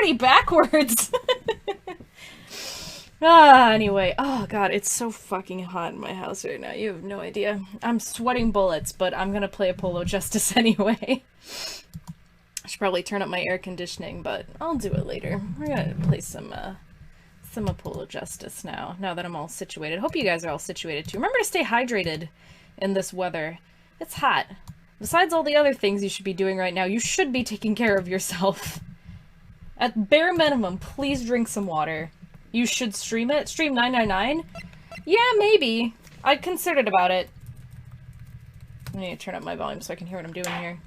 pretty backwards. Anyway. Oh god, it's so fucking hot in my house right now. You have no idea. I'm sweating bullets, but I'm gonna play Apollo Justice anyway. I should probably turn up my air conditioning, but I'll do it later. We're gonna play some Apollo Justice now that I'm all situated. Hope you guys are all situated too. Remember to stay hydrated in this weather. It's hot. Besides all the other things you should be doing right now, you should be taking care of yourself. At bare minimum, please drink some water. You should stream it. Stream 999? Yeah, maybe. I'd considered about it. I need to turn up my volume so I can hear what I'm doing here.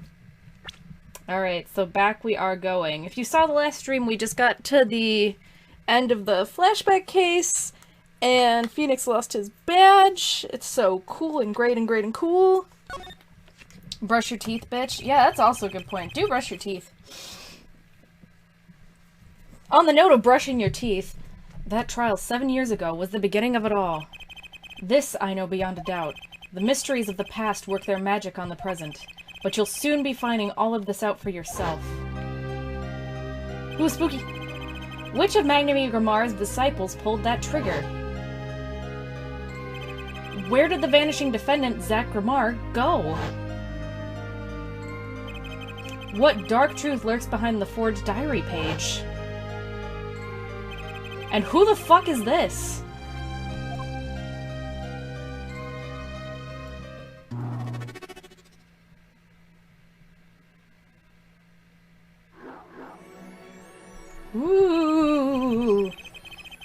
Alright, so back we are going. If you saw the last stream, we just got to the end of the flashback case, and Phoenix lost his badge. It's so cool and great and great and cool. Brush your teeth, bitch. Yeah, that's also a good point. Do brush your teeth. On the note of brushing your teeth, that trial 7 years ago was the beginning of it all. This I know beyond a doubt. The mysteries of the past work their magic on the present, but you'll soon be finding all of this out for yourself. Ooh, spooky! Which of Magnum Grimar's disciples pulled that trigger? Where did the vanishing defendant, Zach Grimar, go? What dark truth lurks behind the forged diary page? And who the fuck is this? Ooh.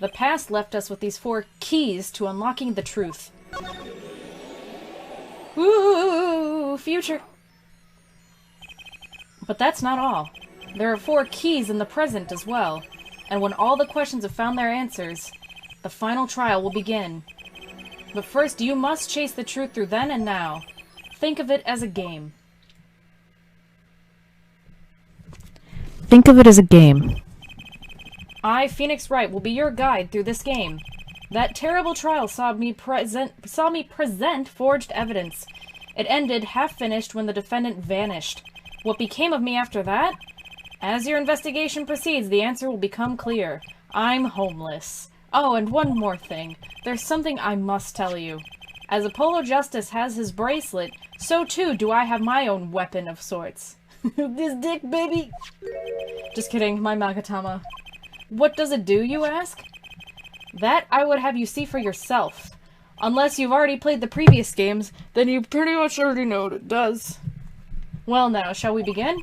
The past left us with these 4 keys to unlocking the truth. Ooh, future. But that's not all. There are 4 keys in the present as well. And when all the questions have found their answers, the final trial will begin. But first, you must chase the truth through then and now. Think of it as a game. Think of it as a game. I, Phoenix Wright, will be your guide through this game. That terrible trial saw me present forged evidence. It ended half-finished when the defendant vanished. What became of me after that? As your investigation proceeds, the answer will become clear. I'm homeless. Oh, and one more thing. There's something I must tell you. As Apollo Justice has his bracelet, so too do I have my own weapon of sorts. This dick, baby! Just kidding, my Magatama. What does it do, you ask? That I would have you see for yourself. Unless you've already played the previous games, then you pretty much already know what it does. Well now, shall we begin?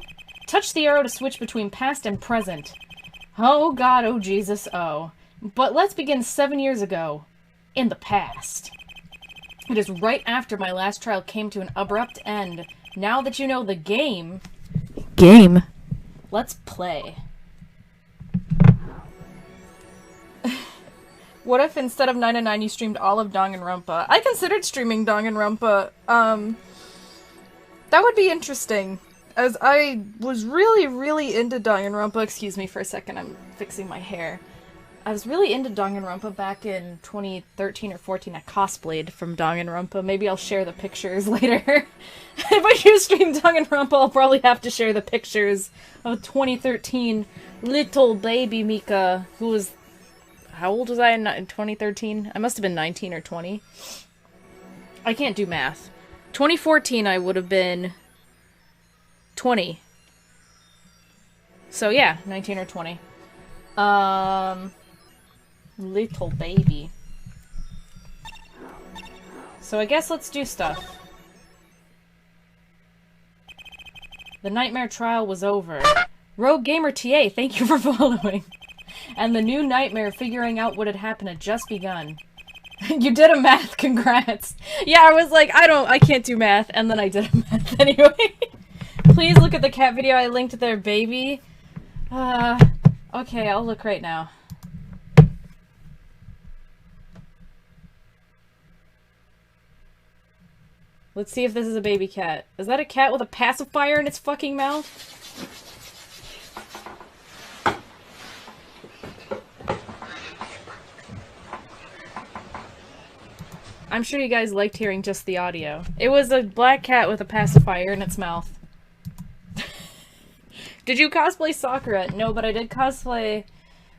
Touch the arrow to switch between past and present. Oh God, oh Jesus, oh. But let's begin 7 years ago. In the past. It is right after my last trial came to an abrupt end. Now that you know the game... Let's play. What if instead of 999 you streamed all of Danganronpa? I considered streaming Danganronpa. That would be interesting. As I was really into Danganronpa. Excuse me for a second, I'm fixing my hair. I was really into Danganronpa back in 2013 or 14. I cosplayed from Danganronpa. Maybe I'll share the pictures later. If I do stream Danganronpa, I'll probably have to share the pictures of 2013 little baby Mika, who was... How old was I in 2013? I must have been 19 or 20. I can't do math. 2014 I would have been 20. So yeah, 19 or 20. Little baby. So I guess let's do stuff. The nightmare trial was over. Rogue Gamer TA, thank you for following. And the new nightmare figuring out what had happened had just begun. You did a math, congrats. Yeah, I was like, I can't do math, and then I did a math anyway. Please look at the cat video I linked to their baby. Okay, I'll look right now. Let's see if this is a baby cat. Is that a cat with a pacifier in its fucking mouth? I'm sure you guys liked hearing just the audio. It was a black cat with a pacifier in its mouth. Did you cosplay Sakura? No, but I did cosplay...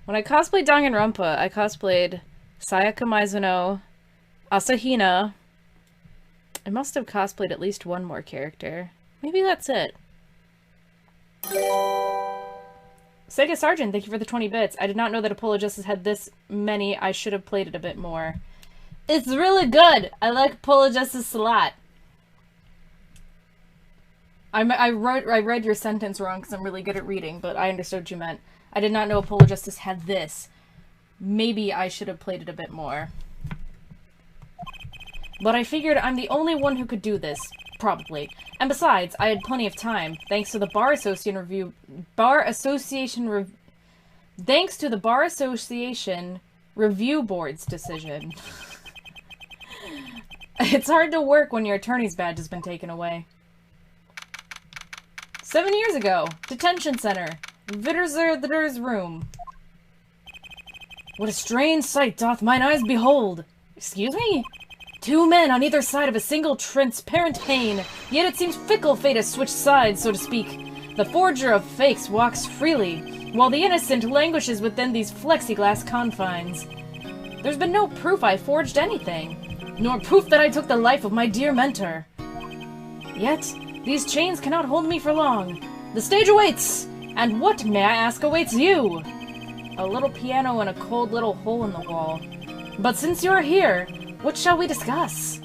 When I cosplayed Danganronpa, I cosplayed Sayaka Mizuno, Asahina. I must have cosplayed at least one more character. Maybe that's it. Sega Sergeant, thank you for the 20 bits. I did not know that Apollo Justice had this many. I should have played it a bit more. It's really good! I like Apollo Justice a lot. I read your sentence wrong because I'm really good at reading, but I understood what you meant. I did not know Apollo Justice had this. Maybe I should have played it a bit more. But I figured I'm the only one who could do this. Probably. And besides, I had plenty of time, thanks to the Bar Association Review Board's decision. It's hard to work when your attorney's badge has been taken away. 7 years ago, detention center, Vitterzer's room. What a strange sight doth mine eyes behold! Excuse me? 2 men on either side of a single transparent pane, yet it seems fickle fate has switched sides, so to speak. The forger of fakes walks freely, while the innocent languishes within these plexiglass confines. There's been no proof I forged anything, nor proof that I took the life of my dear mentor. Yet, these chains cannot hold me for long. The stage awaits! And what, may I ask, awaits you? A little piano and a cold little hole in the wall. But since you're here, what shall we discuss?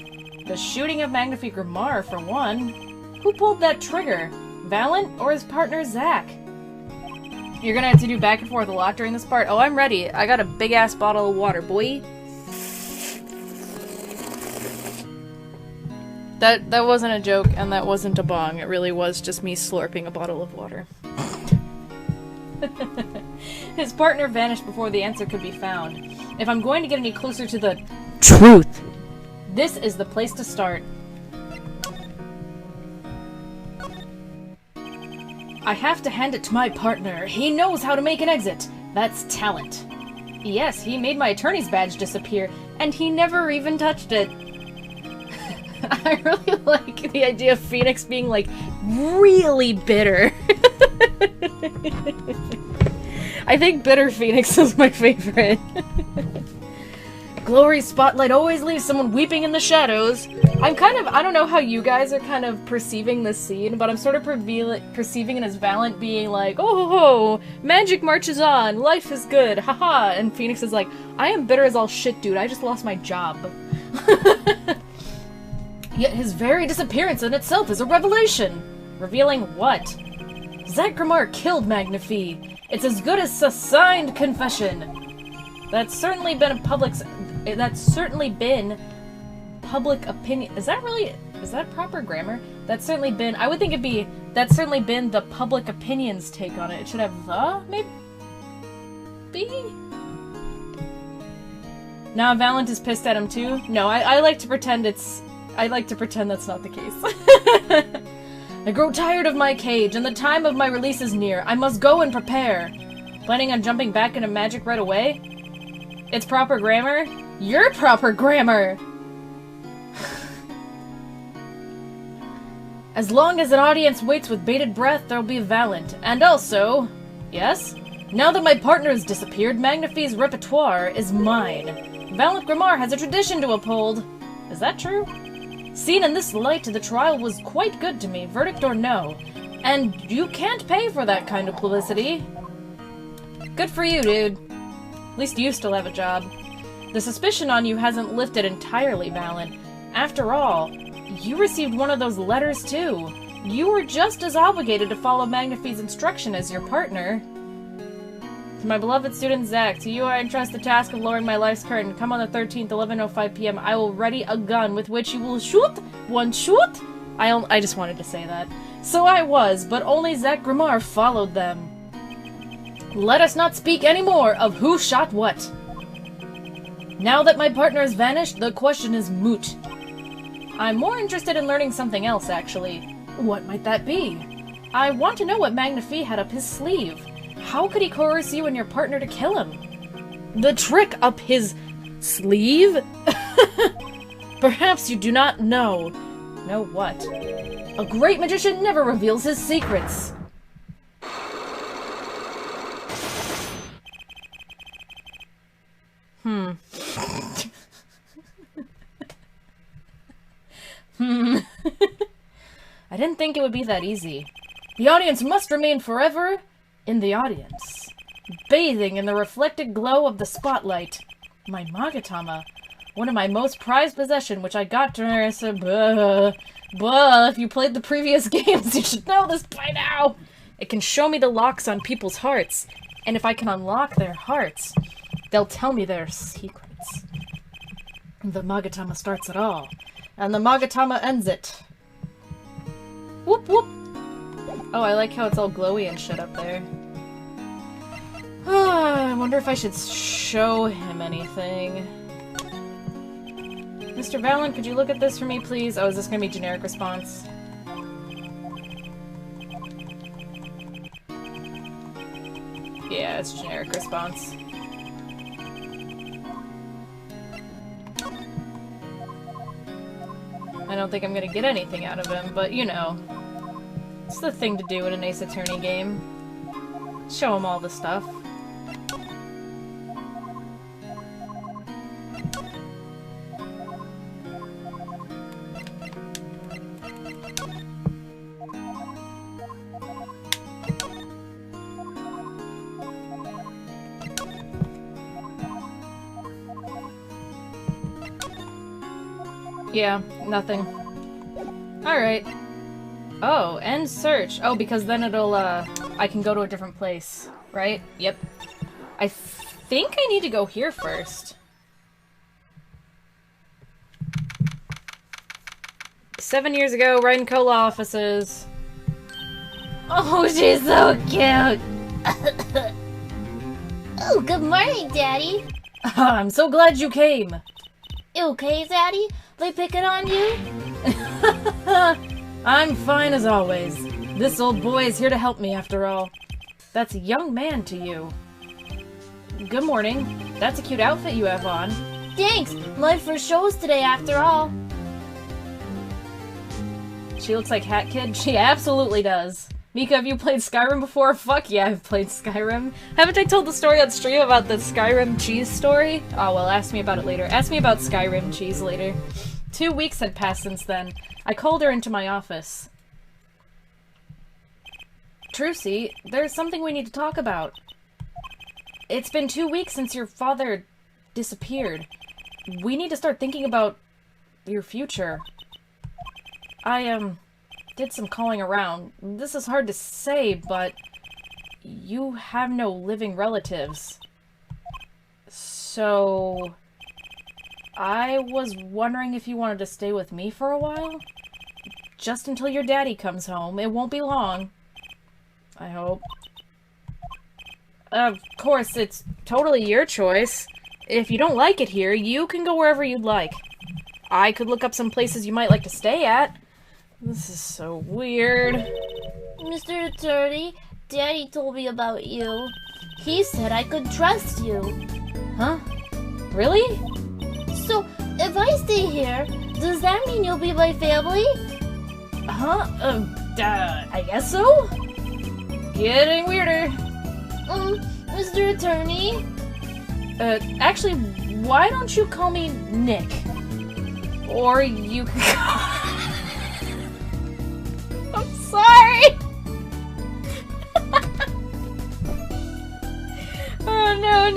The shooting of Magnifique Grimar, for one. Who pulled that trigger? Valent or his partner, Zack? You're gonna have to do back and forth a lot during this part. Oh, I'm ready. I got a big-ass bottle of water, boy. That wasn't a joke, and that wasn't a bong. It really was just me slurping a bottle of water. His partner vanished before the answer could be found. If I'm going to get any closer to the truth, this is the place to start. I have to hand it to my partner. He knows how to make an exit. That's talent. Yes, he made my attorney's badge disappear, and he never even touched it. I really like the idea of Phoenix being, like, really bitter. I think bitter Phoenix is my favorite. Glory spotlight always leaves someone weeping in the shadows. I don't know how you guys are kind of perceiving this scene, but I'm sort of perceiving it as Valent being like, oh ho ho, magic marches on, life is good, haha, and Phoenix is like, I am bitter as all shit, dude, I just lost my job. Yet his very disappearance in itself is a revelation. Revealing what? Zack Grimar killed Magnifique. It's as good as a signed confession. That's certainly been public opinion. Is that proper grammar? That's certainly been, I would think it'd be, that's certainly been the public opinion's take on it. It should have the, maybe? Now Valent is pissed at him too? No, I like to pretend that's not the case. I grow tired of my cage, and the time of my release is near. I must go and prepare. Planning on jumping back into magic right away? It's proper grammar? You're proper grammar! As long as an audience waits with bated breath, there'll be Valent. And also... Yes? Now that my partner has disappeared, Magnifique's repertoire is mine. Valent Grimar has a tradition to uphold. Is that true? Seen in this light, the trial was quite good to me, verdict or no. And you can't pay for that kind of publicity. Good for you, dude. At least you still have a job. The suspicion on you hasn't lifted entirely, Valent. After all, you received one of those letters too. You were just as obligated to follow Magnifique's instruction as your partner. To my beloved student Zack, to you I entrust the task of lowering my life's curtain. Come on the 13th, 11:05 p.m. I will ready a gun with which you will shoot one shoot. I just wanted to say that. So I was, but only Zack Grimar followed them. Let us not speak any more of who shot what. Now that my partner has vanished, the question is moot. I'm more interested in learning something else, actually. What might that be? I want to know what Magnifique had up his sleeve. How could he coerce you and your partner to kill him? The trick up his sleeve? Perhaps you do not know. Know what? A great magician never reveals his secrets. Hmm. I didn't think it would be that easy. The audience must remain forever in the audience, bathing in the reflected glow of the spotlight. My Magatama, one of my most prized possessions, which I got during if you played the previous games, you should know this by now. It can show me the locks on people's hearts, and if I can unlock their hearts, they'll tell me their secrets. The Magatama starts it all, and the Magatama ends it. Whoop whoop! Oh, I like how it's all glowy and shit up there. I wonder if I should show him anything. Mr. Valen, could you look at this for me, please? Oh, is this gonna be generic response? Yeah, it's generic response. I don't think I'm gonna get anything out of him, but you know. It's the thing to do in an Ace Attorney game. Show him all the stuff. Yeah, nothing. Alright. Oh, end search. Oh, because then it'll, I can go to a different place, right? Yep. I think I need to go here first. 7 years ago, right in Cola offices. Oh, she's so cute! Oh, good morning, Daddy! I'm so glad you came! You okay, Daddy? They picking on you? I'm fine as always. This old boy is here to help me after all. That's a young man to you. Good morning. That's a cute outfit you have on. Thanks! My first show is today after all. She looks like Hat Kid? She absolutely does. Mika, have you played Skyrim before? Fuck yeah, I've played Skyrim. Haven't I told the story on stream about the Skyrim cheese story? Oh well, ask me about it later. Ask me about Skyrim cheese later. 2 weeks had passed since then. I called her into my office. Trucy, there's something we need to talk about. It's been 2 weeks since your father disappeared. We need to start thinking about your future. I, did some calling around. This is hard to say, but you have no living relatives. So I was wondering if you wanted to stay with me for a while? Just until your daddy comes home. It won't be long. I hope. Of course, it's totally your choice. If you don't like it here, you can go wherever you'd like. I could look up some places you might like to stay at. This is so weird. Mr. Attorney, Daddy told me about you. He said I could trust you. Huh? Really? So, if I stay here, does that mean you'll be my family? Huh? I guess so? Getting weirder. Mr. Attorney? Actually, why don't you call me Nick? Or you can call... I'm sorry! Oh, no.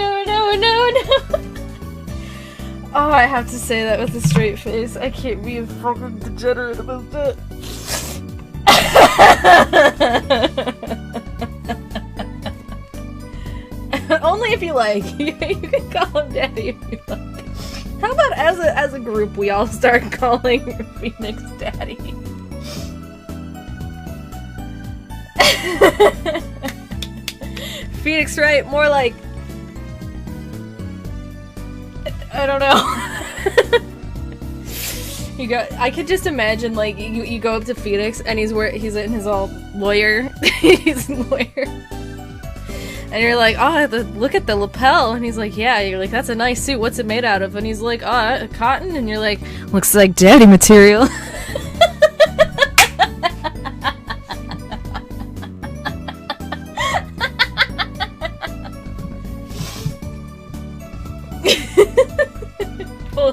Oh, I have to say that with a straight face. I can't be a fucking degenerate about that. Only if you like. You can call him Daddy if you like. How about as a group we all start calling Phoenix Daddy? Phoenix, right? More like... I don't know. I could just imagine, like, you go up to Phoenix and he's in his all lawyer. He's a lawyer. And you're like, oh, look at the lapel. And he's like, yeah. You're like, that's a nice suit. What's it made out of? And he's like, oh, cotton. And you're like, looks like daddy material.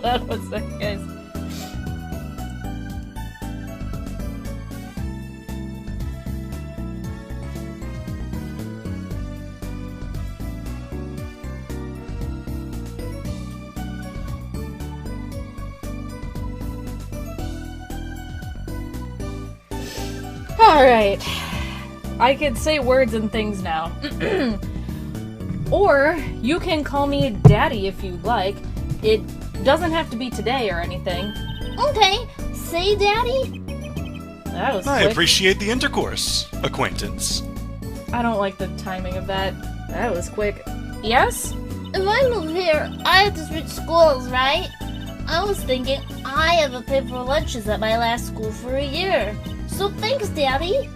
Hold on one second, guys. Alright. I could say words and things now. Or, you can call me Daddy if you'd like. It doesn't have to be today or anything. Okay, say Daddy. That was I quick. appreciate the intercourse, acquaintance. I don't like the timing of that. That was quick. Yes? If I move here, I have to switch schools, right? I was thinking I haven't paid for lunches at my last school for a year. So thanks, Daddy.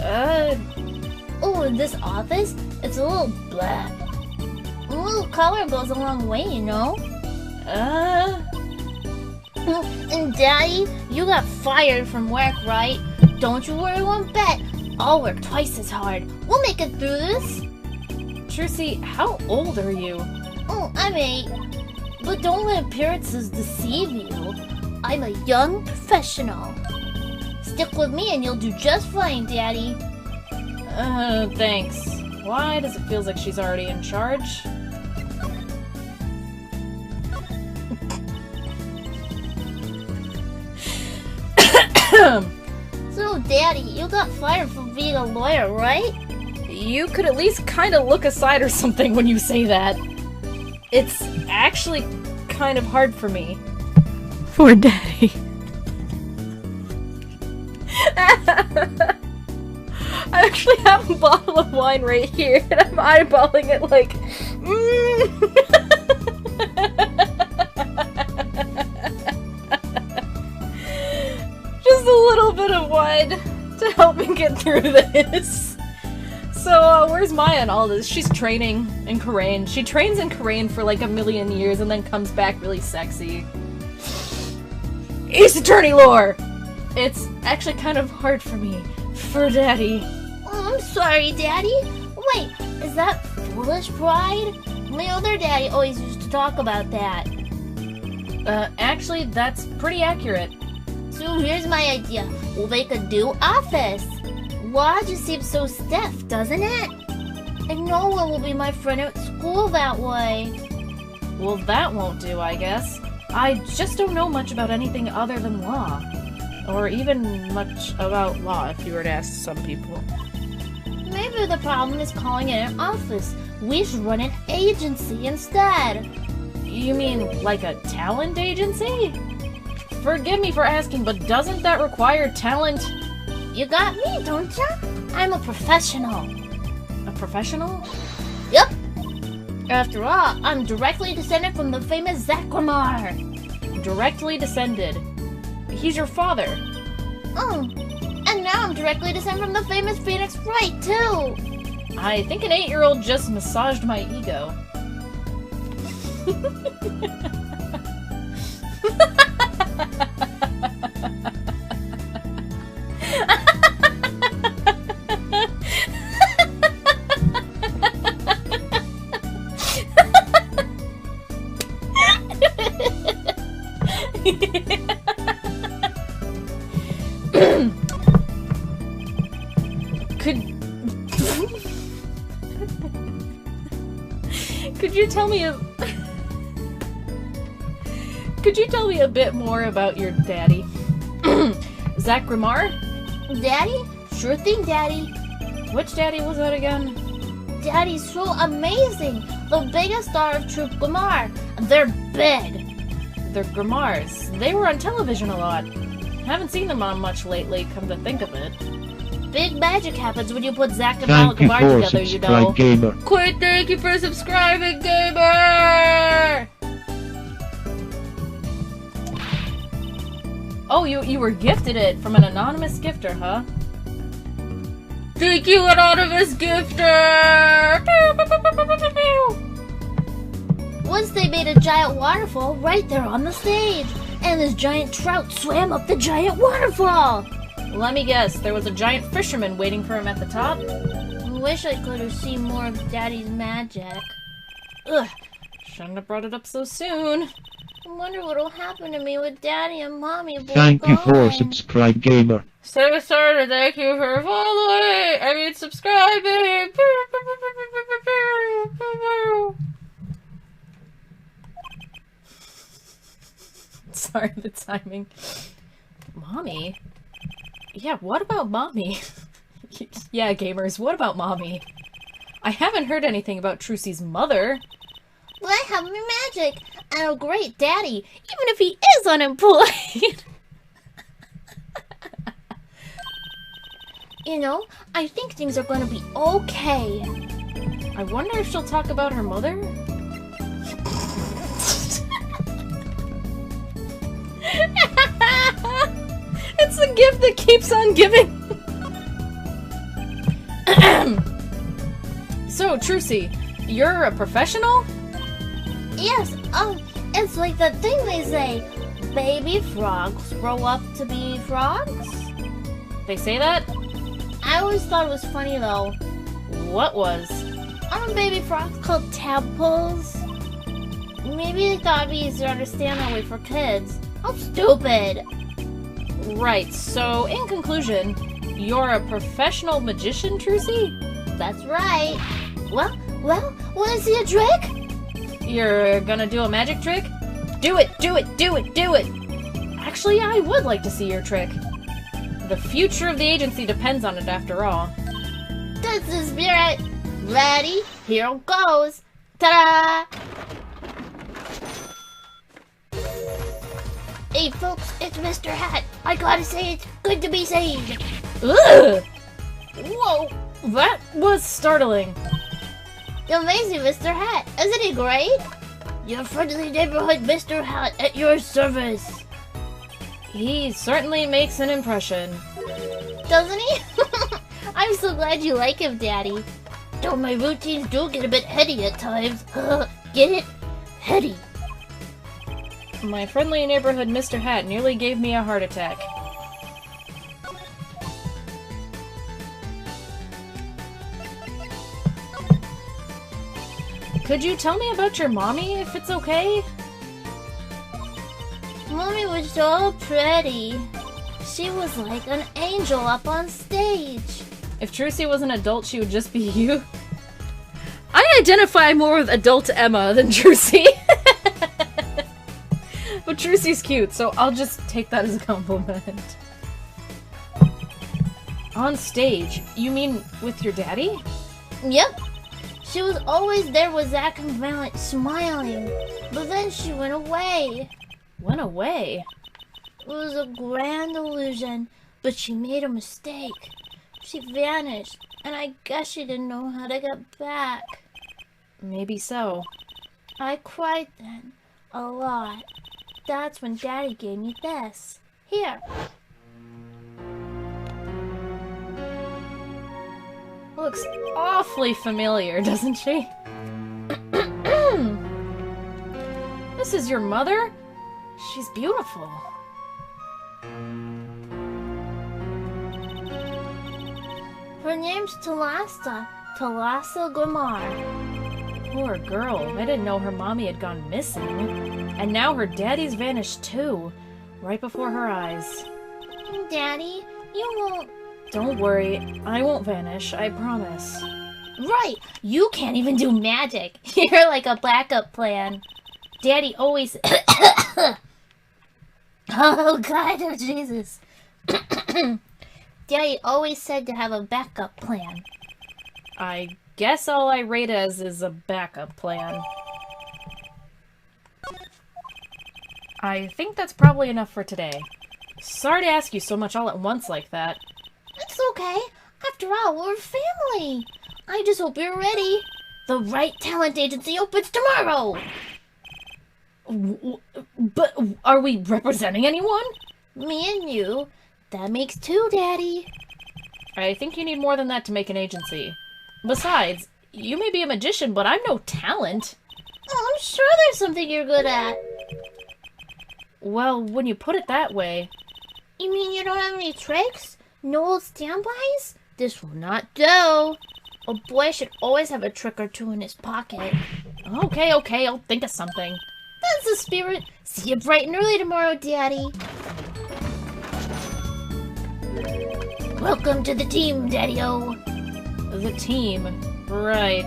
Oh, in this office, it's a little black. A little color goes a long way, you know? And Daddy, you got fired from work, right? Don't you worry one bit. I'll work twice as hard. We'll make it through this. Trucy, how old are you? Oh, I'm 8. But don't let appearances deceive you. I'm a young professional. Stick with me and you'll do just fine, Daddy. Thanks. Why does it feel like she's already in charge? So, Daddy, you got fired for being a lawyer, right? You could at least kind of look aside or something when you say that. It's actually kind of hard for me. For Daddy. I actually have a bottle of wine right here, and I'm eyeballing it like, Just a little bit of wine to help me get through this. So, where's Maya in all this? She's training in Korean. She trains in Korean for like a million years and then comes back really sexy. Ace Attorney lore! It's actually kind of hard for me. For Daddy. Oh, I'm sorry, Daddy. Wait, is that foolish pride? My other daddy always used to talk about that. Actually, that's pretty accurate. So here's my idea. We'll make a new office. Law just seems so stiff, doesn't it? And no one will be my friend at school that way. Well, that won't do, I guess. I just don't know much about anything other than law. Or even much about law, if you were to ask some people. Maybe the problem is calling it an office. We should run an agency instead. You mean like a talent agency? Forgive me for asking, but doesn't that require talent? You got me, don't ya? I'm a professional. A professional? Yep. After all, I'm directly descended from the famous Zakramar. Directly descended. He's your father. Oh, and now I'm directly descended from the famous Phoenix Wright, too. I think an 8-year-old just massaged my ego. Could you tell me a bit more about your daddy? Zakramar? Daddy? Sure thing, Daddy. Which daddy was that again? Daddy's so amazing. The biggest star of Troop Gamar. They're big. They're Gramars. They were on television a lot. Haven't seen them on much lately, come to think of it. Big magic happens when you put Zack and Thank you Gamar for together, you know. subscribe, gamer. Quick, thank you for subscribing, gamer! Oh, you were gifted it from an anonymous gifter, huh? Thank you, anonymous gifter! Once they made a giant waterfall right there on the stage. And this giant trout swam up the giant waterfall. Let me guess, there was a giant fisherman waiting for him at the top? I wish I could have seen more of Daddy's magic. Ugh, shouldn't have brought it up so soon. I wonder what'll happen to me with Daddy and Mommy both Thank you for gone. subscribe, gamer. So sorry, thank you for following. I mean, subscribing. Sorry, the timing. Mommy? Yeah, what about Mommy? Yeah, gamers, what about Mommy? I haven't heard anything about Trucy's mother. Well, I have my magic and a great daddy, even if he is unemployed. You know, I think things are gonna be okay. I wonder if she'll talk about her mother? It's the gift that keeps on giving. So, Trucy, you're a professional? Yes, it's like that thing they say. Baby frogs grow up to be frogs? They say that? I always thought it was funny though. What was? Aren't baby frogs called tadpoles? Maybe they thought it'd be easier to understand that way for kids. How stupid! Right, so in conclusion, you're a professional magician, Trucy? That's right. Well, wanna see a trick? You're gonna do a magic trick? Do it, do it, do it, do it! Actually, I would like to see your trick. The future of the agency depends on it after all. That's the spirit. Ready? Here it goes. Ta-da! Hey folks, it's Mr. Hat. I gotta say it's good to be saved. Ugh! Whoa, that was startling. Amazing, Mr. Hat. Isn't he great? Your friendly neighborhood Mr. Hat at your service. He certainly makes an impression. Doesn't he? I'm so glad you like him, Daddy. Though my routines do get a bit heady at times. Get it? Heady. My friendly neighborhood Mr. Hat nearly gave me a heart attack. Could you tell me about your mommy, if it's okay? Mommy was so pretty. She was like an angel up on stage. If Trucy was an adult, she would just be you. I identify more with adult Emma than Trucy. But Trucy's cute, so I'll just take that as a compliment. On stage? You mean with your daddy? Yep. She was always there with Zach and Valiant smiling. But then she went away. Went away? It was a grand illusion, but she made a mistake. She vanished, and I guess she didn't know how to get back. Maybe so. I cried then, a lot. That's when Daddy gave me this. Here. Looks awfully familiar, doesn't she? This is your mother? She's beautiful. Her name's Talassa Grimar. Poor girl. I didn't know her mommy had gone missing. And now her daddy's vanished too. Right before her eyes. Daddy, you won't... Don't worry. I won't vanish. I promise. Right! You can't even do magic. You're like a backup plan. Daddy always... Oh God, oh Jesus. Daddy always said to have a backup plan. I guess all I rate as is a backup plan. I think that's probably enough for today. Sorry to ask you so much all at once like that. It's okay. After all, we're family. I just hope you're ready. The right talent agency opens tomorrow. But are we representing anyone? Me and you. That makes two, Daddy. I think you need more than that to make an agency. Besides, you may be a magician, but I'm no talent. Oh, I'm sure there's something you're good at. Well, when you put it that way... You mean you don't have any tricks? No old standbys? This will not do. A boy should always have a trick or two in his pocket. Okay, I'll think of something. That's the spirit. See you bright and early tomorrow, Daddy. Welcome to the team, Daddy-o. The team. Right.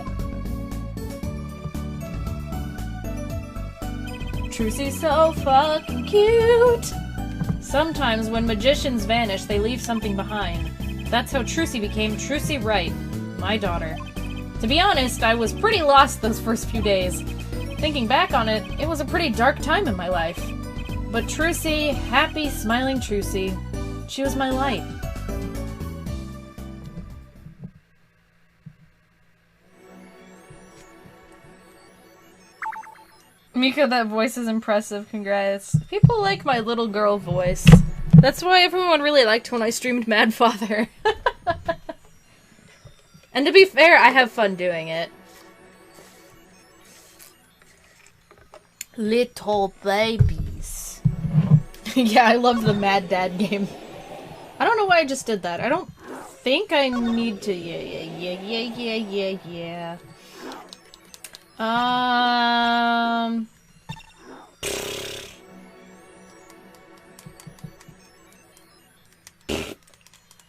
Trucy's so fucking cute! Sometimes when magicians vanish, they leave something behind. That's how Trucy became Trucy Wright, my daughter. To be honest, I was pretty lost those first few days. Thinking back on it, it was a pretty dark time in my life. But Trucy, happy, smiling Trucy, she was my light. Mika, that voice is impressive, congrats. People like my little girl voice. That's why everyone really liked when I streamed Mad Father. And to be fair, I have fun doing it. Little babies. Yeah, I love the Mad Dad game. I don't know why I just did that. I don't think I need to... Yeah.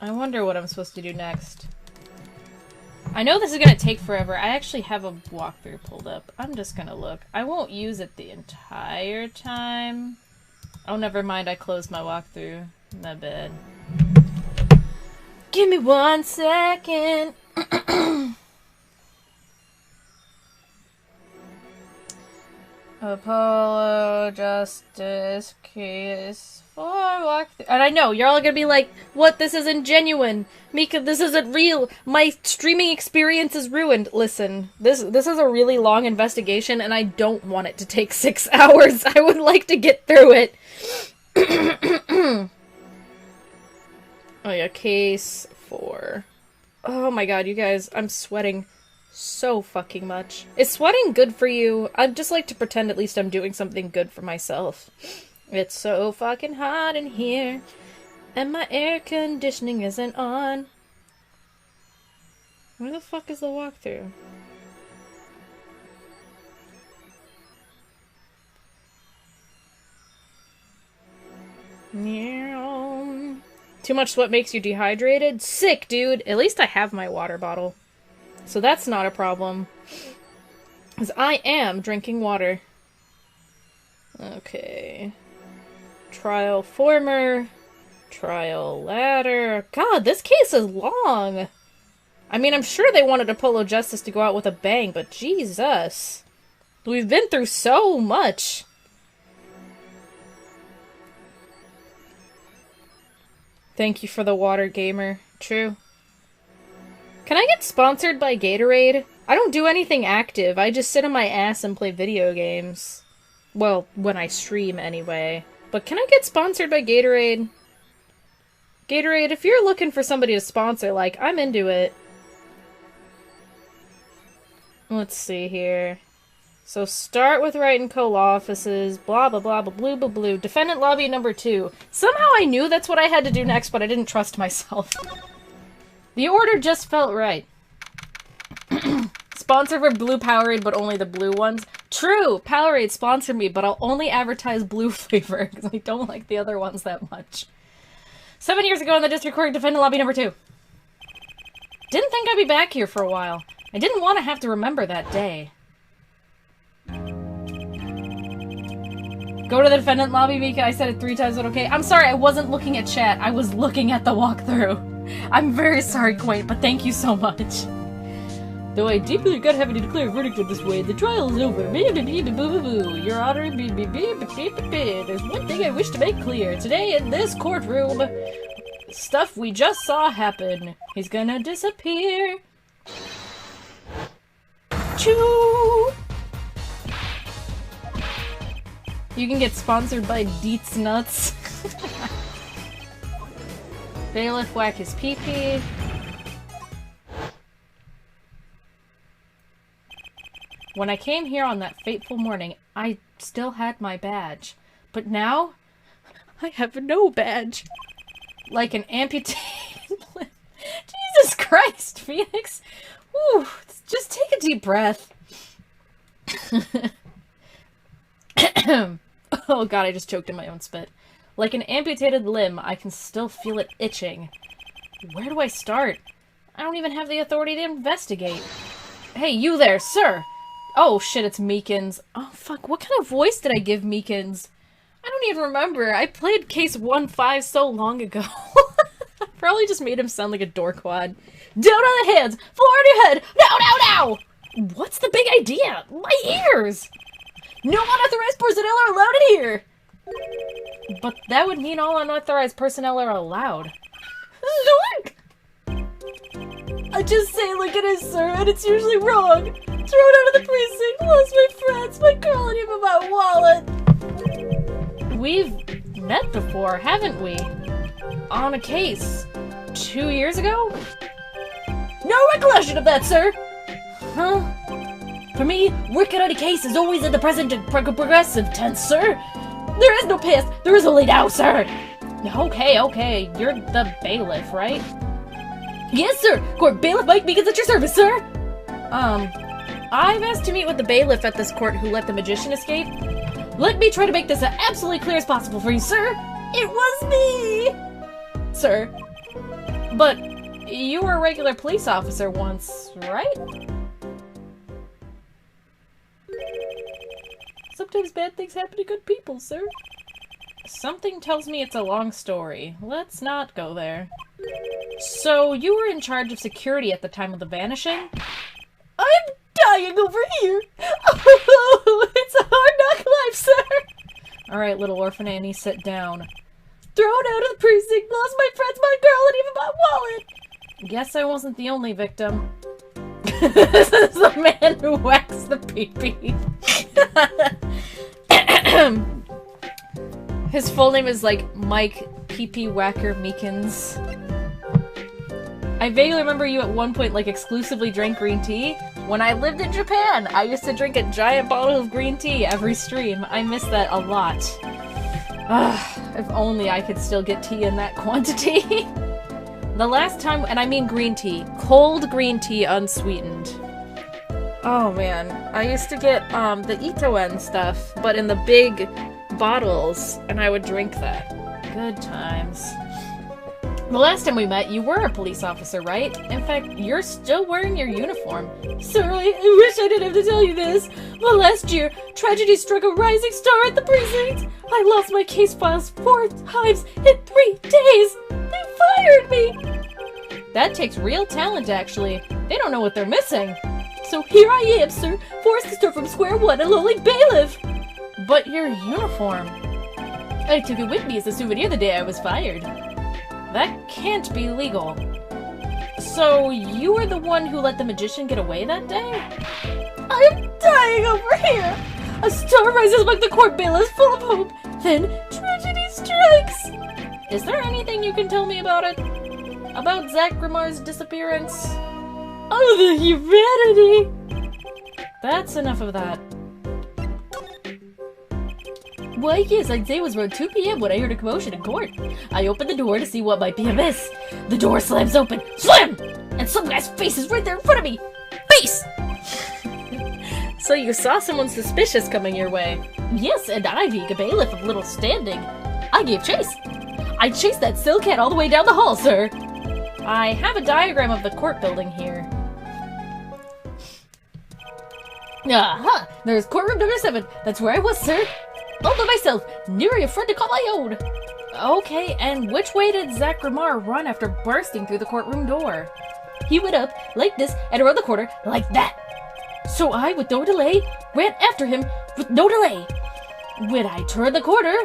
I wonder what I'm supposed to do next. I know this is gonna take forever. I actually have a walkthrough pulled up. I'm just gonna look. I won't use it the entire time. Oh, never mind. I closed my walkthrough. My bad. Give me 1 second. Apollo, Justice, Case, 4 walkthrough. And I know, you're all gonna be like, what? This isn't genuine. Mika, this isn't real. My streaming experience is ruined. Listen, this is a really long investigation, and I don't want it to take 6 hours. I would like to get through it. Oh yeah, Case 4. Oh my god, you guys, I'm sweating so fucking much. Is sweating good for you? I'd just like to pretend at least I'm doing something good for myself. It's so fucking hot in here, and my air conditioning isn't on. Where the fuck is the walkthrough? Meow. Too much sweat makes you dehydrated? Sick, dude! At least I have my water bottle. So that's not a problem. Because I am drinking water. Okay. Trial former. Trial ladder. God, this case is long! I mean, I'm sure they wanted Apollo Justice to go out with a bang, but Jesus. We've been through so much. Thank you for the water, gamer. True. Can I get sponsored by Gatorade? I don't do anything active. I just sit on my ass and play video games. Well, when I stream anyway. But can I get sponsored by Gatorade? Gatorade, if you're looking for somebody to sponsor, like, I'm into it. Let's see here. So start with Wright & Co. law offices, blah blah blah blah blue blah blue. Defendant lobby number 2. Somehow I knew that's what I had to do next, but I didn't trust myself. The order just felt right. Sponsor for blue Powerade, but only the blue ones. True! Powerade sponsor me, but I'll only advertise blue flavor, because I don't like the other ones that much. 7 years ago in the district court, defendant lobby number 2. Didn't think I'd be back here for a while. I didn't want to have to remember that day. Go to the defendant lobby, Mika. I said it 3 times, but okay. I'm sorry, I wasn't looking at chat. I was looking at the walkthrough. I'm very sorry, Quaint, but thank you so much. Though I deeply regret having to declare a verdict in this way, the trial is over. Your Honor, there's one thing I wish to make clear. Today in this courtroom, stuff we just saw happen. He's gonna disappear. Choo! You can get sponsored by Deets Nuts. Bailiff whack his pee-pee. When I came here on that fateful morning, I still had my badge. But now, I have no badge. Like an amputated limb. Jesus Christ, Phoenix! Whew, just take a deep breath. Oh god, I just choked in my own spit. Like an amputated limb, I can still feel it itching. Where do I start? I don't even have the authority to investigate. Hey, you there, sir! Oh shit, it's Meekins. Oh fuck, what kind of voice did I give Meekins? I don't even remember. I played Case 1-5 so long ago. I probably just made him sound like a dorkwad. Down on the hands! Forward your head! Now, now, now! What's the big idea? My ears! No unauthorized personnel are allowed in here! But that would mean all unauthorized personnel are allowed. Zoink! I just say look at it, sir, and it's usually wrong. Thrown out of the precinct, lost my friends, my girl, and even my wallet. We've met before, haven't we? On a case. 2 years ago? No recollection of that, sir! Huh? For me, working on a case is always in the present progressive tense, sir. There is no past, there is only now, sir. Okay, okay, you're the bailiff, right? Yes, sir! Court Bailiff Mike Mika's at your service, sir! I've asked to meet with the bailiff at this court who let the magician escape. Let me try to make this as absolutely clear as possible for you, sir! It was me! Sir. But you were a regular police officer once, right? Sometimes bad things happen to good people, sir. Something tells me it's a long story. Let's not go there. So, you were in charge of security at the time of the vanishing? I'm dying over here! Oh, it's a hard knock life, sir! Alright, little orphan Annie, sit down. Thrown out of the precinct, lost my friends, my girl, and even my wallet! Guess I wasn't the only victim. This is the man who whacks the pee-pee. His full name is like Mike Pee-Pee Whacker Meekins. I vaguely remember you at one point like exclusively drank green tea. When I lived in Japan, I used to drink a giant bottle of green tea every stream. I miss that a lot. If only I could still get tea in that quantity. The last time, and I mean green tea, cold green tea unsweetened. Oh man, I used to get the Itoen stuff, but in the big bottles, and I would drink that. Good times. The last time we met, you were a police officer, right? In fact, you're still wearing your uniform. Sir, I wish I didn't have to tell you this, but last year, tragedy struck a rising star at the precinct. I lost my case files 4 times in 3 days. They fired me. That takes real talent, actually. They don't know what they're missing. So here I am, sir, forced to start from square one, a lowly bailiff. But your uniform... I took it with me as a souvenir the day I was fired. That can't be legal. So, you were the one who let the magician get away that day? I'm dying over here! A star rises among the court bailiffs full of hope. Then, tragedy strikes! Is there anything you can tell me about it? About Zach Grimar's disappearance? Oh, the humanity! That's enough of that. Why, yes, I'd say it was around 2 p.m. when I heard a commotion in court. I opened the door to see what might be amiss. The door slams open. Slam! And some guy's face is right there in front of me. Face! So you saw someone suspicious coming your way. Yes, and I, being a bailiff of little standing, I gave chase. I chased that still cat all the way down the hall, sir. I have a diagram of the court building here. Aha! There's courtroom number 7. That's where I was, sir. All by myself, near a friend to call my own. Okay, and which way did Zach Grimar run after bursting through the courtroom door? He went up, like this, and around the corner, like that. So I, with no delay, ran after him with no delay. When I turned the corner,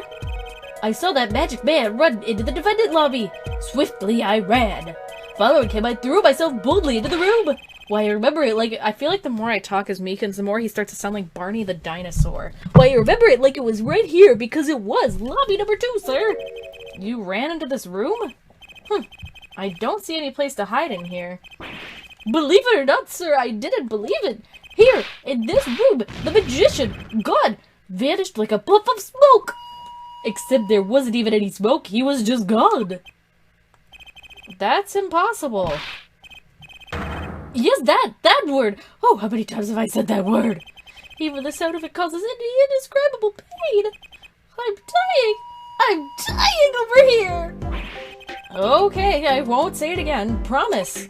I saw that magic man run into the defendant lobby. Swiftly I ran. Following him, I threw myself boldly into the room. Why, I remember it like... I feel like the more I talk as Meekins, the more he starts to sound like Barney the dinosaur. Why, I remember it like it was right here, because it was lobby number 2, sir. You ran into this room? I don't see any place to hide in here. Believe it or not, sir, I didn't believe it. Here, in this room, the magician, God, vanished like a puff of smoke. Except there wasn't even any smoke, he was just gone. That's impossible. Yes, that word! Oh, how many times have I said that word? Even the sound of it causes indescribable pain. I'm dying over here! Okay, I won't say it again, promise.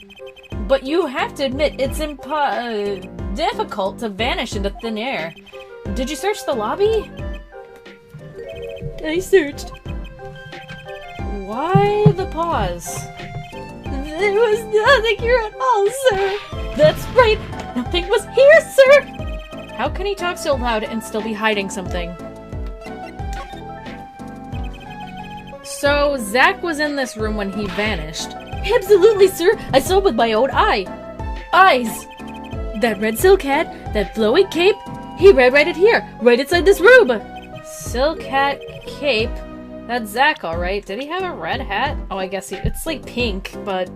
But you have to admit, it's difficult to vanish into thin air. Did you search the lobby? I searched. Why the pause? There was nothing here at all, sir! That's right! Nothing was here, sir! How can he talk so loud and still be hiding something? So, Zach was in this room when he vanished. Absolutely, sir! I saw with my own eyes! That red silk hat, that flowing cape, he ran right in here, right inside this room! Silk hat, cape... That's Zach, alright. Did he have a red hat? Oh, I guess it's like pink, but...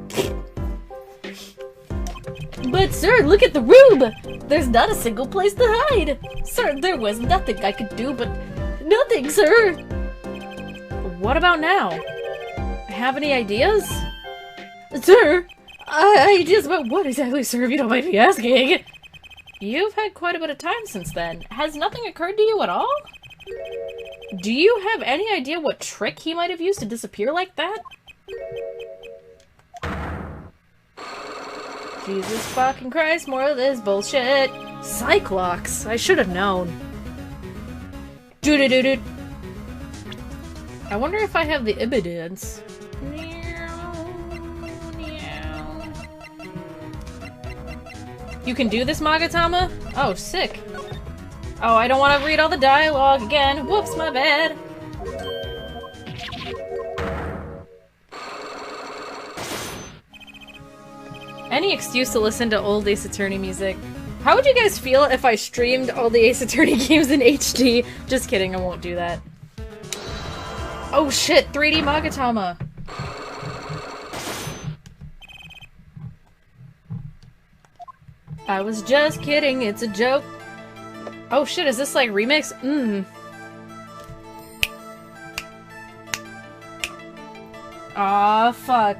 But, sir, look at the room! There's not a single place to hide! Sir, there was nothing I could do, but... Nothing, sir! What about now? Have any ideas? Sir! Ideas about what exactly, sir, if you don't mind me asking? You've had quite a bit of time since then. Has nothing occurred to you at all? Do you have any idea what trick he might have used to disappear like that? Jesus fucking Christ, more of this bullshit. Cyclops, I should have known. Doo-doo-doo-doo. I wonder if I have the evidence. You can do this, Magatama? Oh, sick. Oh, I don't want to read all the dialogue again. Whoops, my bad. Any excuse to listen to old Ace Attorney music. How would you guys feel if I streamed all the Ace Attorney games in HD? Just kidding, I won't do that. Oh shit, 3D Magatama. I was just kidding, it's a joke. Oh shit, is this like remix? Aw, fuck.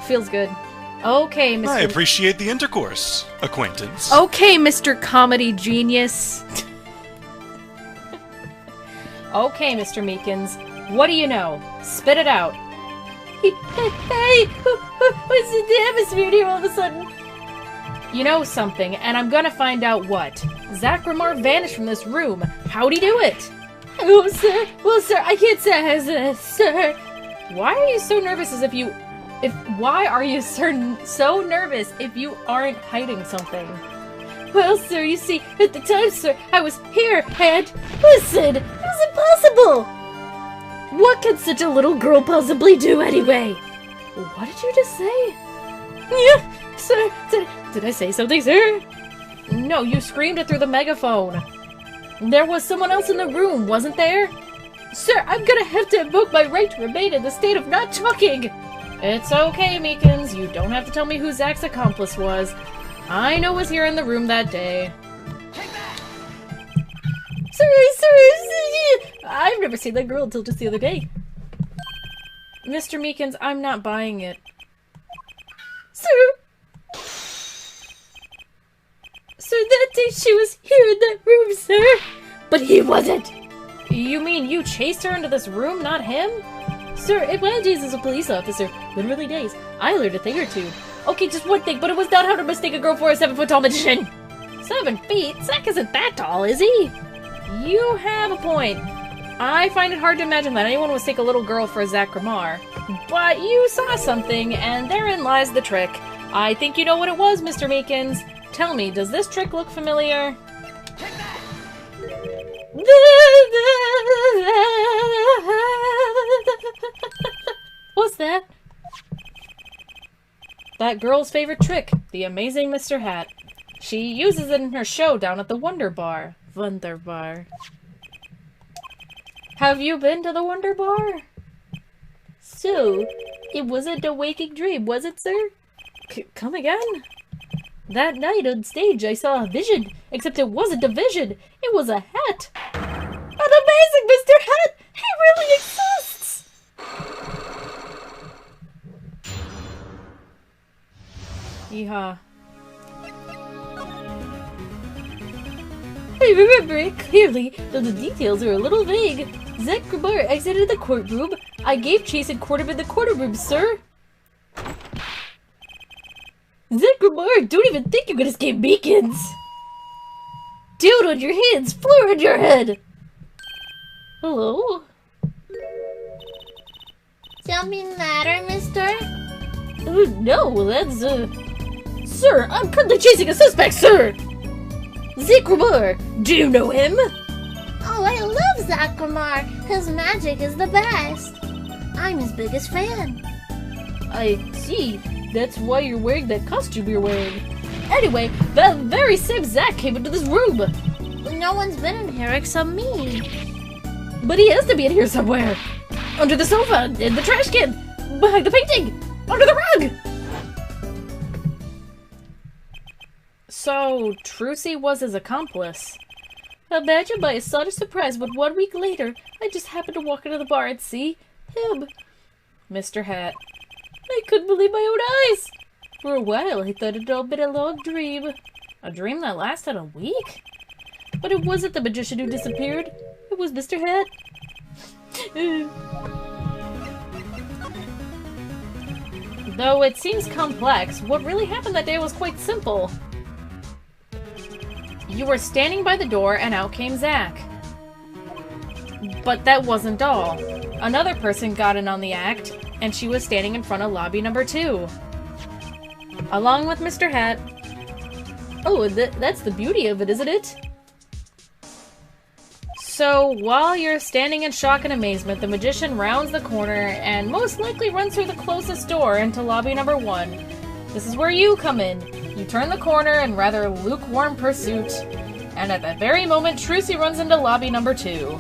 Feels good. Okay, Mr. I appreciate the intercourse, acquaintance. Okay, Mr. Comedy Genius. Okay, Mr. Meekins. What do you know? Spit it out. Hey! What's in the atmosphere here all of a sudden? You know something, and I'm gonna find out what. Zach Ramar vanished from this room. How'd he do it? Oh, sir. Well, sir, I can't say, sir. Why are you so nervous as if you... Why are you so nervous if you aren't hiding something? Well, sir, you see, at the time, sir, I was here, and... Listen! It was impossible! What can such a little girl possibly do, anyway? What did you just say? Yeah, sir, did I say something, sir? No, you screamed it through the megaphone. There was someone else in the room, wasn't there? Sir, I'm gonna have to invoke my right to remain in the state of not talking! It's okay, Meekins. You don't have to tell me who Zach's accomplice was. I know was here in the room that day. Sir, I've never seen that girl until just the other day. Mr. Meekins, I'm not buying it. Sir, that day she was here in that room, sir. But he wasn't. You mean you chased her into this room, not him? Sir, in my days as a police officer, literally days, I learned a thing or two. Okay, just one thing, but it was not how to mistake a girl for a 7-foot-tall magician. 7 feet? Zach isn't that tall, is he? You have a point. I find it hard to imagine that anyone would mistake a little girl for Zach Ramar. But you saw something, and therein lies the trick. I think you know what it was, Mr. Meekins. Tell me, does this trick look familiar? What's that? That girl's favorite trick, the amazing Mr. Hat. She uses it in her show down at the Wonder Bar. Wonder Bar. Have you been to the Wonder Bar? So, it wasn't a waking dream, was it, sir? Come again? That night on stage I saw a vision, except it wasn't a vision, it was a hat. An amazing Mr. Hat! He really exists! Yeehaw. I remember it clearly, though the details are a little vague. Zach Grabar exited the courtroom. I gave chase and caught him in the courtroom, sir. Zach Grabar, don't even think you can escape beacons. Down on your hands, floor on your head. Hello? Something matter, mister? Oh, no, that's, Sir, I'm currently chasing a suspect, sir! Zach Grabar, do you know him? Oh, I love Zakamar. His magic is the best. I'm his biggest fan. I see. That's why you're wearing that costume you're wearing. Anyway, that very same Zach came into this room. No one's been in here except me. But he has to be in here somewhere. Under the sofa, in the trash can, behind the painting, under the rug. So, Trucy was his accomplice. Imagine my astonished surprise when 1 week later, I just happened to walk into the bar and see him. Mr. Hat. I couldn't believe my own eyes. For a while, I thought it had all been a long dream. A dream that lasted a week? But it wasn't the magician who disappeared. It was Mr. Hat. Though it seems complex, what really happened that day was quite simple. You were standing by the door and out came Zach. But that wasn't all. Another person got in on the act, and she was standing in front of lobby number 2. Along with Mr. Hat. Oh, that's the beauty of it, isn't it? So, while you're standing in shock and amazement, the magician rounds the corner and most likely runs through the closest door into lobby number 1. This is where you come in. You turn the corner in rather lukewarm pursuit, and at that very moment, Trucy runs into lobby number 2.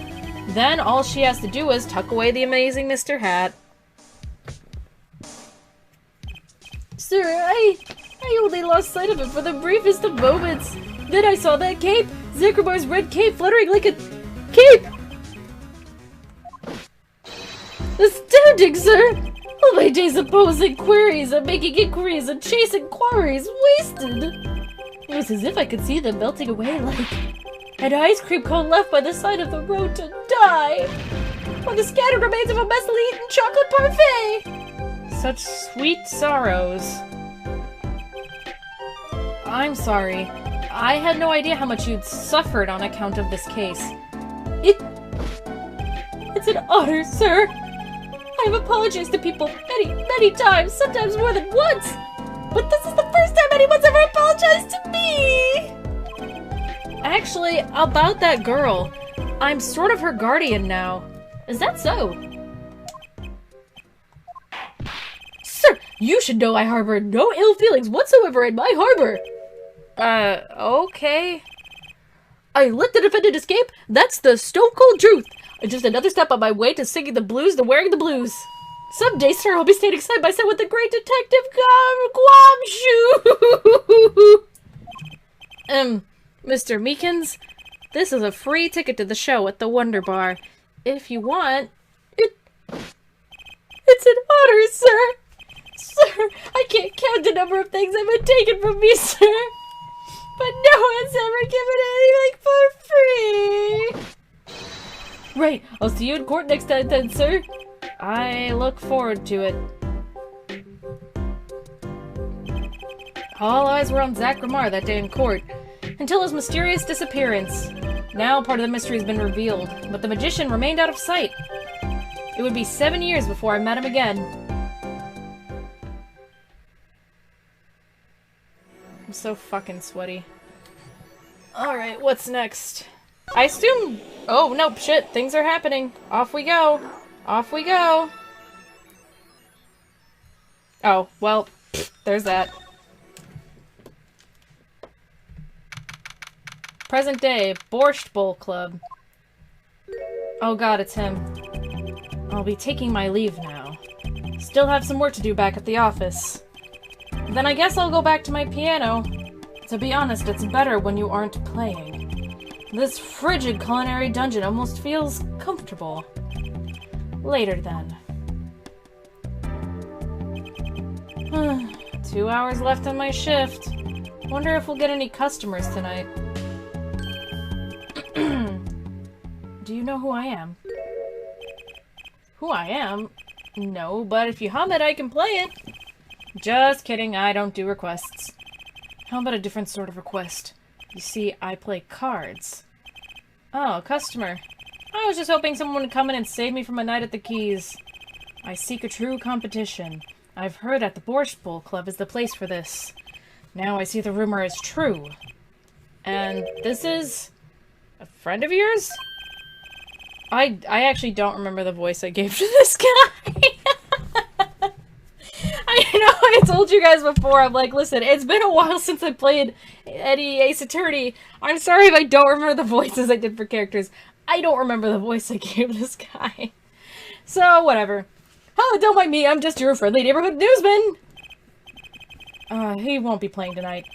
Then all she has to do is tuck away the amazing Mr. Hat. Sir, I only lost sight of it for the briefest of moments. Then I saw that cape, Zakrabar's red cape fluttering like a cape! Astounding, sir! All my days of posing queries and making inquiries and chasing quarries wasted! It was as if I could see them melting away like an ice cream cone left by the side of the road to die! Or the scattered remains of a messily eaten chocolate parfait! Such sweet sorrows. I'm sorry. I had no idea how much you'd suffered on account of this case. It's an honor, sir. I have apologized to people many, many times, sometimes more than once. But this is the first time anyone's ever apologized to me! Actually, about that girl, I'm sort of her guardian now. Is that so? Sir, you should know I harbor no ill feelings whatsoever in my harbor. Okay. I let the defendant escape? That's the stone-cold truth. Just another step on my way to singing the blues to wearing the blues. Someday, sir, I'll be standing side by side with the great detective Guamshu. Mr. Meekins, this is a free ticket to the show at the Wonder Bar. If you want, it's an honor, sir. Sir, I can't count the number of things that have been taken from me, sir. But no one's ever given anything for free! Right, I'll see you in court next time then, sir. I look forward to it. All eyes were on Zach Ramar that day in court, until his mysterious disappearance. Now part of the mystery has been revealed, but the magician remained out of sight. It would be 7 years before I met him again. I'm so fucking sweaty. Alright, what's next? I assume... Oh, nope, shit, things are happening. Off we go. Off we go. Oh, well, there's that. Present day, Borscht Bowl Club. Oh god, it's him. I'll be taking my leave now. Still have some work to do back at the office. Then I guess I'll go back to my piano. To be honest, it's better when you aren't playing. This frigid culinary dungeon almost feels comfortable. Later then. 2 hours left on my shift. Wonder if we'll get any customers tonight. you know who I am? Who I am? No, but if you hum it, I can play it. Just kidding, I don't do requests. How about a different sort of request? You see, I play cards. Oh, a customer. I was just hoping someone would come in and save me from a night at the Keys. I seek a true competition. I've heard that the Borscht Bowl Club is the place for this. Now I see the rumor is true. And this is... a friend of yours? I actually don't remember the voice I gave to this guy. I know I told you guys before, I'm like, listen, it's been a while since I played any Ace Attorney. I'm sorry if I don't remember the voices I did for characters. I don't remember the voice I gave this guy. So, whatever. Oh, don't mind me, I'm just your friendly neighborhood newsman! He won't be playing tonight.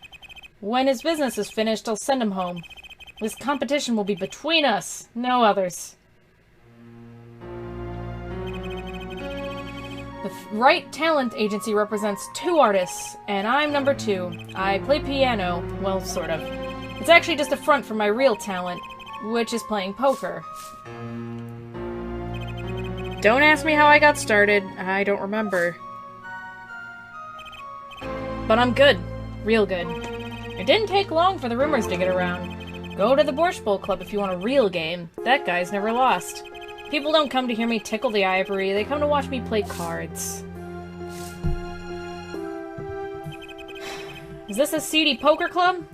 When his business is finished, I'll send him home. This competition will be between us, no others. The Right Talent Agency represents 2 artists, and I'm number 2. I play piano, well, sort of. It's actually just a front for my real talent, which is playing poker. Don't ask me how I got started, I don't remember. But I'm good. Real good. It didn't take long for the rumors to get around. Go to the Borscht Bowl Club if you want a real game. That guy's never lost. People don't come to hear me tickle the ivory, they come to watch me play cards. Is this a seedy poker club?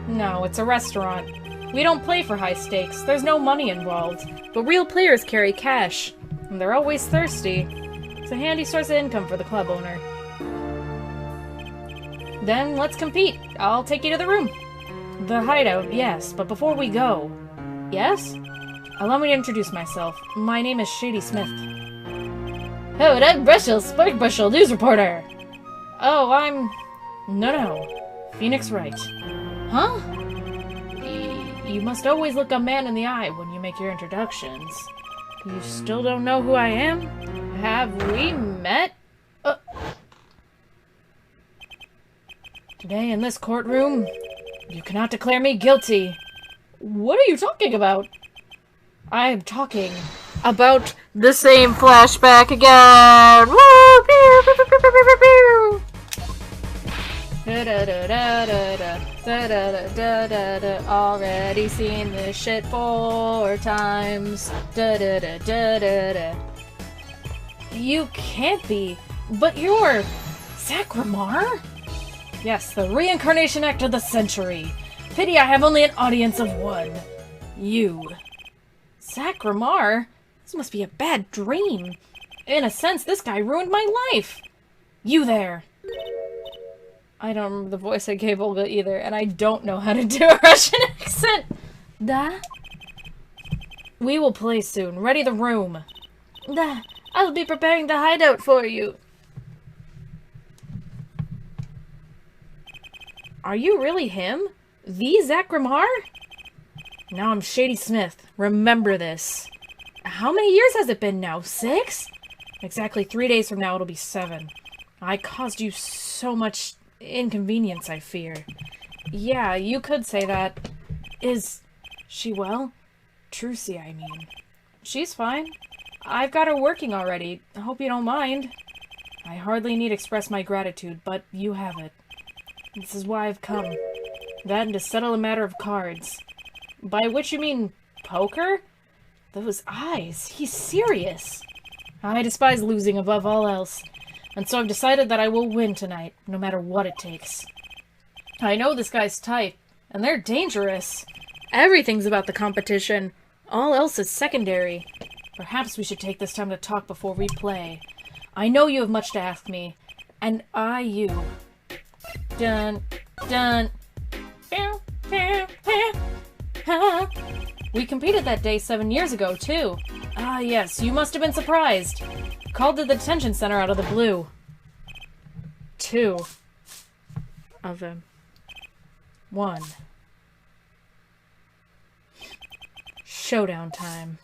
No, it's a restaurant. We don't play for high stakes, there's no money involved. But real players carry cash, and they're always thirsty. It's a handy source of income for the club owner. Then let's compete. I'll take you to the room. The hideout, yes, but before we go... Yes? Allow me to introduce myself. My name is Shady Smith. Oh, and I'm Brushel, Spark Brushel, news reporter! Oh, I'm... No. Phoenix Wright. Huh? You must always look a man in the eye when you make your introductions. You still don't know who I am? Have we met? Today in this courtroom, you cannot declare me guilty. What are you talking about? I am talking about the same flashback again. Woo! Pew, pew, pew, pew, pew, pew, pew. Da, da, da, da, da, da, da, da, da. Already seen this shit 4 times. Da, da, da, da, da, da. You can't be, but you're Sacramar? Yes, the reincarnation act of the century. Pity I have only an audience of 1. You. Sacramar? This must be a bad dream. In a sense, this guy ruined my life. You there. I don't remember the voice I gave Olga either, and I don't know how to do a Russian accent. Da? We will play soon. Ready the room. Da. I'll be preparing the hideout for you. Are you really him? The Zachramar? Now I'm Shady Smith. Remember this. How many years has it been now? 6? Exactly 3 days from now it'll be 7. I caused you so much inconvenience, I fear. Yeah, you could say that. Is she well? Trucy, I mean. She's fine. I've got her working already. I hope you don't mind. I hardly need express my gratitude, but you have it. This is why I've come. That and to settle a matter of cards. By which you mean poker? Those eyes. He's serious. I despise losing above all else. And so I've decided that I will win tonight, no matter what it takes. I know this guy's type, and they're dangerous. Everything's about the competition. All else is secondary. Perhaps we should take this time to talk before we play. I know you have much to ask me, and I you. Dun, dun. We competed that day 7 years ago, too. Ah, yes, you must have been surprised. Called to the detention center out of the blue. 2 of them. 1. Showdown time.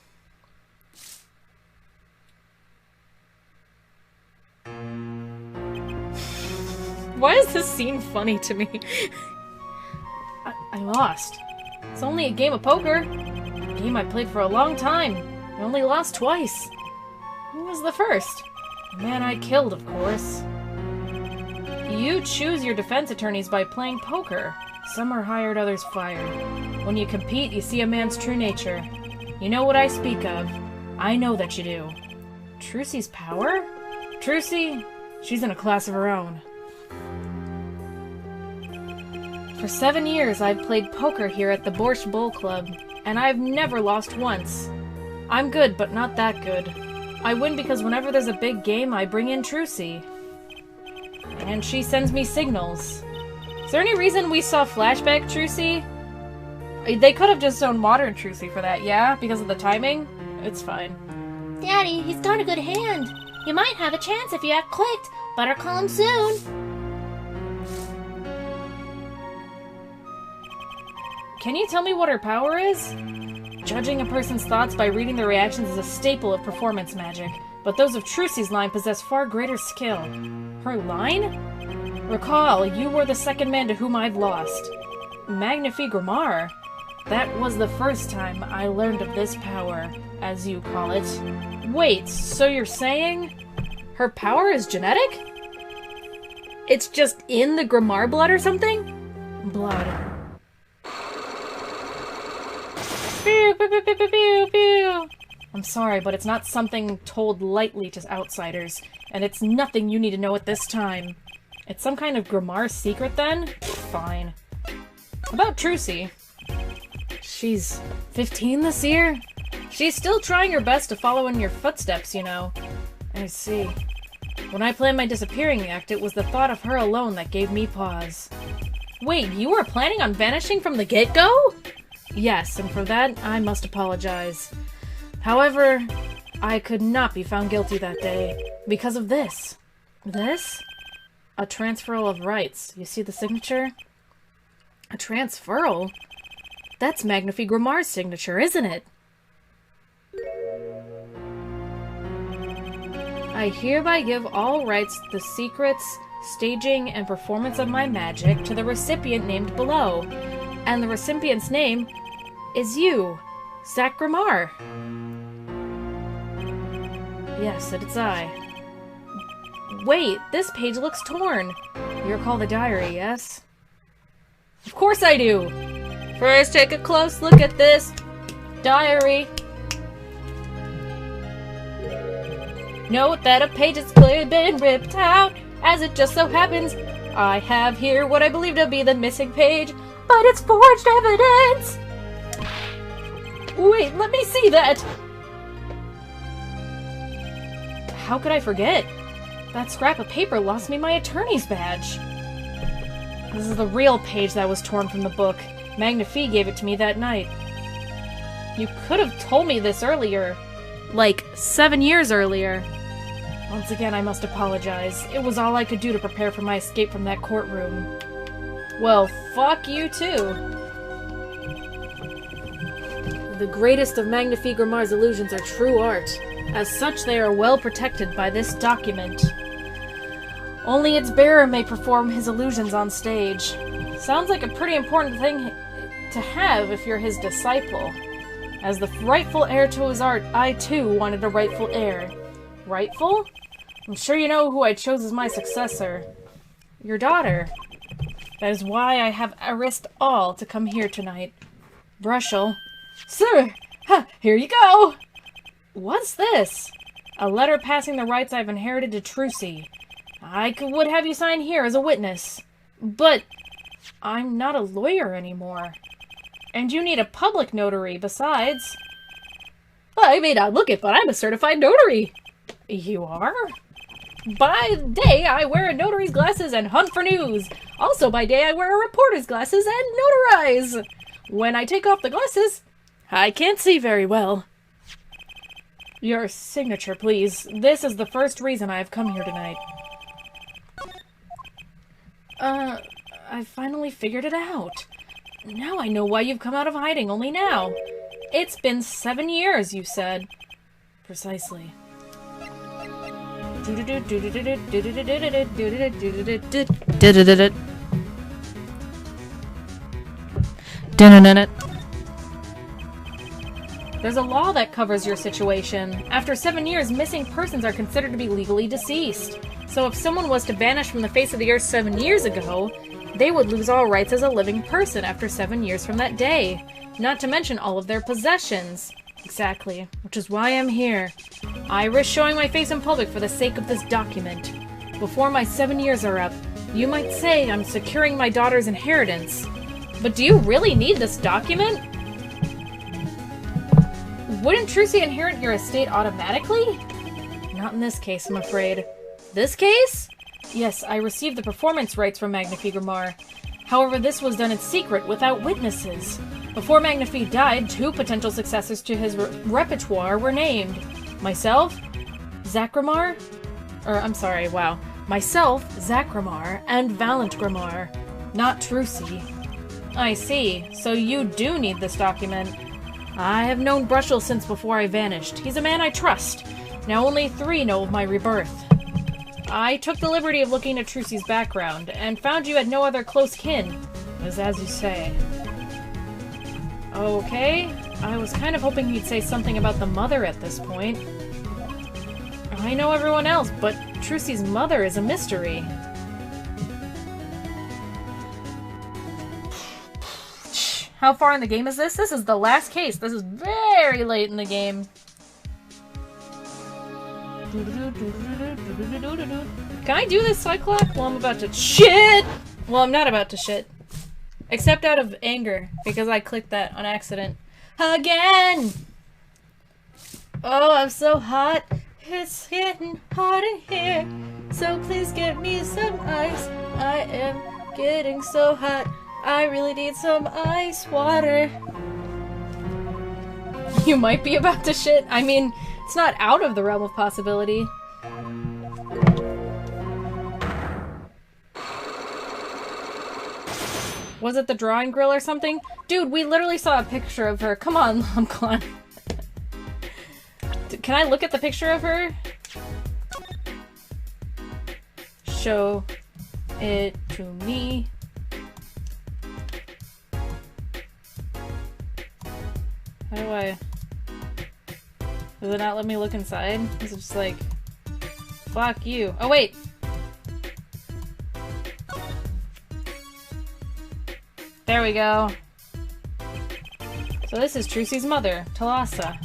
Why is this scene funny to me? I lost. It's only a game of poker. A game I played for a long time. I only lost twice. Who was the first? The man I killed, of course. You choose your defense attorneys by playing poker. Some are hired, others fired. When you compete, you see a man's true nature. You know what I speak of. I know that you do. Trucy's power? Trucy? She's in a class of her own. For 7 years, I've played poker here at the Borscht Bowl Club, and I've never lost once. I'm good, but not that good. I win because whenever there's a big game, I bring in Trucy. And she sends me signals. Is there any reason we saw flashback Trucy? They could have just shown modern Trucy for that, yeah? Because of the timing? It's fine. Daddy, he's got a good hand. You might have a chance if you act quick. Better call him soon. Can you tell me what her power is? Judging a person's thoughts by reading their reactions is a staple of performance magic, but those of Trucy's line possess far greater skill. Her line? Recall, you were the second man to whom I've lost. Magnifique Grammar. That was the first time I learned of this power, as you call it. Wait, so you're saying her power is genetic? It's just in the Grammar blood or something? Blood. Pew, pew, pew, pew, pew, pew. I'm sorry, but it's not something told lightly to outsiders, and it's nothing you need to know at this time. It's some kind of Grammar secret, then? Fine. About Trucy. She's 15 this year? She's still trying her best to follow in your footsteps, you know. I see. When I planned my disappearing act, it was the thought of her alone that gave me pause. Wait, you were planning on vanishing from the get-go? Yes, and for that, I must apologize. However, I could not be found guilty that day, because of this. This? A transferal of rights. You see the signature? A transferal? That's Magnifique Grammar's signature, isn't it? I hereby give all rights to the secrets, staging, and performance of my magic to the recipient named below. And the recipient's name is you, Zach Grammar. Yes, it's I. Wait, this page looks torn. You recall the diary, yes? Of course I do! First, take a close look at this diary. Note that a page has clearly been ripped out. As it just so happens, I have here what I believe to be the missing page, but it's forged evidence! Wait, let me see that! How could I forget? That scrap of paper lost me my attorney's badge. This is the real page that was torn from the book. Magnifique gave it to me that night. You could have told me this earlier. Like, 7 years earlier. Once again, I must apologize. It was all I could do to prepare for my escape from that courtroom. Well, fuck you too. The greatest of Magnifique Grammar's illusions are true art. As such, they are well protected by this document. Only its bearer may perform his illusions on stage. Sounds like a pretty important thing to have if you're his disciple. As the rightful heir to his art, I too wanted a rightful heir. Rightful? I'm sure you know who I chose as my successor. Your daughter. That is why I have risked all to come here tonight. Brushel. Sir! Ha! Here you go! What's this? A letter passing the rights I've inherited to Trucy. would have you sign here as a witness. But I'm not a lawyer anymore. And you need a public notary besides. I may not look it, but I'm a certified notary. You are? By day, I wear a notary's glasses and hunt for news. Also by day, I wear a reporter's glasses and notarize. When I take off the glasses, I can't see very well. Your signature, please. This is the first reason I have come here tonight. I finally figured it out. Now I know why you've come out of hiding only now. It's been 7 years, you said. Precisely. There's a law that covers your situation. After 7 years, missing persons are considered to be legally deceased. So if someone was to vanish from the face of the earth 7 years ago, they would lose all rights as a living person after 7 years from that day. Not to mention all of their possessions. Exactly. Which is why I'm here. I risk showing my face in public for the sake of this document. Before my 7 years are up, you might say I'm securing my daughter's inheritance. But do you really need this document? Wouldn't Trucy inherit your estate automatically? Not in this case, I'm afraid. This case? Yes, I received the performance rights from Magnifi Grimar. However, this was done in secret, without witnesses. Before Magnifi died, 2 potential successors to his repertoire were named. Myself, Zach Grimar? Myself, Zach Grimar, and Valent Grimar. Not Trucy. I see. So you do need this document. I have known Brushel since before I vanished. He's a man I trust. Now only 3 know of my rebirth. I took the liberty of looking at Trucy's background, and found you had no other close kin. It was as you say. Okay. I was kind of hoping you'd say something about the mother at this point. I know everyone else, but Trucy's mother is a mystery. How far in the game is this? This is the last case. This is very late in the game. Can I do this Cyclops? Well, I'm about to shit! Well, I'm not about to shit. Except out of anger, because I clicked that on accident. Again! Oh, I'm so hot. It's getting hot in here. So please get me some ice. I am getting so hot. I really need some ice water. You might be about to shit. I mean, it's not out of the realm of possibility. Was it the drawing grill or something? Dude, we literally saw a picture of her. Come on, Lumclon. Can I look at the picture of her? Show it to me. How do I... Does it not let me look inside? Is it just like... Fuck you. Oh, wait! There we go. So this is Trucy's mother, Talassa.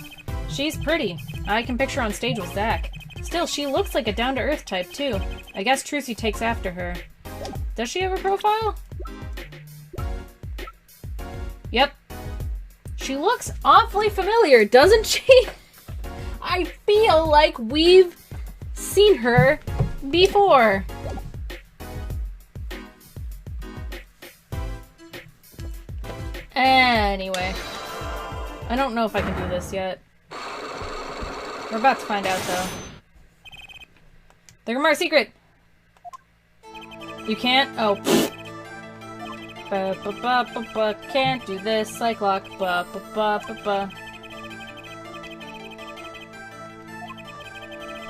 She's pretty. I can picture her on stage with Zach. Still, she looks like a down-to-earth type, too. I guess Trucy takes after her. Does she have a profile? Yep. She looks awfully familiar, doesn't she? I feel like we've seen her before. Anyway. I don't know if I can do this yet. We're about to find out, though. The Grimar secret! You can't? Oh. Ba-ba-ba-ba-ba. Can't do this. Cyclops. Ba-ba-ba-ba-ba.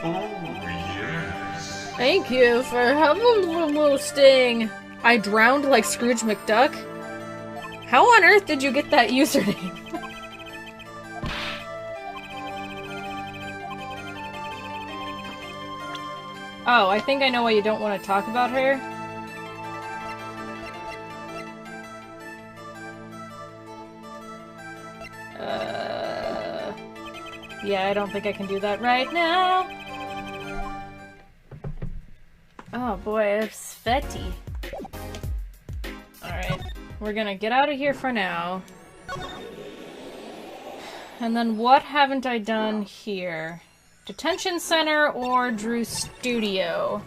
Oh, yes. Thank you for having a little sting. I drowned like Scrooge McDuck? How on earth did you get that username? Oh, I think I know why you don't want to talk about her. Yeah, I don't think I can do that right now. Oh boy, it's sweaty. Alright, we're gonna get out of here for now. And then what haven't I done here? Detention Center or Drew Studio?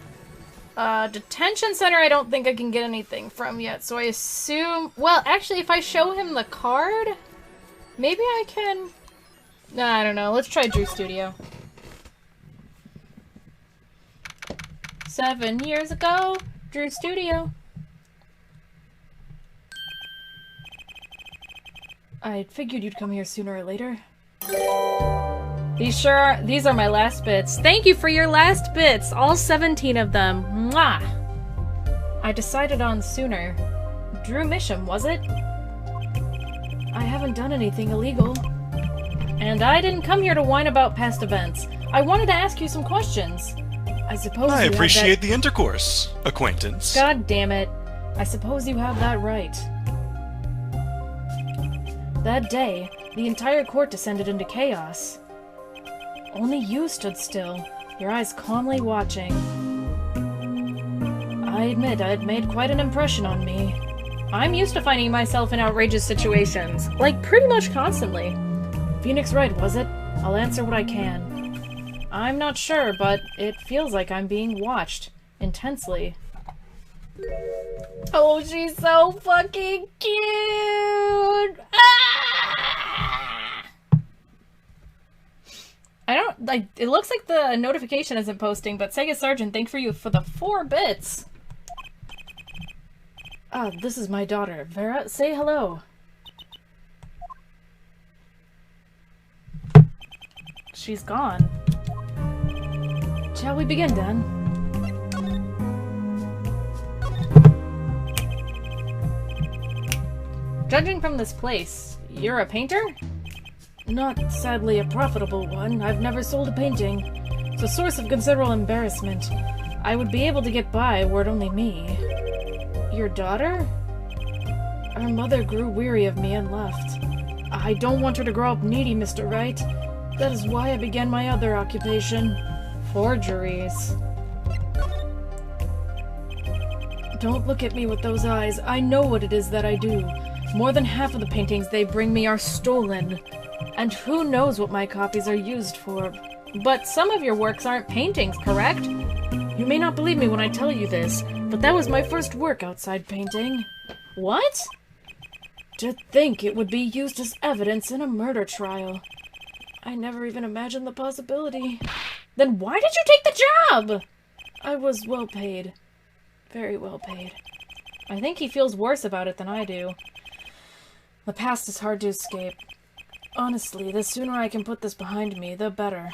Detention Center I don't think I can get anything from yet, so I assume... Well, actually, if I show him the card, maybe I can... Nah, I don't know. Let's try Drew Studio. 7 years ago, Drew Studio. I figured you'd come here sooner or later. These are my last bits. Thank you for your last bits, all 17 of them. Mwah! I decided on sooner. Drew Misham, was it? I haven't done anything illegal. And I didn't come here to whine about past events. I wanted to ask you some questions. I suppose I you have appreciate the intercourse, acquaintance. God damn it. I suppose you have that right. That day, the entire court descended into chaos. Only you stood still, your eyes calmly watching. I admit I had made quite an impression on me. I'm used to finding myself in outrageous situations, like pretty much constantly. Phoenix Wright, was it? I'll answer what I can. I'm not sure, but it feels like I'm being watched. Intensely. Oh, she's so fucking cute! Ah! I don't, like, it looks like the notification isn't posting, but Sega Sergeant, thank you for the 4 bits! Ah, this is my daughter. Vera, say hello. She's gone. Shall we begin, then? Judging from this place, you're a painter? Not, sadly, a profitable one. I've never sold a painting. It's a source of considerable embarrassment. I would be able to get by were it only me. Your daughter? Her mother grew weary of me and left. I don't want her to grow up needy, Mr. Wright. That is why I began my other occupation. Forgeries. Don't look at me with those eyes. I know what it is that I do. More than half of the paintings they bring me are stolen. And who knows what my copies are used for. But some of your works aren't paintings, correct? You may not believe me when I tell you this, but that was my first work outside painting. What? To think it would be used as evidence in a murder trial. I never even imagined the possibility. Then why did you take the job? I was well paid. Very well paid. I think he feels worse about it than I do. The past is hard to escape. Honestly, the sooner I can put this behind me, the better.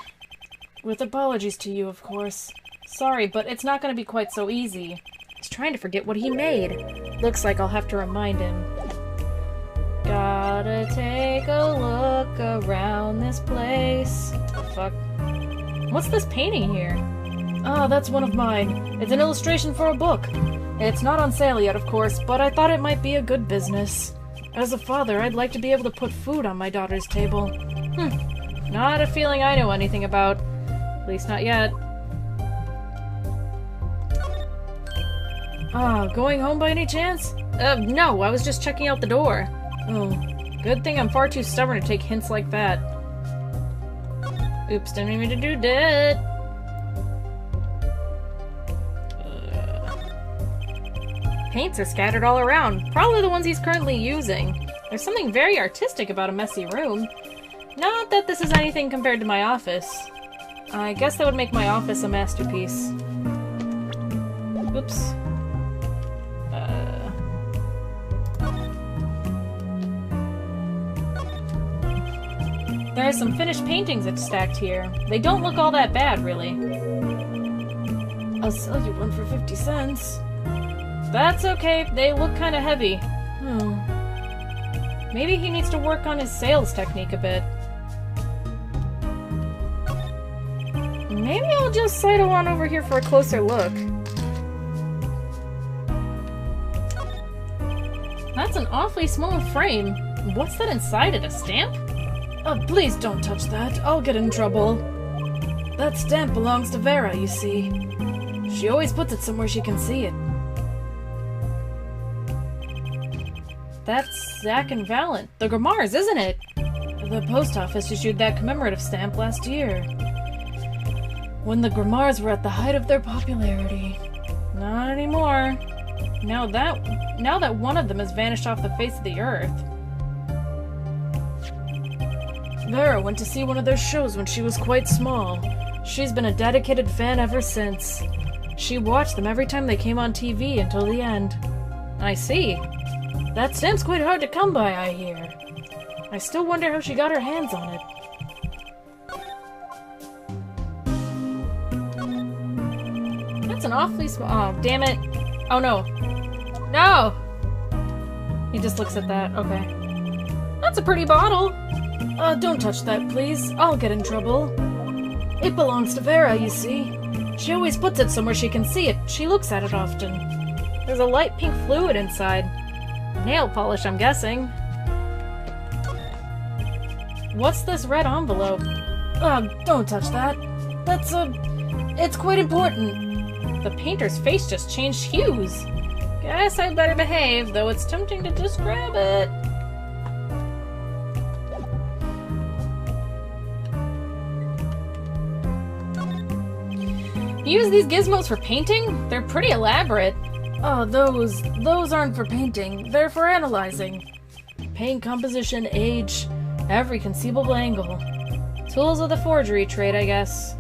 With apologies to you, of course. Sorry, but it's not going to be quite so easy. He's trying to forget what he made. Looks like I'll have to remind him. Gotta take a look around this place. The fuck? What's this painting here? Ah, that's one of mine. It's an illustration for a book. It's not on sale yet, of course, but I thought it might be a good business. As a father, I'd like to be able to put food on my daughter's table. Not a feeling I know anything about. At least not yet. Ah, going home by any chance? No, I was just checking out the door. Oh, good thing I'm far too stubborn to take hints like that. Oops, didn't mean to do that. Paints are scattered all around. Probably the ones he's currently using. There's something very artistic about a messy room. Not that this is anything compared to my office. I guess that would make my office a masterpiece. Oops. There are some finished paintings that's stacked here. They don't look all that bad, really. I'll sell you one for 50 cents. That's okay. They look kind of heavy. Maybe he needs to work on his sales technique a bit. Maybe I'll just sidle on over here for a closer look. That's an awfully small frame. What's that inside it? A stamp? Oh, please don't touch that. I'll get in trouble. That stamp belongs to Vera, you see. She always puts it somewhere she can see it. That's Zack and Valent. The Grimars, isn't it? The post office issued that commemorative stamp last year. When the Grimars were at the height of their popularity. Not anymore. Now that one of them has vanished off the face of the earth. Vera went to see one of their shows when she was quite small. She's been a dedicated fan ever since. She watched them every time they came on TV until the end. I see. That stamp's quite hard to come by, I hear. I still wonder how she got her hands on it. That's an awfully small... Oh, damn it. Oh, no. No! He just looks at that. Okay. That's a pretty bottle. Don't touch that, please. I'll get in trouble. It belongs to Vera, you see. She always puts it somewhere she can see it. She looks at it often. There's a light pink fluid inside. Nail polish, I'm guessing. What's this red envelope? Don't touch that. It's quite important. The painter's face just changed hues. Guess I'd better behave, though it's tempting to just grab it. Use these gizmos for painting? They're pretty elaborate. Oh, those aren't for painting. They're for analyzing. Paint composition, age, every conceivable angle. Tools of the forgery trade, I guess.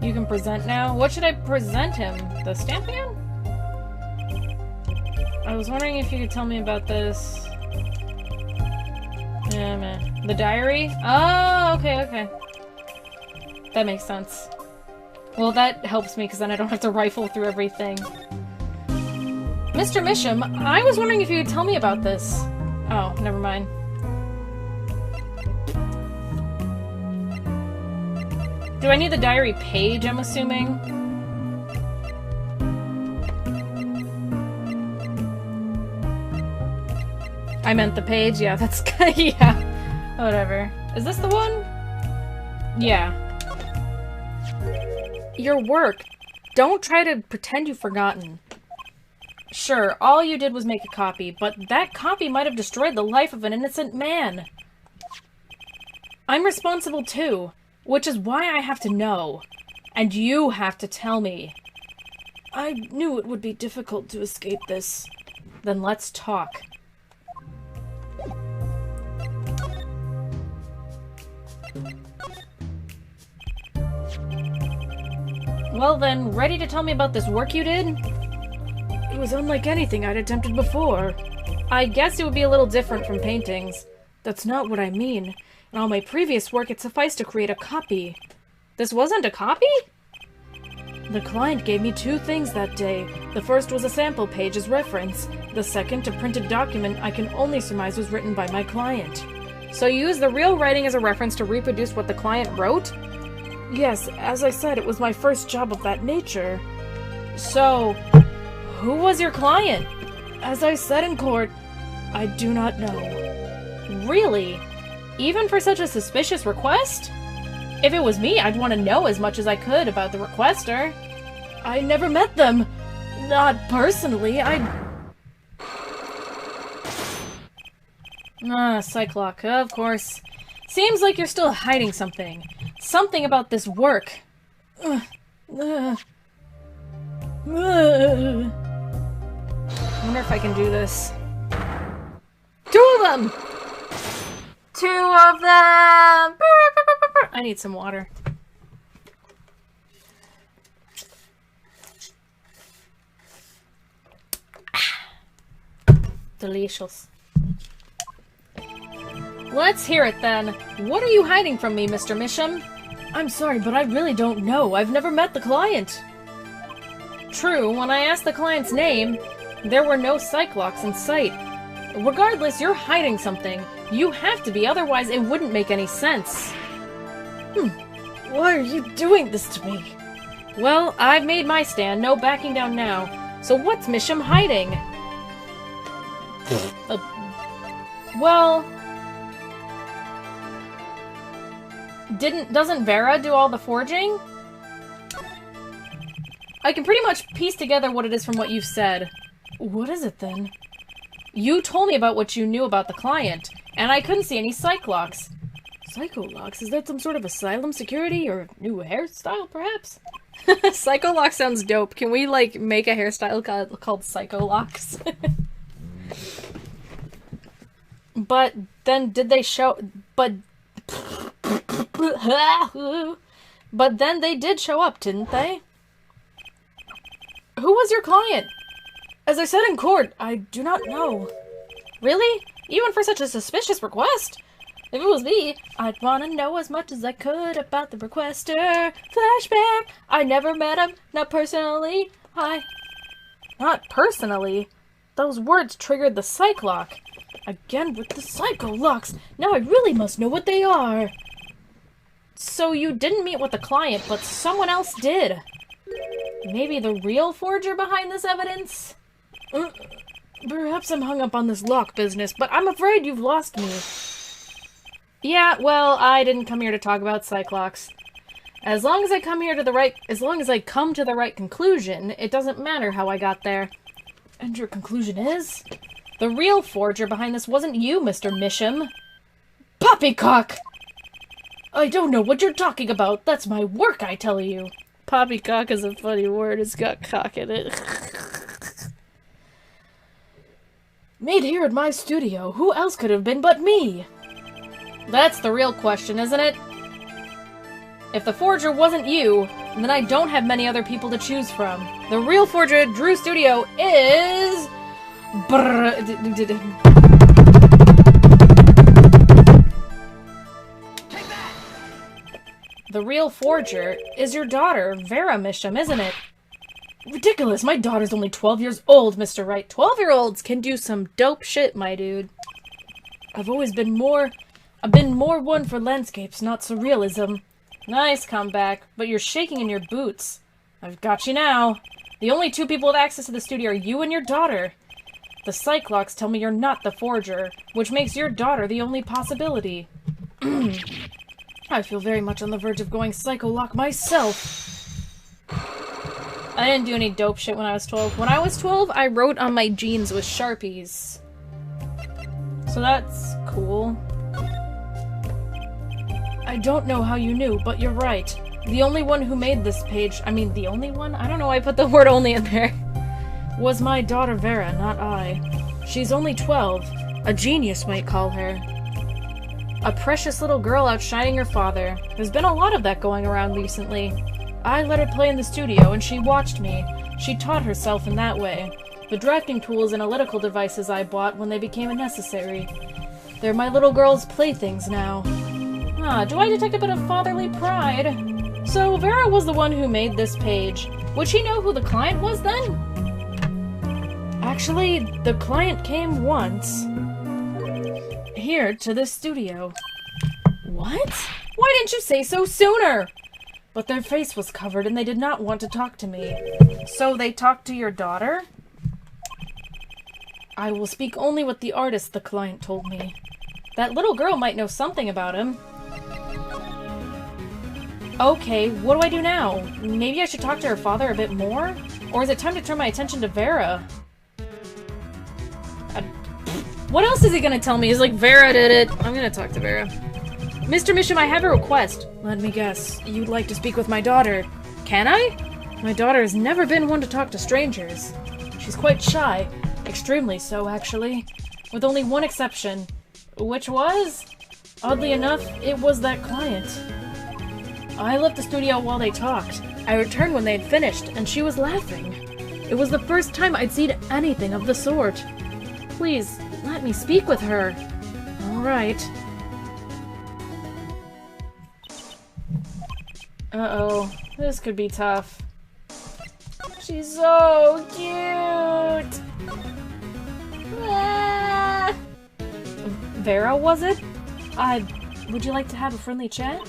You can present now? What should I present him? The stamp man? I was wondering if you could tell me about this. Yeah, man. The diary? Oh, okay. That makes sense. Well, that helps me, because then I don't have to rifle through everything. Mr. Misham, I was wondering if you could tell me about this. Oh, never mind. Do I need the diary page, I'm assuming? I meant the page? Yeah, that's... yeah. Whatever. Is this the one? Yeah. Your work. Don't try to pretend you've forgotten. Sure, all you did was make a copy, but that copy might have destroyed the life of an innocent man. I'm responsible too, which is why I have to know. And you have to tell me. I knew it would be difficult to escape this. Then let's talk. Well then, ready to tell me about this work you did? It was unlike anything I'd attempted before. I guess it would be a little different from paintings. That's not what I mean. In all my previous work, it sufficed to create a copy. This wasn't a copy? The client gave me 2 things that day. The first was a sample page as reference. The second, a printed document I can only surmise was written by my client. So you used the real writing as a reference to reproduce what the client wrote? Yes, as I said, it was my first job of that nature. So, who was your client? As I said in court, I do not know. Really? Even for such a suspicious request? If it was me, I'd want to know as much as I could about the requester. I never met them. Not personally, Cyclock, of course. Seems like you're still hiding something. Something about this work. I wonder if I can do this. 2 of them! 2 of them! I need some water. Delicious. Let's hear it then. What are you hiding from me, Mr. Misham? I'm sorry, but I really don't know. I've never met the client. True, when I asked the client's name, there were no Cyclocks in sight. Regardless, you're hiding something. You have to be, otherwise it wouldn't make any sense. Why are you doing this to me? Well, I've made my stand. No backing down now. So what's Misham hiding? Well... Doesn't Vera do all the forging? I can pretty much piece together what it is from what you've said. What is it then? You told me about what you knew about the client, and I couldn't see any Cyclocks. Psycholocks? Is that some sort of asylum security or new hairstyle, perhaps? Psycholocks sounds dope. Can we, like, make a hairstyle called Psycholocks? But then did they show... But then they did show up, didn't they? Who was your client? As I said in court, I do not know. Really? Even for such a suspicious request? If it was me, I'd want to know as much as I could about the requester. Flashback! I never met him, not personally. Not personally? Those words triggered the psych lock. Again with the psycho locks. Now I really must know what they are. So you didn't meet with the client, but someone else did. Maybe the real forger behind this evidence? Perhaps I'm hung up on this lock business, but I'm afraid you've lost me. Yeah, well, I didn't come here to talk about psych locks. As long as I come to the right conclusion, it doesn't matter how I got there. And your conclusion is? The real forger behind this wasn't you, Mr. Misham. Poppycock! I don't know what you're talking about. That's my work, I tell you. Poppycock is a funny word. It's got cock in it. Made here at my studio. Who else could have been but me? That's the real question, isn't it? If the forger wasn't you, then I don't have many other people to choose from. The real forger at Drew Studio is... The real forger is your daughter, Vera Misham, isn't it? Ridiculous, my daughter's only 12 years old, Mr. Wright. 12-year-olds can do some dope shit, my dude. I've been more one for landscapes, not surrealism. Nice comeback, but you're shaking in your boots. I've got you now. The only two people with access to the studio are you and your daughter. The psych locks tell me you're not the forger, which makes your daughter the only possibility. I feel very much on the verge of going psycho-lock myself. I didn't do any dope shit when I was 12. When I was 12, I wrote on my jeans with Sharpies. So that's cool. I don't know how you knew, but you're right. The only one who made this page, the only one? I don't know why I put the word only in there. Was my daughter Vera, not I. She's only 12. A genius might call her. A precious little girl outshining her father. There's been a lot of that going around recently. I let her play in the studio, and she watched me. She taught herself in that way. The drafting tools and analytical devices I bought when they became necessary. They're my little girl's playthings now. Do I detect a bit of fatherly pride? So Vera was the one who made this page. Would she know who the client was then? Actually, the client came once. Here, to this studio. What? Why didn't you say so sooner? But their face was covered and they did not want to talk to me. So they talked to your daughter? I will speak only with the artist, the client told me. That little girl might know something about him. Okay, what do I do now? Maybe I should talk to her father a bit more? Or is it time to turn my attention to Vera? What else is he gonna tell me? He's like, Vera did it. I'm gonna talk to Vera. Mr. Misham, I have a request. Let me guess. You'd like to speak with my daughter. Can I? My daughter has never been one to talk to strangers. She's quite shy. Extremely so, actually. With only one exception. Which was? Oddly enough, it was that client. I left the studio while they talked. I returned when they had finished, and she was laughing. It was the first time I'd seen anything of the sort. Please, let me speak with her. All right. Uh-oh. This could be tough. She's so cute! Ah! Vera, was it? Would you like to have a friendly chat?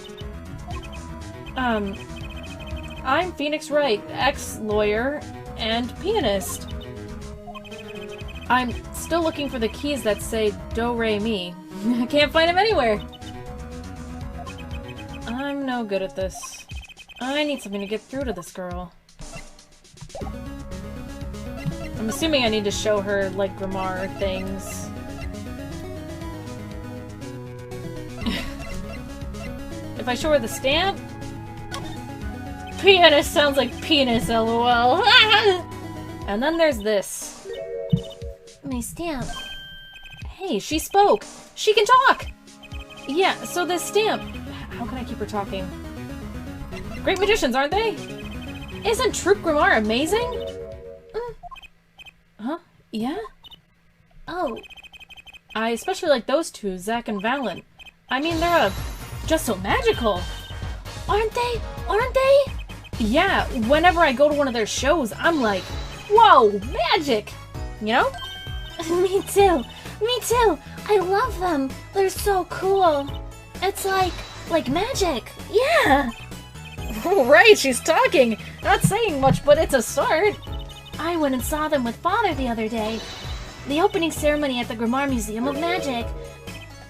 I'm Phoenix Wright, ex-lawyer and pianist. I'm still looking for the keys that say Do Re Mi. I can't find them anywhere. I'm no good at this. I need something to get through to this girl. I'm assuming I need to show her, like, grimoire things. If I show her the stamp? Pianist sounds like penis, lol. And then there's this. My stamp. Hey, she spoke! She can talk! Yeah, so this stamp... How can I keep her talking? Great magicians, aren't they? Isn't Troop Grimoire amazing? Huh? Yeah? Oh. I especially like those two, Zack and Valen. I mean, they're just so magical. Aren't they? Aren't they? Yeah, whenever I go to one of their shows, I'm like, whoa, magic! You know? Me too. Me too. I love them. They're so cool. It's like magic. Yeah. Right, she's talking. Not saying much, but it's a start. I went and saw them with Father the other day. The opening ceremony at the Grammar Museum of Magic.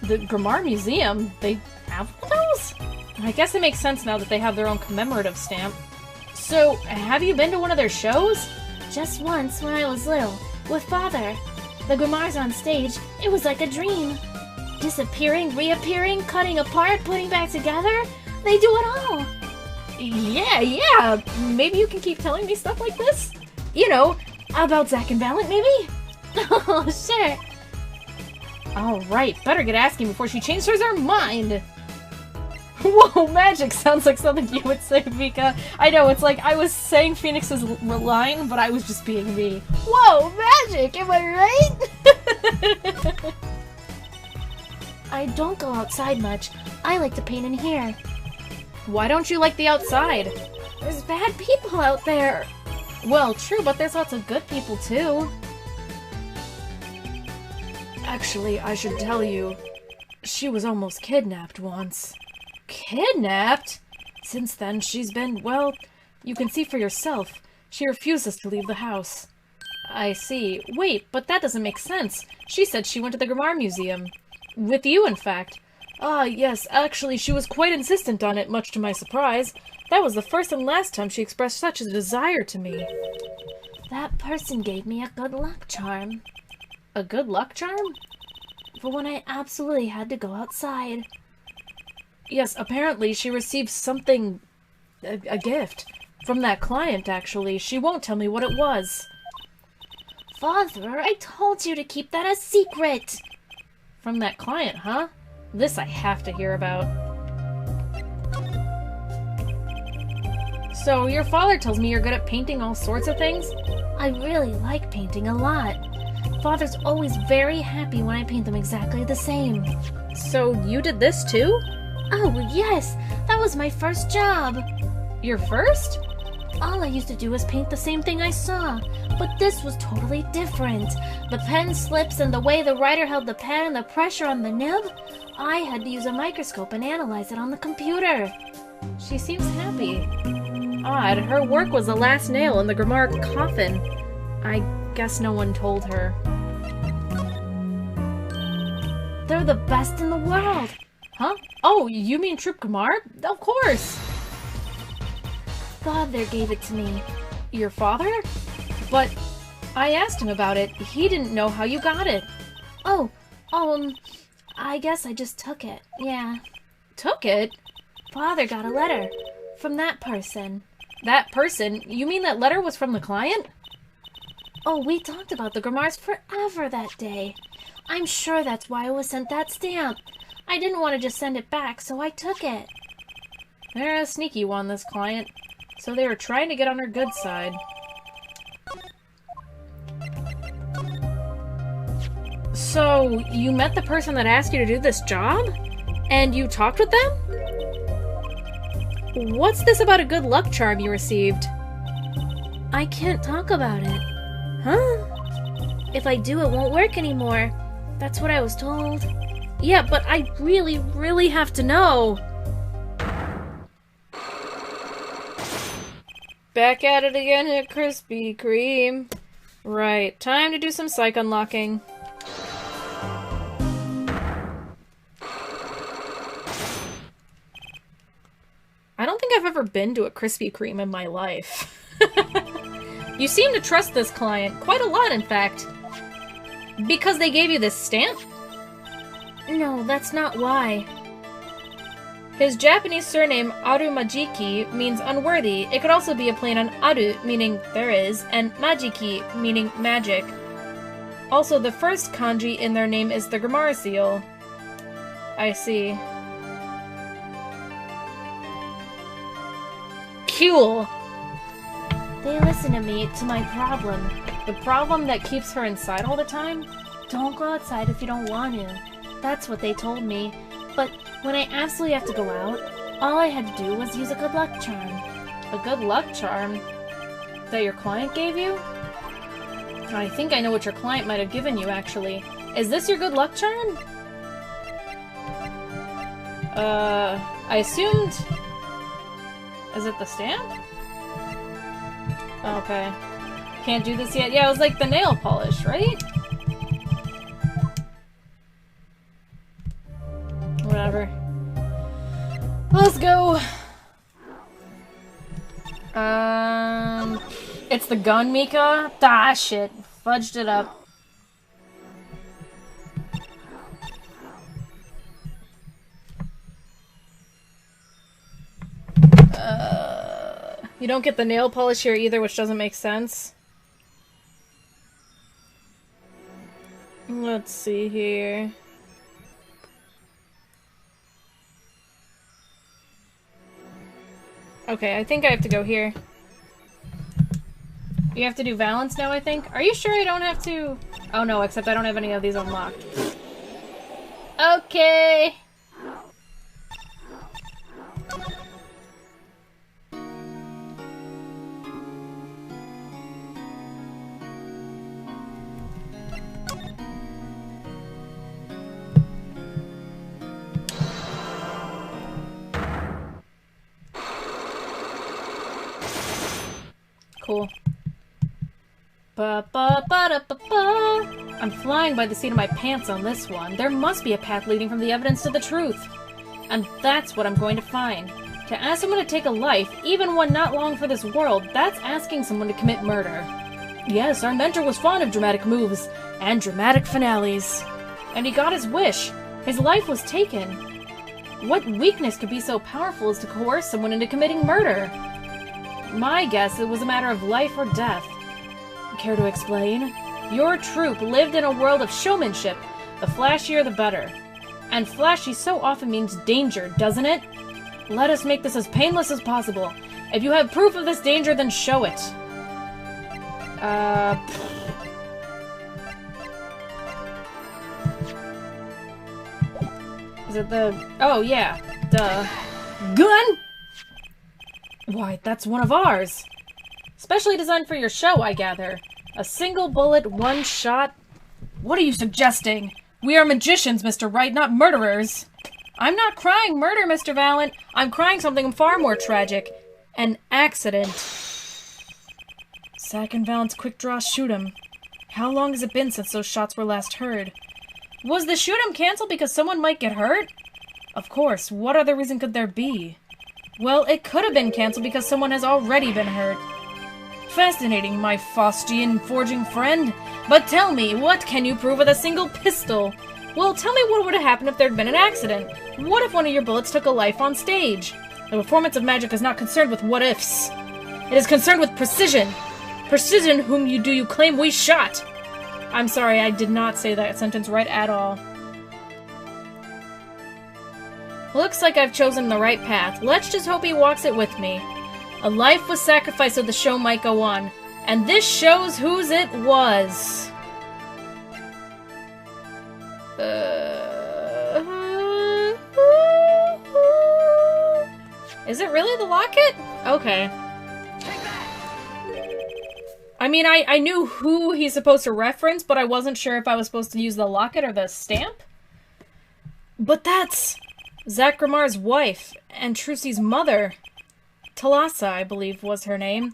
The Grammar Museum? They have those? I guess it makes sense now that they have their own commemorative stamp. So, have you been to one of their shows? Just once when I was little, with Father. The Grammars on stage, it was like a dream. Disappearing, reappearing, cutting apart, putting back together. They do it all. Yeah. Maybe you can keep telling me stuff like this? You know, about Zack and Valent, maybe? Oh, sure. Alright, better get asking before she changes her mind. Whoa, magic sounds like something you would say, Mika. I know, it's like I was saying Phoenix's line, but I was just being me. Whoa, magic, am I right? I don't go outside much. I like to paint in here. Why don't you like the outside? There's bad people out there. Well, true, but there's lots of good people, too. Actually, I should tell you, she was almost kidnapped once. Kidnapped? Since then, she's been, well, you can see for yourself. She refuses to leave the house. I see. Wait, but that doesn't make sense. She said she went to the Grammar Museum. With you, in fact. Ah, yes, actually, she was quite insistent on it, much to my surprise. That was the first and last time she expressed such a desire to me. That person gave me a good luck charm. A good luck charm? For when I absolutely had to go outside. Yes, apparently she received something... a gift. From that client, actually. She won't tell me what it was. Father, I told you to keep that a secret! From that client, huh? This I have to hear about. So, your father tells me you're good at painting all sorts of things? I really like painting a lot. Father's always very happy when I paint them exactly the same. So, you did this too? Oh, yes! That was my first job! Your first? All I used to do was paint the same thing I saw, but this was totally different. The pen slips and the way the writer held the pen and the pressure on the nib, I had to use a microscope and analyze it on the computer. She seems happy. Odd, her work was the last nail in the Grammar coffin. I guess no one told her. They're the best in the world! Huh? Oh, you mean Troop Grammar? Of course! Father gave it to me. Your father? But I asked him about it. He didn't know how you got it. I guess I just took it. Yeah. Took it? Father got a letter. From that person. That person? You mean that letter was from the client? Oh, we talked about the Grammars forever that day. I'm sure that's why I was sent that stamp. I didn't want to just send it back, so I took it. They're a sneaky one, this client. So they were trying to get on her good side. So, you met the person that asked you to do this job? And you talked with them? What's this about a good luck charm you received? I can't talk about it. Huh? If I do, it won't work anymore. That's what I was told. Yeah, but I really, really have to know. Back at it again at Krispy Kreme. Right, time to do some psych unlocking. I don't think I've ever been to a Krispy Kreme in my life. You seem to trust this client, quite a lot in fact. Because they gave you this stamp? No, that's not why. His Japanese surname, Arumajiki, means unworthy. It could also be a plain on Aru, meaning there is, and Majiki, meaning magic. Also, the first kanji in their name is the Grammar seal. I see. Cool! They listen to me, to my problem. The problem that keeps her inside all the time? Don't go outside if you don't want to. That's what they told me. But when I absolutely have to go out, all I had to do was use a good luck charm. A good luck charm? That your client gave you? I think I know what your client might have given you, actually. Is this your good luck charm? I assumed... Is it the stamp? Okay. Can't do this yet? Yeah, it was like the nail polish, right? Whatever. Let's go! It's the gun, Mika? Ah, shit. Fudged it up. You don't get the nail polish here either, which doesn't make sense. Let's see here. Okay, I think I have to go here. You have to do Valence now, I think? Are you sure I don't have to? Oh no, except I don't have any of these unlocked. Okay! Cool. I'm flying by the seat of my pants on this one. There must be a path leading from the evidence to the truth. And that's what I'm going to find. To ask someone to take a life, even one not long for this world, that's asking someone to commit murder. Yes, our mentor was fond of dramatic moves and dramatic finales. And he got his wish. His life was taken. What weakness could be so powerful as to coerce someone into committing murder? My guess, it was a matter of life or death. Care to explain? Your troupe lived in a world of showmanship. The flashier, the better. And flashy so often means danger, doesn't it? Let us make this as painless as possible. If you have proof of this danger, then show it. Is it the... Oh, yeah. Duh. Gun? Why, that's one of ours. Specially designed for your show, I gather. A single bullet, one shot. What are you suggesting? We are magicians, Mr. Wright, not murderers. I'm not crying murder, Mr. Valent. I'm crying something far more tragic. An accident. Sack and Valent's quick draw shoot 'em. How long has it been since those shots were last heard? Was the shoot 'em canceled because someone might get hurt? Of course, what other reason could there be? Well, it could have been cancelled because someone has already been hurt. Fascinating, my Faustian forging friend. But tell me, what can you prove with a single pistol? Well, tell me what would have happened if there had been an accident. What if one of your bullets took a life on stage? The performance of magic is not concerned with what-ifs. It is concerned with precision. Precision whom you claim we shot? I'm sorry, I did not say that sentence right at all. Looks like I've chosen the right path. Let's just hope he walks it with me. A life was sacrificed so the show might go on. And this shows whose it was. Is it really the locket? Okay. I mean, I knew who he's supposed to reference, but I wasn't sure if I was supposed to use the locket or the stamp. But that's Zakramar's wife, and Trucy's mother. Talassa, I believe, was her name.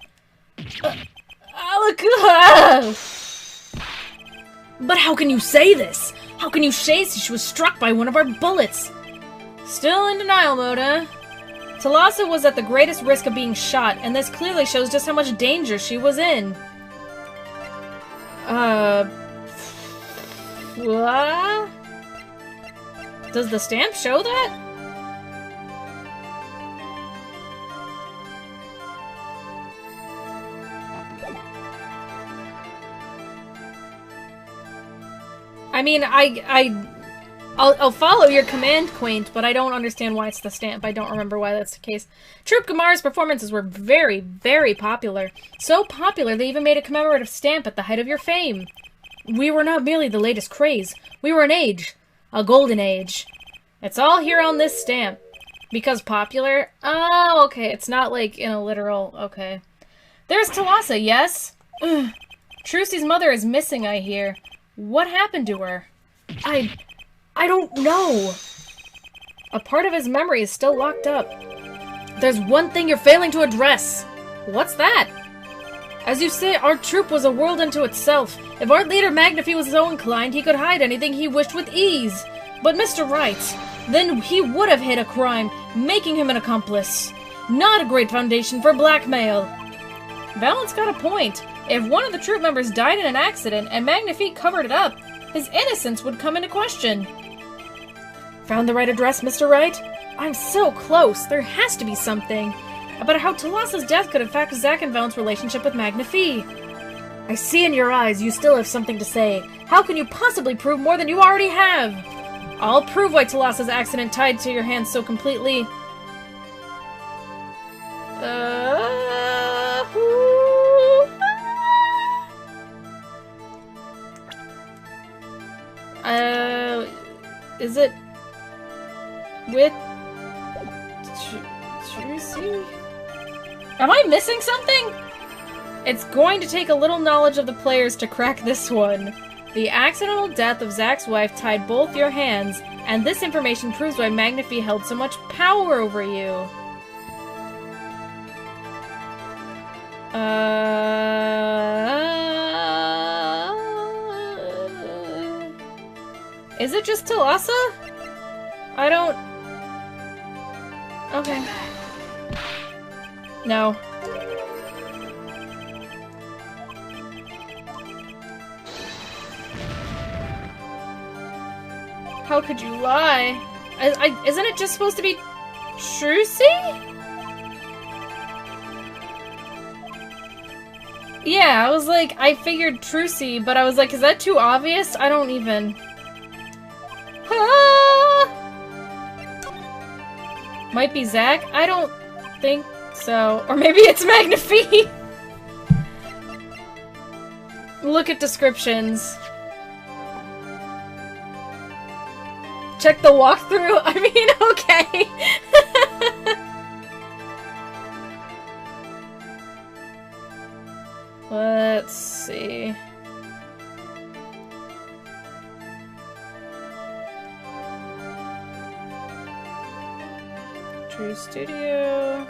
But how can you say this? How can you say she was struck by one of our bullets? Still in denial mode, huh? Talassa was at the greatest risk of being shot, and this clearly shows just how much danger she was in. What? Does the stamp show that? I mean, I'll follow your command, Quaint, but I don't understand why it's the stamp. I don't remember why that's the case. Troupe Gamar's performances were very, very popular. So popular they even made a commemorative stamp at the height of your fame. We were not merely the latest craze. We were an age. A golden age. It's all here on this stamp. Because popular? Oh, okay. It's not like in a literal... Okay. There's Talassa, yes? Ugh. Trucy's mother is missing, I hear. What happened to her? I don't know. A part of his memory is still locked up. There's one thing you're failing to address. What's that? As you say, our troop was a world unto itself. If our leader Magnifi was so inclined, he could hide anything he wished with ease. But Mr. Wright, then he would have hid a crime, making him an accomplice. Not a great foundation for blackmail. Valent's got a point. If one of the troop members died in an accident and Magnifi covered it up, his innocence would come into question. Found the right address, Mr. Wright? I'm so close. There has to be something about how Talassa's death could affect Zack and Valent's relationship with Magnifi. I see in your eyes you still have something to say. How can you possibly prove more than you already have? I'll prove why Talassa's accident tied to your hands so completely. Is it with Trucy? Am I missing something? It's going to take a little knowledge of the players to crack this one. The accidental death of Zack's wife tied both your hands, and this information proves why Magnifi held so much power over you. Is it just Talassa? I don't... Okay. No. How could you lie? Isn't it just supposed to be Trucy? Yeah, I was like, I figured Trucy, but I was like, is that too obvious? I don't even... Might be Zack? I don't think so. Or maybe it's Magnifi! Look at descriptions. Check the walkthrough? I mean, okay. Let's see. True Studio.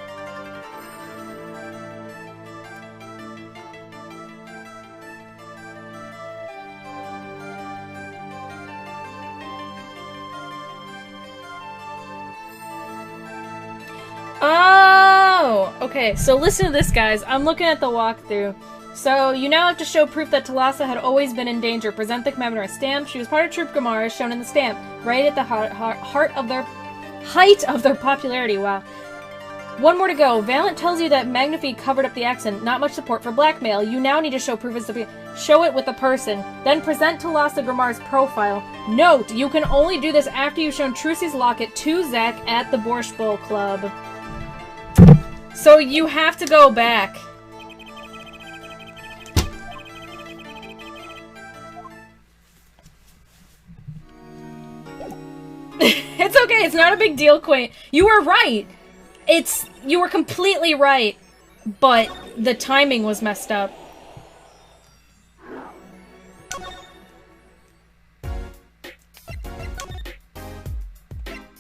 Oh! Okay, so listen to this, guys. I'm looking at the walkthrough. So, you now have to show proof that Talassa had always been in danger. Present the commemorative stamp. She was part of Troop Gamara, shown in the stamp, right at the height of their popularity. Wow. One more to go. Valent tells you that Magnifi covered up the accident. Not much support for blackmail. You now need to show proof as to show it with the person. Then present Talassa Gramar's profile. Note, you can only do this after you've shown Trucy's locket to Zack at the Borscht Bowl Club. So you have to go back. It's okay, it's not a big deal, Quaint. You were right. You were completely right. But the timing was messed up.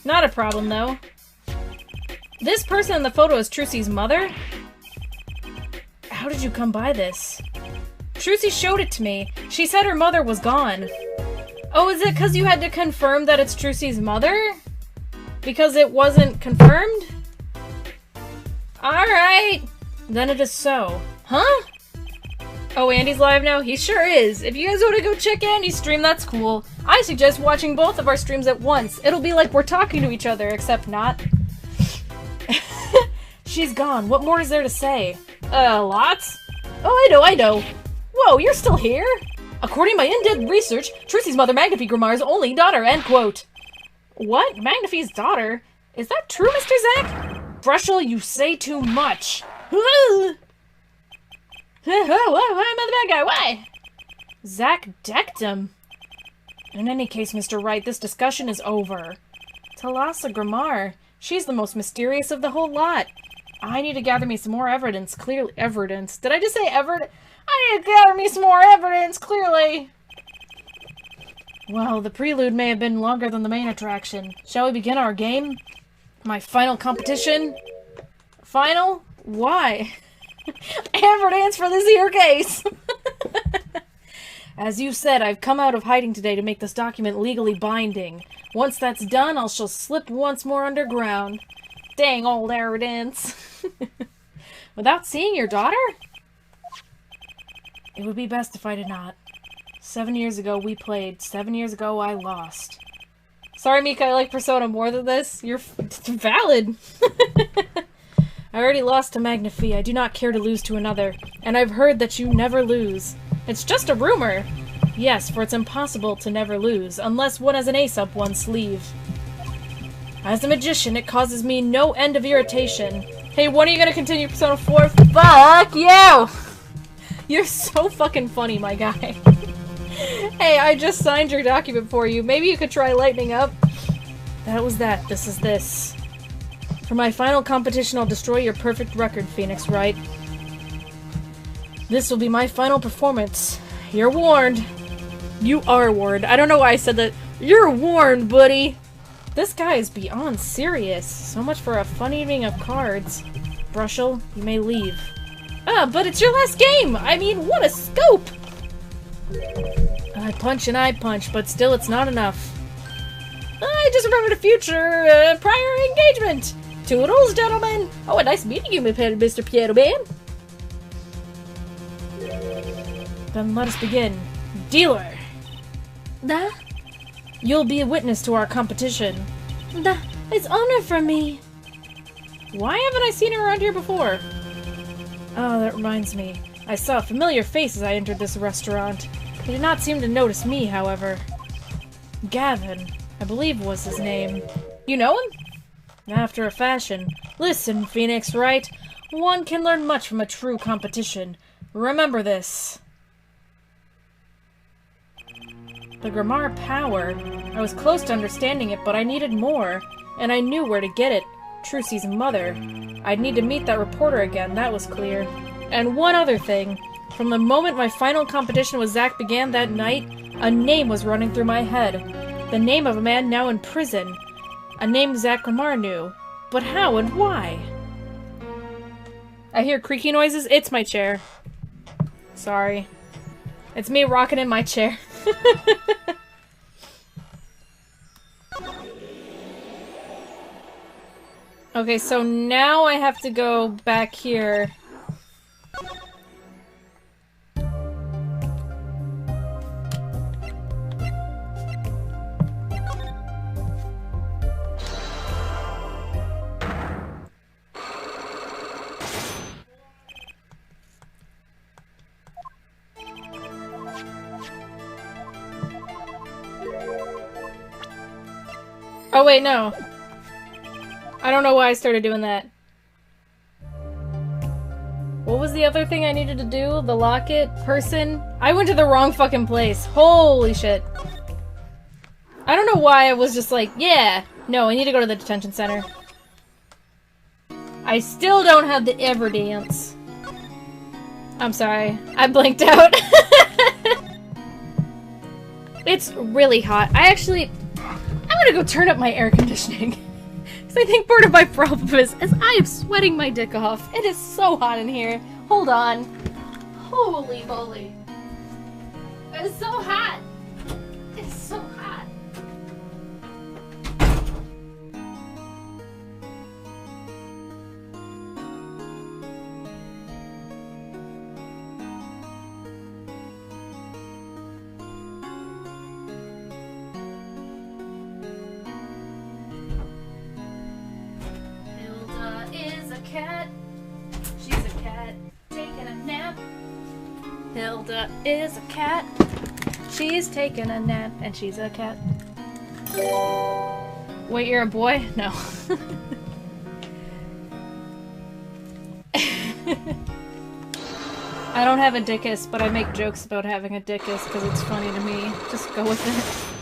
Not a problem, though. This person in the photo is Trucy's mother? How did you come by this? Trucy showed it to me. She said her mother was gone. Oh, is it because you had to confirm that it's Trucy's mother? Because it wasn't confirmed? Alright! Then it is so. Huh? Oh, Andy's live now? He sure is. If you guys want to go check Andy's stream, that's cool. I suggest watching both of our streams at once. It'll be like we're talking to each other, except not. She's gone. What more is there to say? Lots? Oh, I know. Whoa, you're still here? According to my in-depth research, Trucy's mother, Magnifi Gramar's only daughter, end quote. What? Magnifi's daughter? Is that true, Mr. Zack? Brushel, you say too much. Why am I the bad guy? Why? Zack decked him. In any case, Mr. Wright, this discussion is over. Thalassa Grammar. She's the most mysterious of the whole lot. I need to gather me some more evidence. Clearly, evidence. Did I just say evidence? I need to gather me some more evidence, clearly. Well, the prelude may have been longer than the main attraction. Shall we begin our game? My final competition? Final? Why? Evidence for this here case! As you said, I've come out of hiding today to make this document legally binding. Once that's done, I shall slip once more underground. Dang old evidence. Without seeing your daughter? It would be best if I did not. 7 years ago we played. 7 years ago I lost. Sorry, Mika, I like Persona more than this. You're valid. I already lost to Magnifi. I do not care to lose to another. And I've heard that you never lose. It's just a rumor. Yes, for it's impossible to never lose, unless one has an ace up one's sleeve. As a magician, it causes me no end of irritation. Hey, when are you gonna continue Persona 4? Fuck you! You're so fucking funny, my guy. Hey, I just signed your document for you. Maybe you could try lightening up? That was that. This is this. For my final competition, I'll destroy your perfect record, Phoenix Wright. This will be my final performance. You're warned. You are warned. I don't know why I said that. You're warned, buddy. This guy is beyond serious. So much for a fun evening of cards. Brushel, you may leave. But it's your last game! I mean, what a scope! I punch and I punch, but still it's not enough. I just remembered a future, prior engagement! Toodles, gentlemen! Oh, a nice meeting you, Mr. Piero Man! Then let us begin. Dealer! Da? You'll be a witness to our competition. Da, it's honor for me. Why haven't I seen her around here before? Oh, that reminds me. I saw a familiar face as I entered this restaurant. He did not seem to notice me, however. Gavin, I believe was his name. You know him? After a fashion. Listen, Phoenix Wright. One can learn much from a true competition. Remember this. The Grammar power. I was close to understanding it, but I needed more. And I knew where to get it. Trucy's mother. I'd need to meet that reporter again, that was clear. And one other thing. From the moment my final competition with Zack began that night, a name was running through my head. The name of a man now in prison. A name Zack Grammar knew. But how and why? I hear creaky noises. It's my chair. Sorry. It's me rocking in my chair. Okay, so now I have to go back here. Oh wait, no. I don't know why I started doing that. What was the other thing I needed to do? The locket? Person? I went to the wrong fucking place. Holy shit. I don't know why I was just like, yeah. No, I need to go to the detention center. I still don't have the ever dance. I'm sorry. I blinked out. It's really hot. I'm gonna go turn up my air conditioning. I think part of my problem is I am sweating my dick off. It is so hot in here. Hold on. Holy moly. It is so hot. It's so hot. Cat. She's a cat taking a nap. Hilda is a cat. She's taking a nap and she's a cat. Wait, you're a boy? No. I don't have a dickus, but I make jokes about having a dickus because it's funny to me. Just go with it.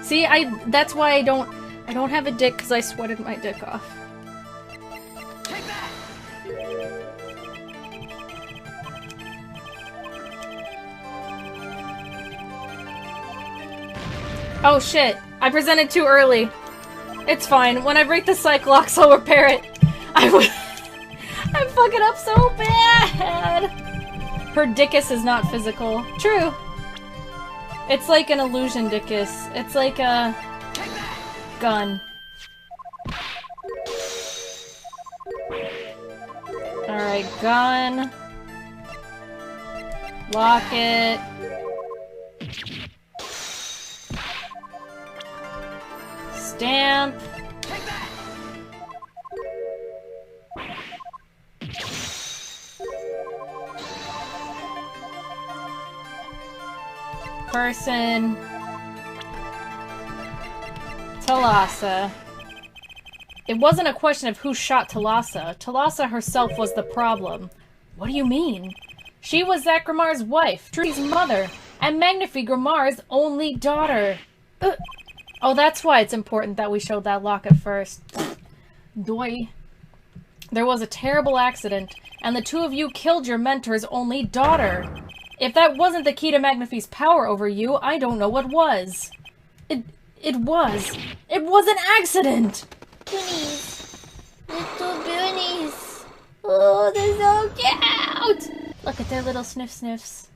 See, that's why I don't have a dick, because I sweated my dick off. Oh shit, I presented too early. It's fine, when I break the Cyclox, I'll repair it. I'm fucking up so bad! Her dickus is not physical. True. It's like an illusion dickus. It's like a gun. Alright, gun. Lock it. Stamp. Person. Talassa. It wasn't a question of who shot Talassa. Talassa herself was the problem. What do you mean? She was Zach Grimar's wife, Trudy's mother, and Magnifique Grimar's only daughter. Oh, that's why it's important that we showed that locket first. Doy. There was a terrible accident, and the two of you killed your mentor's only daughter. If that wasn't the key to Magnifique's power over you, I don't know what was. It was. It was an accident! Goonies. Little goonies. Oh, they're so cute! Look at their little sniffs.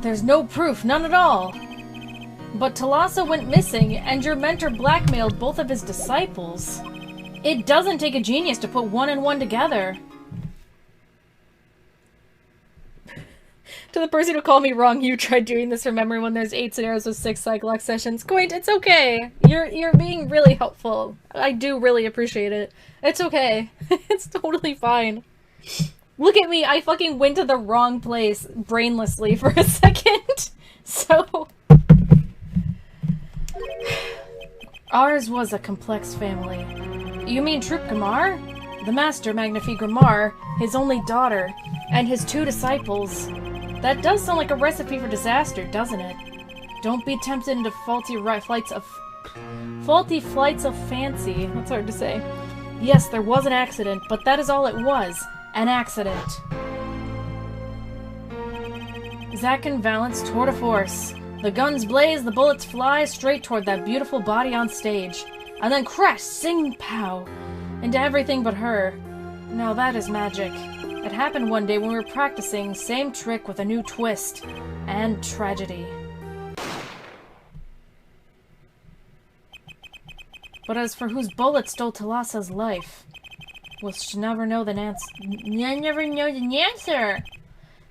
There's no proof, none at all. But Talassa went missing, and your mentor blackmailed both of his disciples. It doesn't take a genius to put one and one together. To the person who called me wrong, you tried doing this from memory when there's 8 scenarios with 6 Cyclox sessions. Quaint, it's okay. You're being really helpful. I do really appreciate it. It's okay. It's totally fine. Look at me, I fucking went to the wrong place brainlessly for a second. So... Ours was a complex family. You mean Troop Grimar? The Master Magnifique Grimar, his only daughter, and his 2 disciples. That does sound like a recipe for disaster, doesn't it? Don't be tempted into faulty flights of fancy. That's hard to say. Yes, there was an accident, but that is all it was. An accident. Zack and Valence tour de force. The guns blaze, the bullets fly straight toward that beautiful body on stage. And then crash, sing, pow, into everything but her. Now that is magic. It happened one day when we were practicing, same trick with a new twist. And tragedy. But as for whose bullet stole Talassa's life, we'll never know the answer.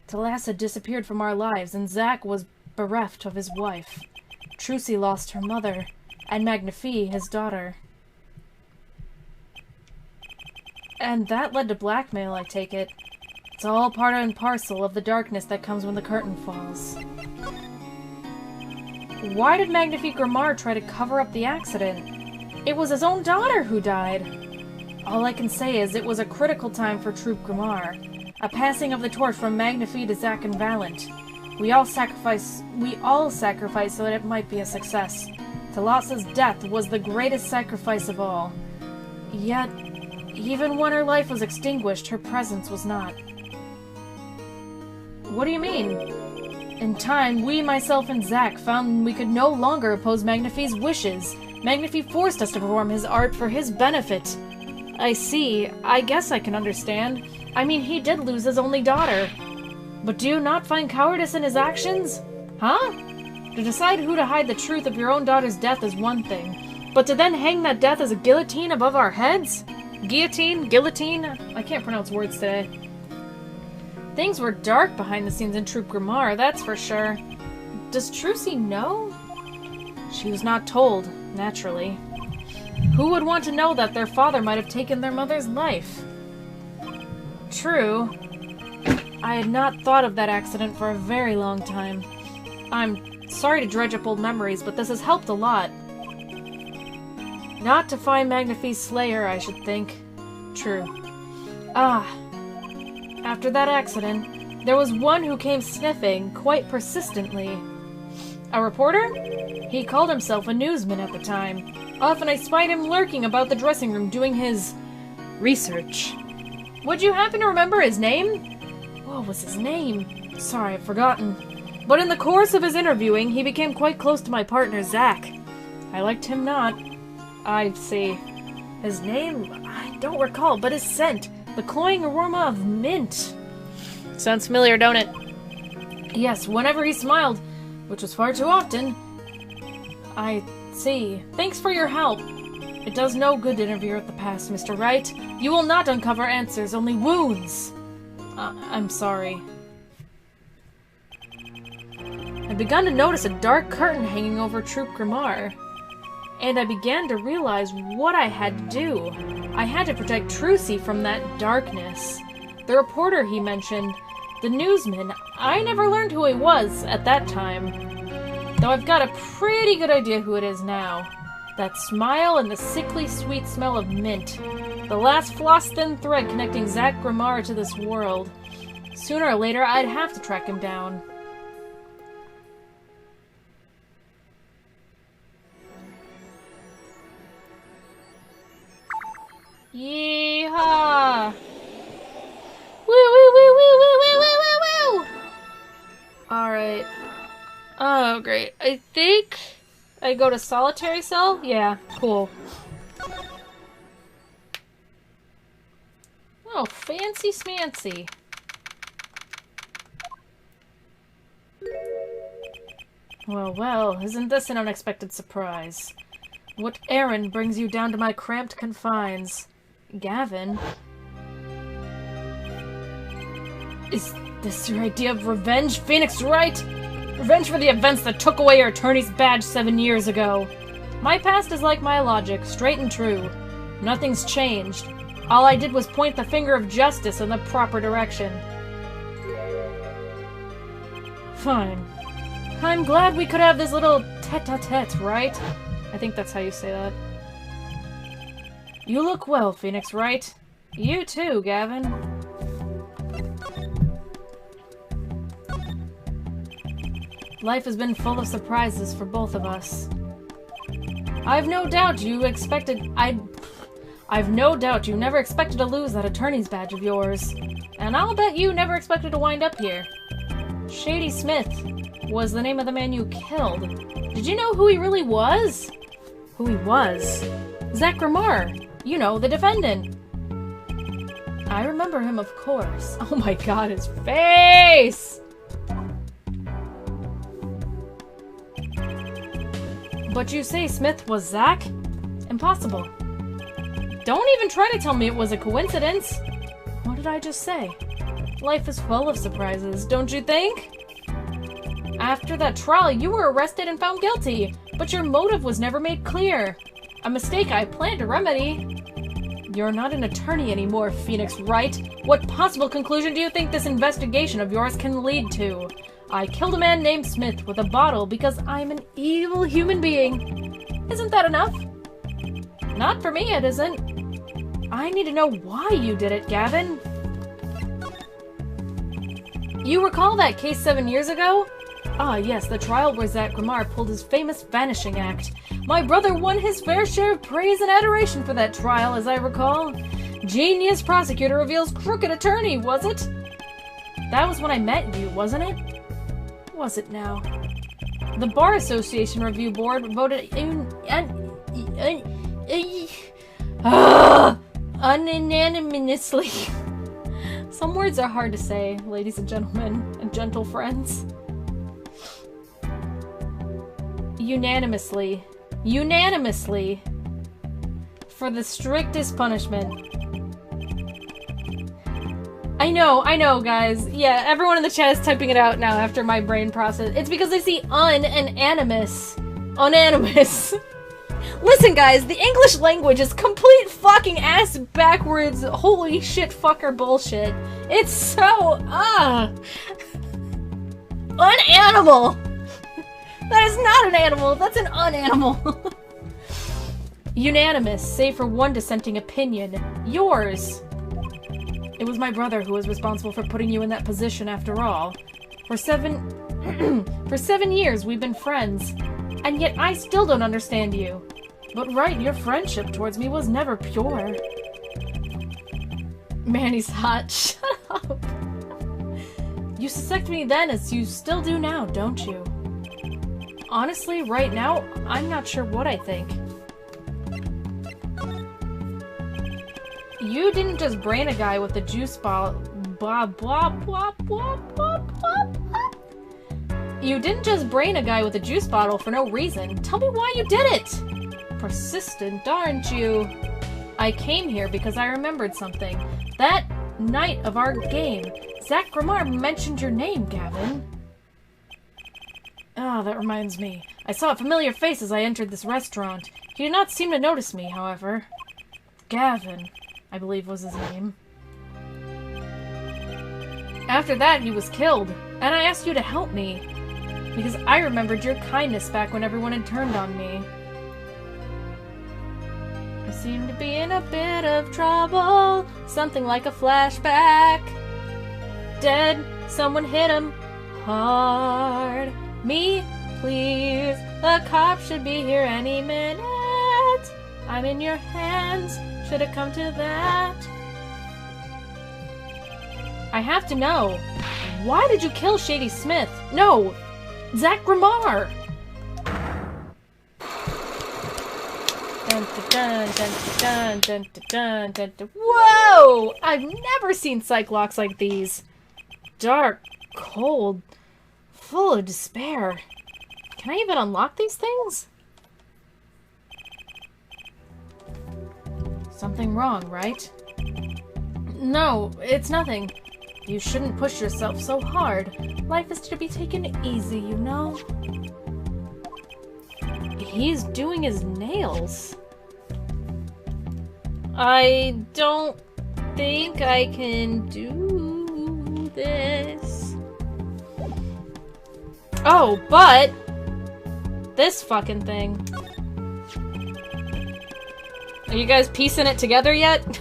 Talassa disappeared from our lives, and Zack was bereft of his wife. Trucy lost her mother, and Magnifique his daughter. And that led to blackmail, I take it. It's all part and parcel of the darkness that comes when the curtain falls. Why did Magnifique Grimar try to cover up the accident? It was his own daughter who died. All I can say is it was a critical time for Troop Grimar. A passing of the torch from Magnifique to Zack and Valent. We all sacrificed so that it might be a success. Talassa's death was the greatest sacrifice of all. Yet, even when her life was extinguished, her presence was not. What do you mean? In time, we, myself, and Zack found we could no longer oppose Magnifique's wishes. Magnifique forced us to perform his art for his benefit. I see. I guess I can understand. I mean, he did lose his only daughter. But do you not find cowardice in his actions? Huh? To decide who to hide the truth of your own daughter's death is one thing. But to then hang that death as a guillotine above our heads? Guillotine? Guillotine? I can't pronounce words today. Things were dark behind the scenes in Troop Grimar, that's for sure. Does Trucy know? She was not told, naturally. Who would want to know that their father might have taken their mother's life? True. I had not thought of that accident for a very long time. I'm sorry to dredge up old memories, but this has helped a lot. Not to find Magnifique's slayer, I should think. True. After that accident, There was one who came sniffing quite persistently. A reporter? He called himself a newsman at the time. Often I spied him lurking about the dressing room doing his research. Would you happen to remember his name? What was his name? Sorry, I've forgotten. But in the course of his interviewing, he became quite close to my partner, Zach. I liked him not. I see. His name? I don't recall, but his scent. The cloying aroma of mint. Sounds familiar, don't it? Yes, whenever he smiled, which was far too often. I see. Thanks for your help. It does no good to interfere with the past, Mr. Wright. You will not uncover answers, only wounds. I'm sorry. I'd begun to notice a dark curtain hanging over Troop Grimar, and I began to realize what I had to do. I had to protect Trucy from that darkness. The reporter he mentioned, the newsman, I never learned who he was at that time. Though I've got a pretty good idea who it is now. That smile and the sickly sweet smell of mint. The last floss-thin thread connecting Zach Grimar to this world. Sooner or later, I'd have to track him down. Yeehaw! Woo woo woo woo woo woo woo woo woo! Alright. Oh, great. I think I go to solitary cell? Yeah, cool. Oh, fancy smancy. Well, well, isn't this an unexpected surprise? What errand brings you down to my cramped confines? Gavin? Is this your idea of revenge, Phoenix Wright? Revenge for the events that took away your attorney's badge 7 years ago. My past is like my logic, straight and true. Nothing's changed. All I did was point the finger of justice in the proper direction. Fine. I'm glad we could have this little tete-a-tete, right? I think that's how you say that. You look well, Phoenix Wright. You too, Gavin. Life has been full of surprises for both of us. I've no doubt you never expected to lose that attorney's badge of yours. And I'll bet you never expected to wind up here. Shady Smith was the name of the man you killed. Did you know who he really was? Who he was? Zach Grimar. You know, the defendant. I remember him, of course. Oh my god, his face! But you say Smith was Zach? Impossible. Don't even try to tell me it was a coincidence. What did I just say? Life is full of surprises, don't you think? After that trial, you were arrested and found guilty, but your motive was never made clear. A mistake I plan to remedy. You're not an attorney anymore, Phoenix Wright. What possible conclusion do you think this investigation of yours can lead to? I killed a man named Smith with a bottle because I'm an evil human being. Isn't that enough? Not for me, it isn't. I need to know why you did it, Gavin. You recall that case 7 years ago? Ah, yes, the trial where Zach Grimar pulled his famous vanishing act. My brother won his fair share of praise and adoration for that trial, as I recall. Genius prosecutor reveals crooked attorney, was it? That was when I met you, wasn't it? Was it now? The Bar Association Review Board voted unanimously. Some words are hard to say, ladies and gentlemen, and gentle friends. Unanimously, for the strictest punishment. I know, guys. Yeah, everyone in the chat is typing it out now after my brain process. It's because they see un and animus. Unanimous. Listen, guys, the English language is complete fucking ass backwards holy shit fucker bullshit. It's so, unanimal! That is not an animal, that's an unanimal. Unanimous, save for one dissenting opinion. Yours. It was my brother who was responsible for putting you in that position after all. For 7 years we've been friends, and yet I still don't understand you. But right, your friendship towards me was never pure. Manny's hot. Shut up. You suspect me then as you still do now, don't you? Honestly, right now, I'm not sure what I think. You didn't just brain a guy with a juice bottle. Blah, blah, blah, blah, blah, blah, blah. You didn't just brain a guy with a juice bottle for no reason. Tell me why you did it! Persistent, aren't you? I came here because I remembered something. That night of our game, Zach Gramar mentioned your name, Gavin. Ah, that reminds me. I saw a familiar face as I entered this restaurant. He did not seem to notice me, however. Gavin, I believe was his name. After that, he was killed, and I asked you to help me, because I remembered your kindness back when everyone had turned on me. I seem to be in a bit of trouble, something like a flashback. Dead, someone hit him hard. Me, please, the cops should be here any minute. I'm in your hands, should it come to that. I have to know, why did you kill Shady Smith? No, Zach Gramar! Dun, dun, dun, dun, dun, dun, dun, dun. Whoa! I've never seen psych locks like these. Dark, cold, full of despair. Can I even unlock these things? Something wrong, right? No, it's nothing. You shouldn't push yourself so hard. Life is to be taken easy, you know? He's doing his nails. I don't think I can do this. Oh, but this fucking thing. Are you guys piecing it together yet?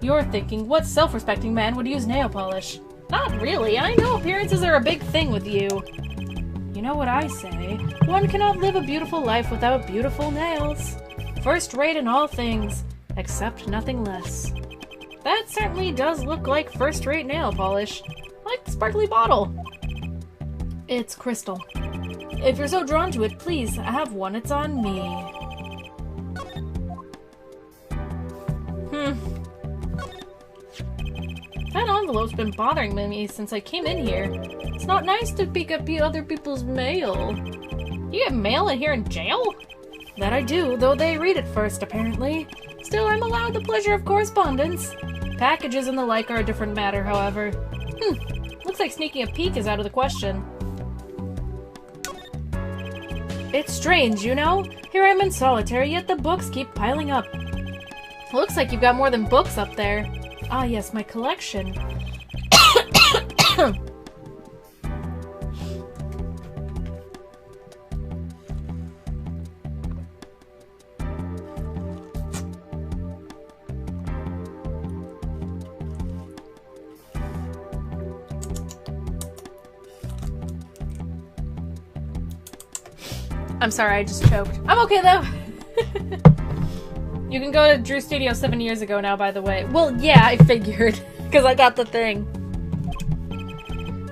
You're thinking, what self-respecting man would use nail polish? Not really. I know appearances are a big thing with you. You know what I say? One cannot live a beautiful life without beautiful nails. First rate in all things, except nothing less. That certainly does look like first-rate nail polish. Like the sparkly bottle. It's crystal. If you're so drawn to it, please have one. It's on me. That envelope's been bothering me since I came in here. It's not nice to pick up other people's mail. You get mail in here in jail? That I do, though they read it first, apparently. Still, I'm allowed the pleasure of correspondence. Packages and the like are a different matter, however. Looks like sneaking a peek is out of the question. It's strange, you know? Here I'm in solitary, yet the books keep piling up. Looks like you've got more than books up there. Ah, yes, my collection. I'm sorry, I just choked. I'm okay, though. You can go to Drew Studio 7 years ago now, by the way. Well, yeah, I figured. Because I got the thing.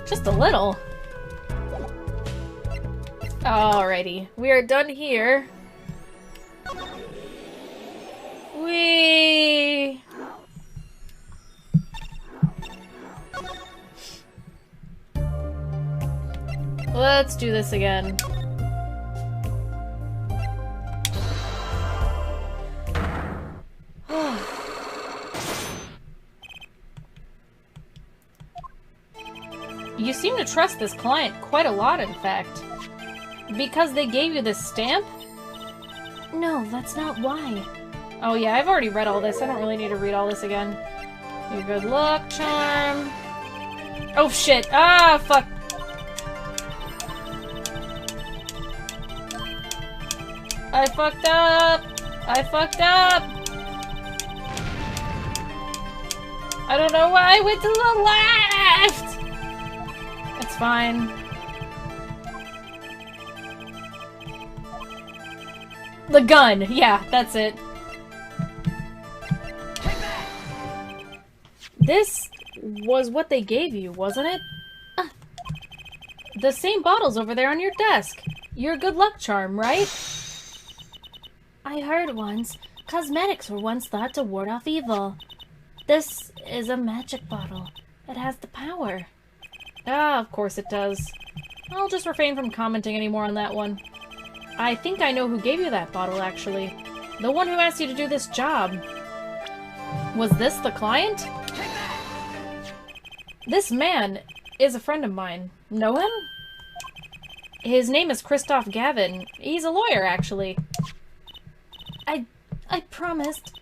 Just a little. Alrighty. We are done here. Whee! Let's do this again. You seem to trust this client quite a lot, in fact. Because they gave you this stamp? No, that's not why. Oh yeah, I've already read all this. I don't really need to read all this again. Your good luck charm. Oh shit! Ah, fuck! I fucked up! I fucked up! I don't know why I went to the left! It's fine. The gun! Yeah, that's it. This was what they gave you, wasn't it? The same bottle's over there on your desk. Your good luck charm, right? I heard once, cosmetics were once thought to ward off evil. This is a magic bottle. It has the power. Ah, of course it does. I'll just refrain from commenting anymore on that one. I think I know who gave you that bottle, actually. The one who asked you to do this job. Was this the client? This man is a friend of mine. Know him? His name is Christoph Gavin. He's a lawyer, actually. I promised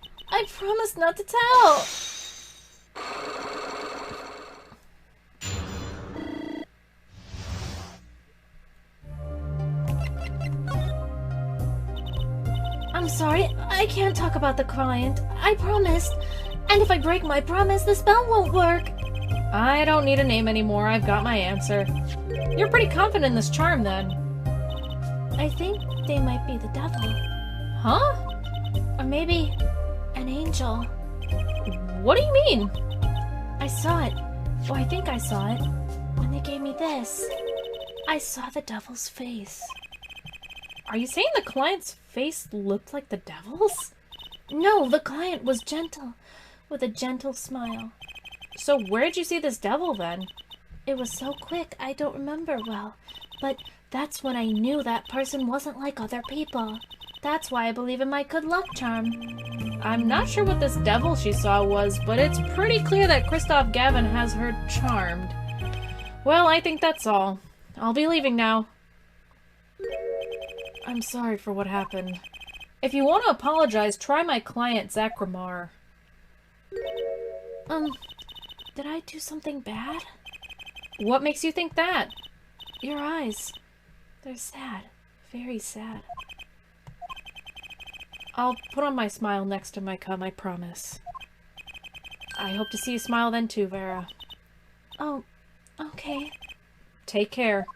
not to tell. I'm sorry, I can't talk about the client. I promised. And if I break my promise, the spell won't work. I don't need a name anymore. I've got my answer. You're pretty confident in this charm, then. I think they might be the devil. Huh? Or maybe an angel. What do you mean? I saw it. Or I think I saw it. When they gave me this. I saw the devil's face. Are you saying the client's face looked like the devil's? No, the client was gentle. With a gentle smile. So where'd you see this devil, then? It was so quick, I don't remember well. But that's when I knew that person wasn't like other people. That's why I believe in my good luck charm. I'm not sure what this devil she saw was, but it's pretty clear that Christoph Gavin has her charmed. Well, I think that's all. I'll be leaving now. I'm sorry for what happened. If you want to apologize, try my client, Zachramar. Did I do something bad? What makes you think that? Your eyes. They're sad. Very sad. I'll put on my smile next to my cum, I promise. I hope to see you smile then too, Vera. Oh, okay. Take care.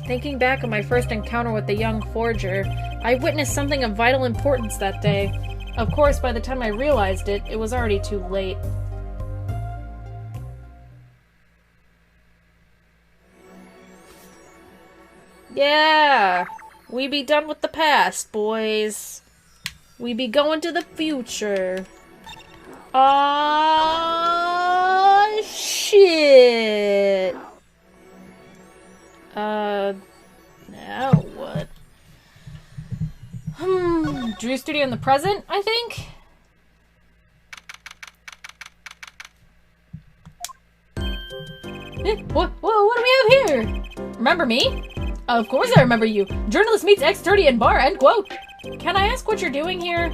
Thinking back on my first encounter with the young forger, I witnessed something of vital importance that day. Of course, by the time I realized it, it was already too late. Yeah! We be done with the past, boys. We be going to the future. Ah, shit! Now what? Drew Studio in the present, I think? What do we have here? Remember me? Of course I remember you. Journalist meets ex-dirty in bar, end quote. Can I ask what you're doing here?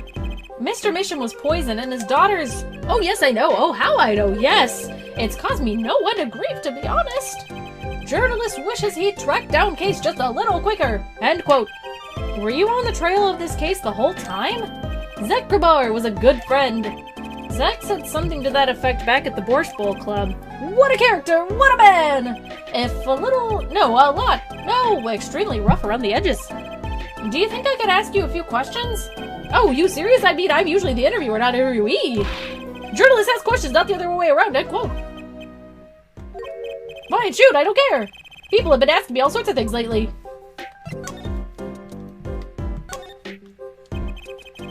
Mr. Mission was poisoned and his daughter's... Oh, yes, I know. Oh, how I know. Yes. It's caused me no end of grief, to be honest. Journalist wishes he'd tracked down case just a little quicker, end quote. Were you on the trail of this case the whole time? Zachramar was a good friend. Zach said something to that effect back at the Borscht Bowl Club. What a character! What a man! If a little... No, a lot. No, extremely rough around the edges. Do you think I could ask you a few questions? Oh, you serious? I mean, I'm usually the interviewer, not interviewee. Journalists ask questions, not the other way around, end quote. Fine, shoot, I don't care. People have been asking me all sorts of things lately.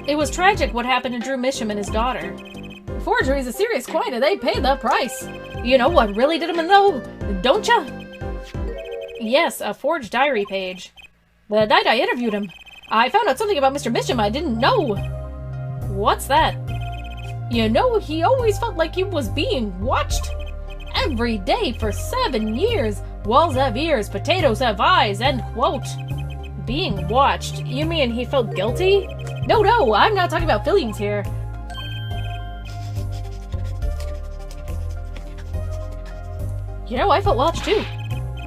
It was tragic what happened to Drew Misham and his daughter. Forgery is a serious crime and they pay the price. You know what really did him in though, don't ya? Yes, a forged diary page. The night I interviewed him, I found out something about Mr. Misham I didn't know. What's that? You know, he always felt like he was being watched. Every day for 7 years. Walls have ears, potatoes have eyes, end quote. Being watched? You mean he felt guilty? No, I'm not talking about feelings here. You know, I felt watched too.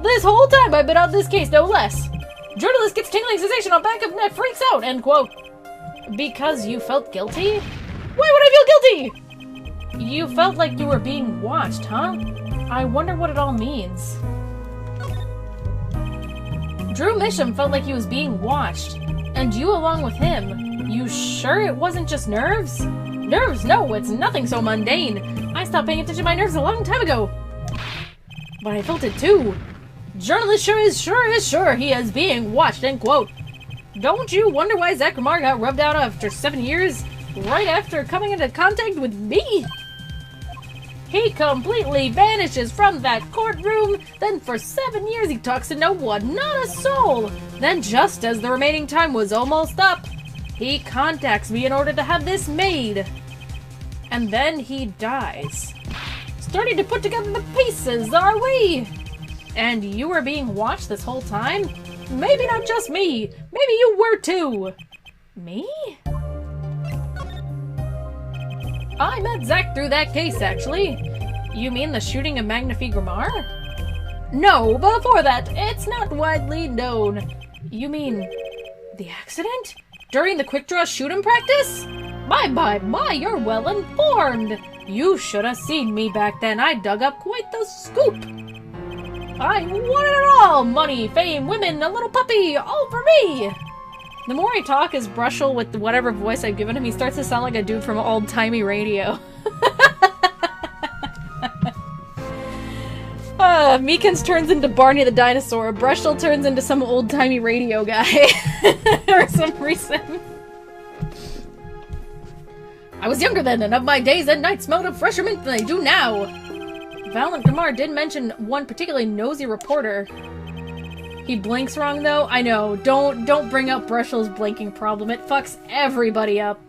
This whole time I've been on this case, no less. Journalist gets tingling sensation on back of neck, freaks out, end quote. Because you felt guilty? Why would I feel guilty? You felt like you were being watched, huh? I wonder what it all means. Drew Misham felt like he was being watched. And you along with him. You sure it wasn't just nerves? Nerves? No, it's nothing so mundane. I stopped paying attention to my nerves a long time ago. But I felt it too. Journalist sure is sure he is being watched, end quote. Don't you wonder why Zach Ramar got rubbed out after 7 years? Right after coming into contact with me? He completely vanishes from that courtroom, then for 7 years he talks to no one, not a soul. Then just as the remaining time was almost up, he contacts me in order to have this made. And then he dies. Starting to put together the pieces, are we? And you were being watched this whole time? Maybe not just me. Maybe you were too. Me? I met Zach through that case, actually. You mean the shooting of Magnifique Grammar? No, before that, it's not widely known. You mean the accident? During the quick draw shoot-'em practice? My, you're well informed. You should have seen me back then. I dug up quite the scoop. I wanted it all! Money, fame, women, a little puppy, all for me! The more I talk as Brushel with whatever voice I've given him, he starts to sound like a dude from old-timey radio. Meekins turns into Barney the dinosaur. Brushel turns into some old-timey radio guy. For some reason. I was younger then, and of my days and nights smelled of fresher mint than they do now. Valiant Gamar did mention one particularly nosy reporter. He blinks wrong, though? I know. Don't bring up Brushel's blinking problem. It fucks everybody up.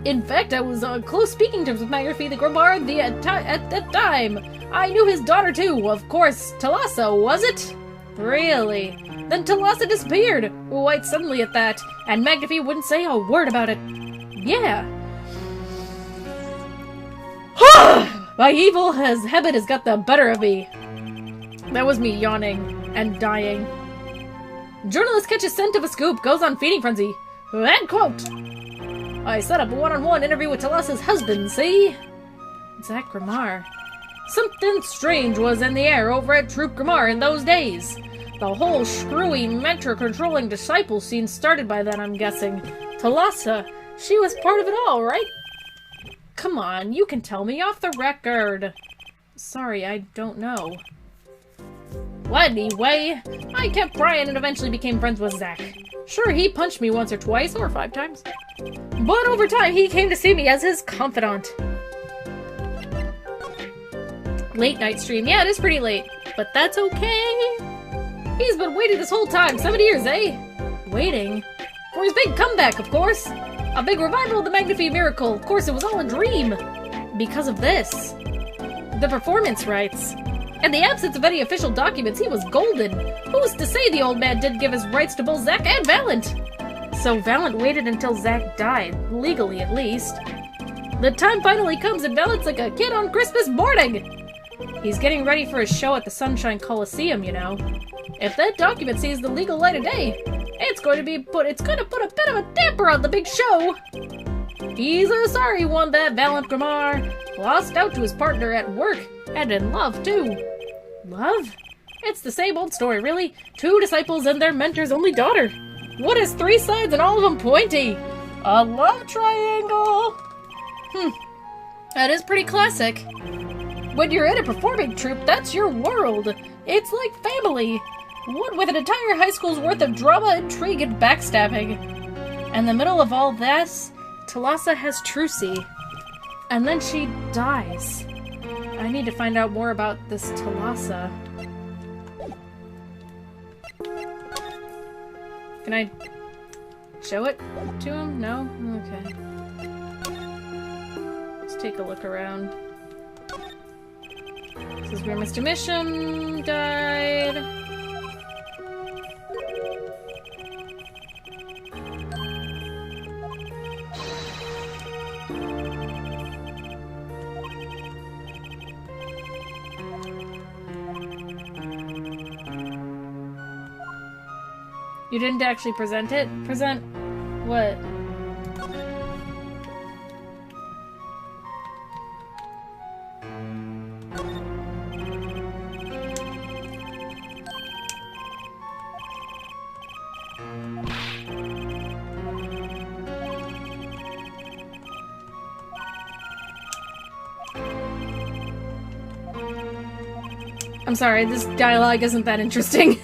In fact, I was on close speaking terms with Magnifique the Grammar at that time. I knew his daughter, too. Of course, Talassa, was it? Really? Then Talassa disappeared. Quite suddenly at that. And Magnifique wouldn't say a word about it. Yeah. My evil habit has got the better of me. That was me yawning and dying. Journalist catches scent of a scoop, goes on feeding frenzy. End quote. I set up a one-on-one interview with Talassa's husband, see? Zach Grammar. Something strange was in the air over at Troop Grammar in those days. The whole screwy, mentor-controlling disciple scene started by then, I'm guessing. Talassa, she was part of it all, right? Come on, you can tell me off the record. Sorry, I don't know. Well, anyway, I kept prying and eventually became friends with Zach. Sure, he punched me once or twice, or 5 times. But over time, he came to see me as his confidant. Late night stream. Yeah, it is pretty late. But that's okay. He's been waiting this whole time. 7 years, eh? Waiting? For his big comeback, of course. A big revival of the Magnifique miracle. Of course, it was all a dream. Because of this. The performance rights. In the absence of any official documents, he was golden. Who's to say the old man didn't give his rights to both Zach and Valiant? So Valiant waited until Zach died. Legally, at least. The time finally comes and Valiant's like a kid on Christmas morning. He's getting ready for his show at the Sunshine Coliseum, you know. If that document sees the legal light of day, it's going to put a bit of a damper on the big show. He's a sorry one, that Valiant Grammar. Lost out to his partner at work, and in love, too. Love? It's the same old story, really. 2 disciples and their mentor's only daughter. What is 3 sides and all of them pointy? A love triangle! That is pretty classic. When you're in a performing troupe, that's your world. It's like family. What with an entire high school's worth of drama, intrigue, and backstabbing. In the middle of all this, Talassa has Trucy. And then she dies. I need to find out more about this Talassa. Can I show it to him? No? Okay. Let's take a look around. This is where Mr. Mission died. You didn't actually present it? Present what? I'm sorry, this dialogue isn't that interesting.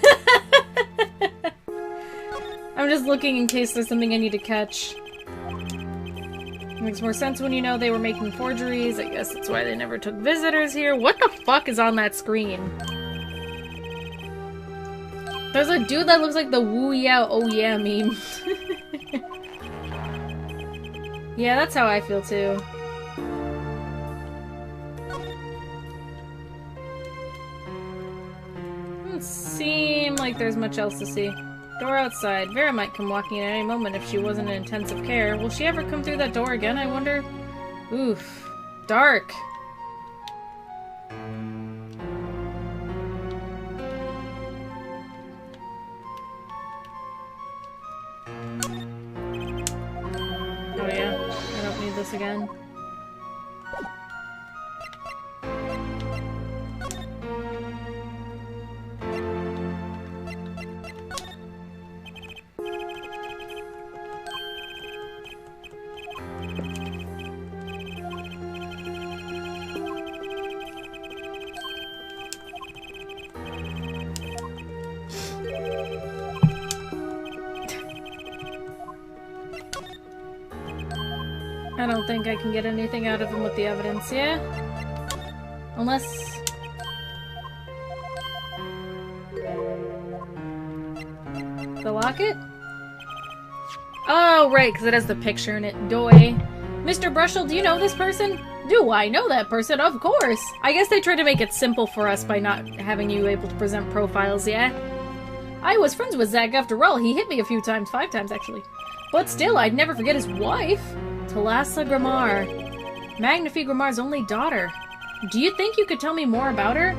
I'm just looking in case there's something I need to catch. It makes more sense when you know they were making forgeries. I guess that's why they never took visitors here. What the fuck is on that screen? There's a dude that looks like the woo yeah oh yeah meme. Yeah, that's how I feel too. Doesn't seem like there's much else to see. Door outside. Vera might come walking in at any moment if she wasn't in intensive care. Will she ever come through that door again, I wonder? Oof. Dark. Oh yeah, I don't need this again. I don't think I can get anything out of him with the evidence, yeah? Unless... the locket? Oh, right, because it has the picture in it. Doy. Mr. Brushel, do you know this person? Do I know that person? Of course! I guess they tried to make it simple for us by not having you able to present profiles, yeah? I was friends with Zach after all. He hit me a few times. 5 times, actually. But still, I'd never forget his wife. Thalassa Gramar. Magnifi Gramar's only daughter. Do you think you could tell me more about her?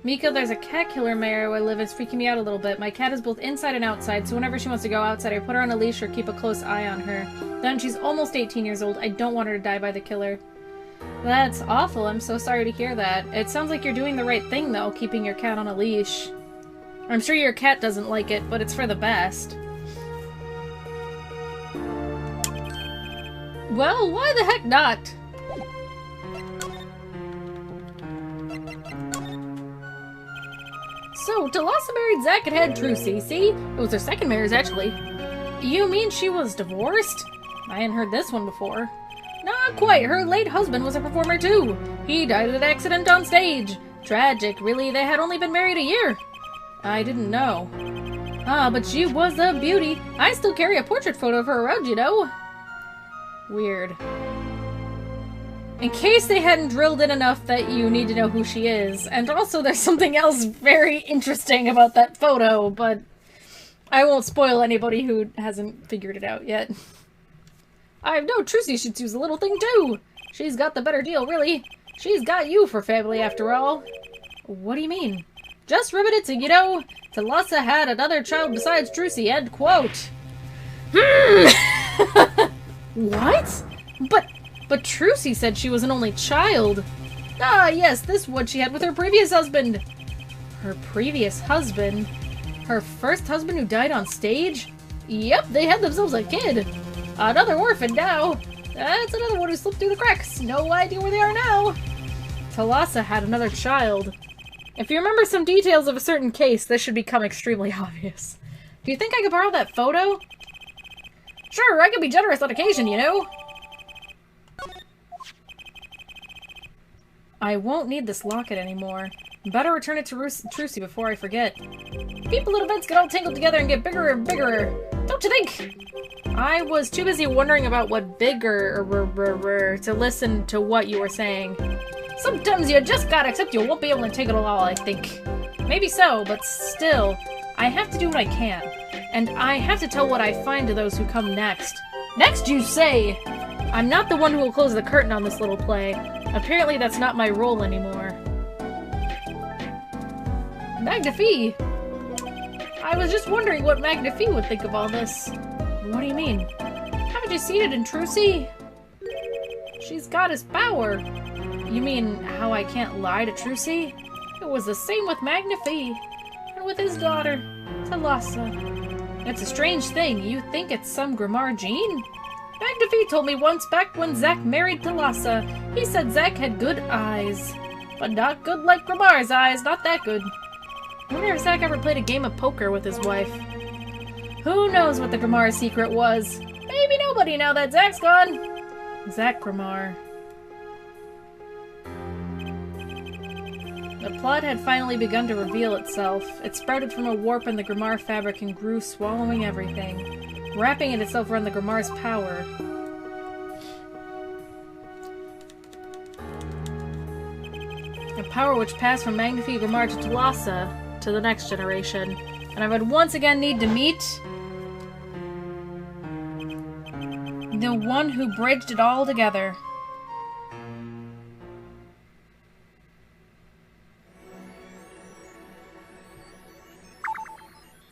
Mika, there's a cat killer mare where I live. It's freaking me out a little bit. My cat is both inside and outside, so whenever she wants to go outside, I put her on a leash or keep a close eye on her. Then she's almost 18 years old. I don't want her to die by the killer. That's awful. I'm so sorry to hear that. It sounds like you're doing the right thing, though, keeping your cat on a leash. I'm sure your cat doesn't like it, but it's for the best. Well, why the heck not? So, Thalassa married Zach and had Trucy, see? It was her second marriage, actually. You mean she was divorced? I hadn't heard this one before. Not quite. Her late husband was a performer, too. He died in an accident on stage. Tragic, really. They had only been married a year. I didn't know. Ah, but she was a beauty. I still carry a portrait photo of her around, you know. Weird. In case they hadn't drilled in enough that you need to know who she is. And also there's something else very interesting about that photo, but I won't spoil anybody who hasn't figured it out yet. I know Trucy should choose a little thing too. She's got the better deal, really. She's got you for family after all. What do you mean? Just riveted to, you know, Thalassa had another child besides Trucy, end quote. What? But Trucy said she was an only child. Ah, yes, this one she had with her previous husband. Her previous husband? Her first husband who died on stage? Yep, they had themselves a kid. Another orphan now. That's another one who slipped through the cracks. No idea where they are now. Thalassa had another child. If you remember some details of a certain case, this should become extremely obvious. Do you think I could borrow that photo? Sure, I can be generous on occasion, you know. I won't need this locket anymore. Better return it to Trucy before I forget. People and events get all tangled together and get bigger and bigger. Don't you think? I was too busy wondering about what bigger to listen to what you were saying. Sometimes you just gotta accept you won't be able to take it all, I think. Maybe so, but still, I have to do what I can. And I have to tell what I find to those who come next. Next, you say? I'm not the one who will close the curtain on this little play. Apparently that's not my role anymore. Magnifi! I was just wondering what Magnifi would think of all this. What do you mean? Haven't you seen it in Trucy? She's got his power. You mean how I can't lie to Trucy? It was the same with Magnifi, and with his daughter, Thalassa. It's a strange thing. You think it's some Grimoire gene? Magnifi told me once back when Zack married Thalassa, he said Zack had good eyes. But not good like Grimoire's eyes, not that good. I wonder if Zack ever played a game of poker with his wife. Who knows what the Grimoire secret was? Maybe nobody now that Zack's gone. Zack Grimoire. The plot had finally begun to reveal itself. It sprouted from a warp in the Grimoire fabric and grew, swallowing everything, wrapping it itself around the Grimoire's power. A power which passed from Magnifi Grimoire to Thalassa to the next generation. And I would once again need to meet the one who bridged it all together.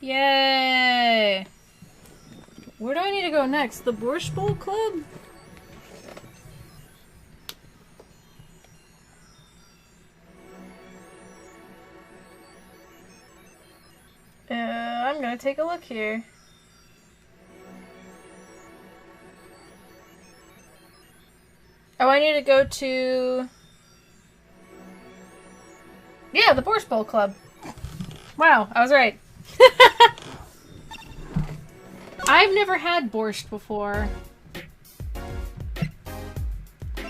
Yay! Where do I need to go next? The Borscht Bowl Club? I'm gonna take a look here. Oh, I need to go to... Yeah, the Borscht Bowl Club. Wow, I was right. I've never had borscht before.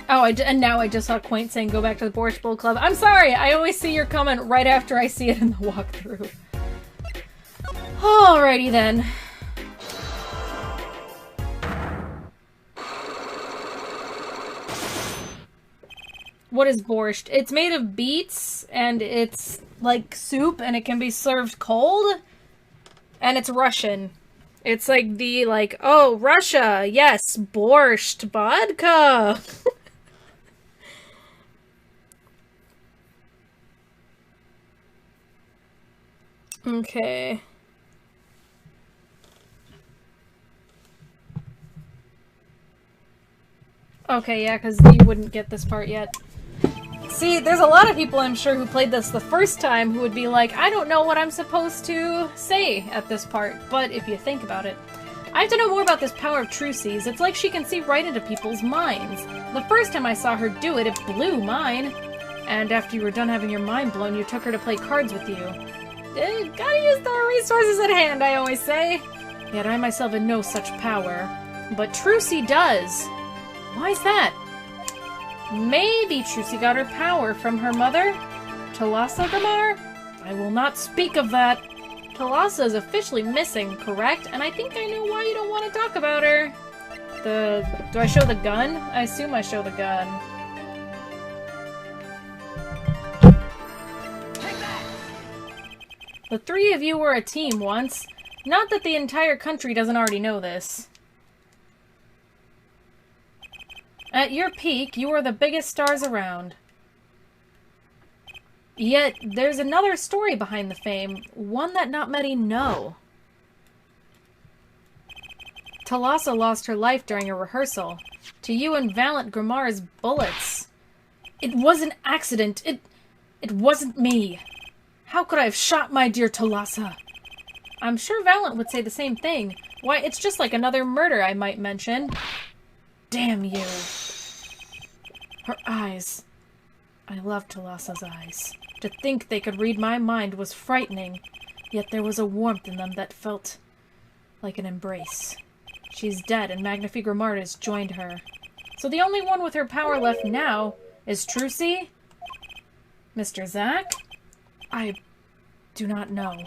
Oh, and now I just saw Quaint saying go back to the Borscht Bowl Club. I'm sorry, I always see your comment right after I see it in the walkthrough. Alrighty then. What is borscht? It's made of beets, and it's like soup, and it can be served cold. And it's Russian. It's like the, like, oh, Russia, yes, borscht, vodka. Okay. Okay, yeah, because you wouldn't get this part yet. See, there's a lot of people, I'm sure, who played this the first time who would be like, I don't know what I'm supposed to say at this part. But if you think about it, I have to know more about this power of Trucy's. It's like she can see right into people's minds. The first time I saw her do it, it blew mine. And after you were done having your mind blown, you took her to play cards with you. Gotta use the resources at hand, I always say. Yet I myself had no such power. But Trucy does. Why is that? Maybe Trucy got her power from her mother? Thalassa Grimoire? I will not speak of that. Thalassa is officially missing, correct? And I think I know why you don't want to talk about her. Do I show the gun? I assume I show the gun. The three of you were a team once. Not that the entire country doesn't already know this. At your peak, you were the biggest stars around. Yet, there's another story behind the fame, one that not many know. Thalassa lost her life during a rehearsal, to you and Valiant Grimoire's bullets. It was an accident. It wasn't me. How could I have shot my dear Thalassa? I'm sure Valiant would say the same thing. Why, it's just like another murder, I might mention. Damn you. Her eyes. I loved Thalassa's eyes. To think they could read my mind was frightening, yet there was a warmth in them that felt like an embrace. She's dead, and Magnifi Grimoire has joined her. So the only one with her power left now is Trucy? Mr. Zack? I do not know.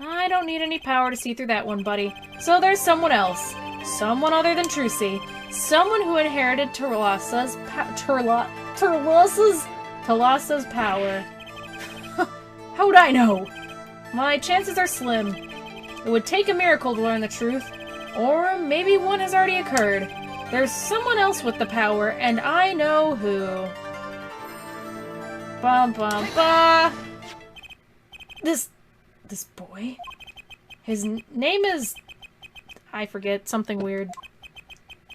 I don't need any power to see through that one, buddy. So there's someone else. Someone other than Trucy. Someone who inherited Thalassa's power. How would I know? My chances are slim. It would take a miracle to learn the truth. Or maybe one has already occurred. There's someone else with the power, and I know who. Bum bum ba. This boy? His name is... I forget, something weird.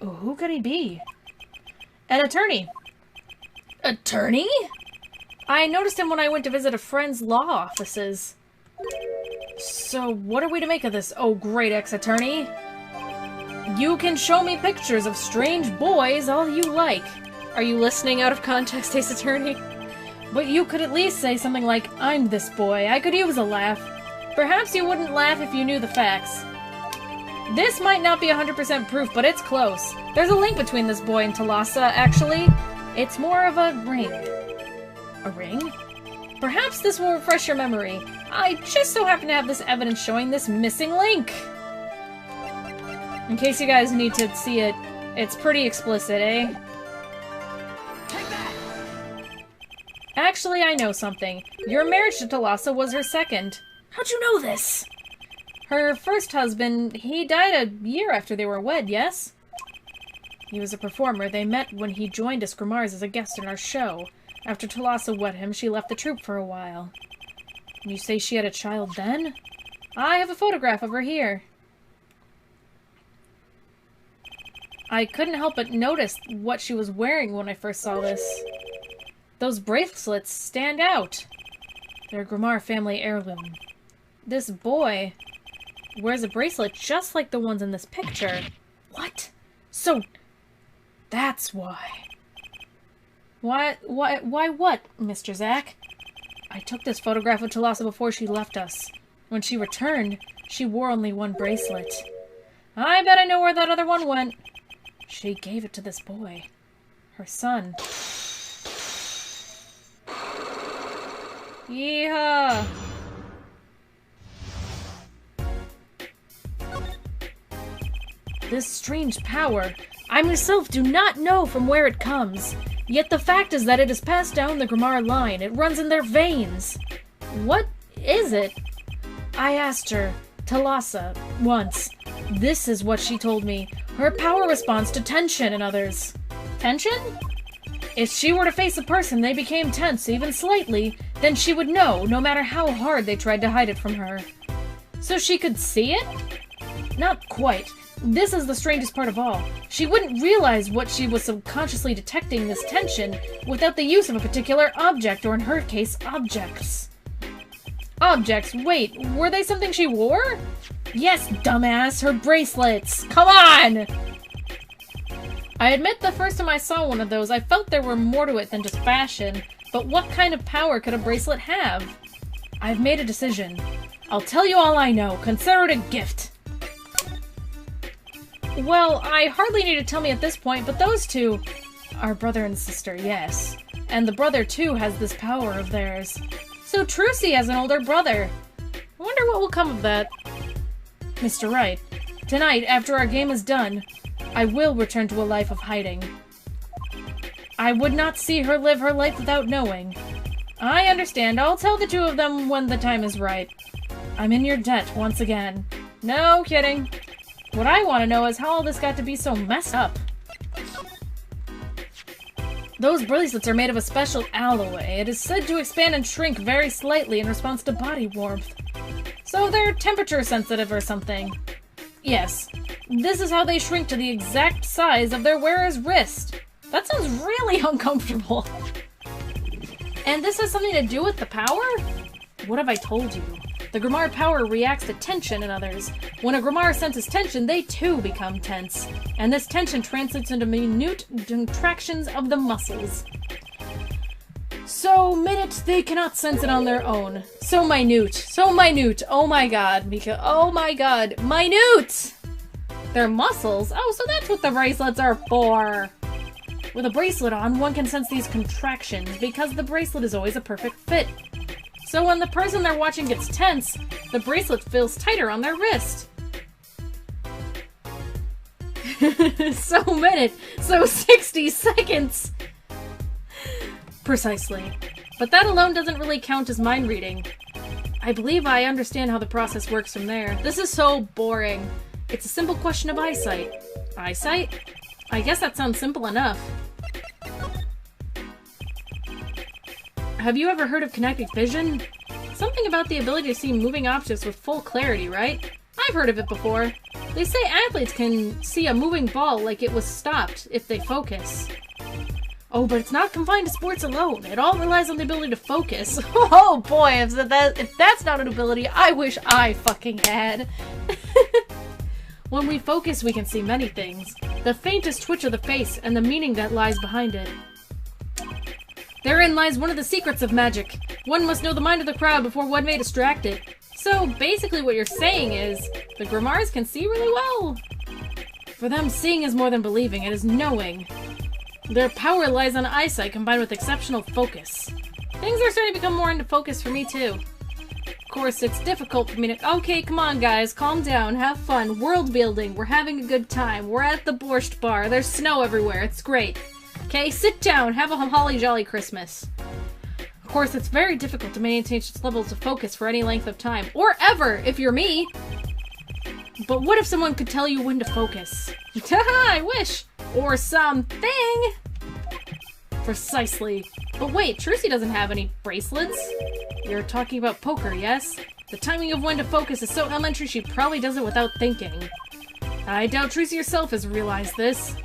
Who could he be? An attorney. Attorney? I noticed him when I went to visit a friend's law offices. So, what are we to make of this, oh great ex-attorney? You can show me pictures of strange boys all you like. Are you listening out of context, Ace Attorney? But you could at least say something like, I'm this boy, I could use a laugh. Perhaps you wouldn't laugh if you knew the facts. This might not be 100% proof, but it's close. There's a link between this boy and Thalassa, actually. It's more of a ring. A ring? Perhaps this will refresh your memory. I just so happen to have this evidence showing this missing link. In case you guys need to see it, it's pretty explicit, eh? Actually, I know something. Your marriage to Thalassa was her second. How'd you know this? Her first husband, he died a year after they were wed, yes? He was a performer. They met when he joined us Grimars as a guest in our show. After Thalassa wed him, she left the troupe for a while. And you say she had a child then? I have a photograph of her here. I couldn't help but notice what she was wearing when I first saw this. Those bracelets stand out. They're a Grimar family heirloom. This boy wears a bracelet just like the ones in this picture. What? So, that's why. Why what, Mr. Zack? I took this photograph of Thalassa before she left us. When she returned, she wore only one bracelet. I bet I know where that other one went. She gave it to this boy. Her son. Yeehaw! This strange power, I myself do not know from where it comes. Yet the fact is that it is passed down the Grimar line. It runs in their veins. What is it? I asked her, Thalassa, once. This is what she told me. Her power responds to tension in others. Tension? If she were to face a person they became tense, even slightly, then she would know, no matter how hard they tried to hide it from her. So she could see it? Not quite. This is the strangest part of all. She wouldn't realize what she was subconsciously detecting this tension without the use of a particular object, or in her case, objects. Objects? Wait, were they something she wore? Yes, dumbass, her bracelets! Come on! I admit the first time I saw one of those, I felt there were more to it than just fashion, but what kind of power could a bracelet have? I've made a decision. I'll tell you all I know. Consider it a gift. Well, I hardly need to tell me at this point, but those two are brother and sister, yes. And the brother, too, has this power of theirs. So Trucy has an older brother. I wonder what will come of that. Mr. Wright, tonight, after our game is done, I will return to a life of hiding. I would not see her live her life without knowing. I understand. I'll tell the two of them when the time is right. I'm in your debt once again. No kidding. What I want to know is how all this got to be so messed up. Those bracelets are made of a special alloy. It is said to expand and shrink very slightly in response to body warmth. So they're temperature sensitive or something. Yes, this is how they shrink to the exact size of their wearer's wrist. That sounds really uncomfortable. And this has something to do with the power? What have I told you? The Grimar power reacts to tension in others. When a Grimar senses tension, they too become tense. And this tension translates into minute contractions of the muscles. So minute, they cannot sense it on their own. So minute. Oh my god, Mika. Oh my god. Minute! Their muscles? Oh, so that's what the bracelets are for. With a bracelet on, one can sense these contractions because the bracelet is always a perfect fit. So when the person they're watching gets tense, the bracelet feels tighter on their wrist. So minute, so 60 seconds! Precisely. But that alone doesn't really count as mind reading. I believe I understand how the process works from there. This is so boring. It's a simple question of eyesight. Eyesight? I guess that sounds simple enough. Have you ever heard of kinetic vision? Something about the ability to see moving objects with full clarity, right? I've heard of it before. They say athletes can see a moving ball like it was stopped if they focus. Oh, but it's not confined to sports alone. It all relies on the ability to focus. Oh boy, if that's not an ability I wish I fucking had. When we focus, we can see many things. The faintest twitch of the face and the meaning that lies behind it. Therein lies one of the secrets of magic. One must know the mind of the crowd before one may distract it. So basically what you're saying is, the Grimars can see really well. For them, seeing is more than believing, it is knowing. Their power lies on eyesight combined with exceptional focus. Things are starting to become more into focus for me too. Of course, it's difficult for me to— Okay, come on guys, calm down, have fun, world building, we're having a good time, we're at the Borscht Bar, there's snow everywhere, it's great. Okay, sit down, have a holly jolly Christmas. Of course, it's very difficult to maintain such levels of focus for any length of time, or ever, if you're me. But what if someone could tell you when to focus? Haha, I wish! Or something! Precisely. But wait, Trucy doesn't have any bracelets? You're talking about poker, yes? The timing of when to focus is so elementary she probably does it without thinking. I doubt Trucy herself has realized this.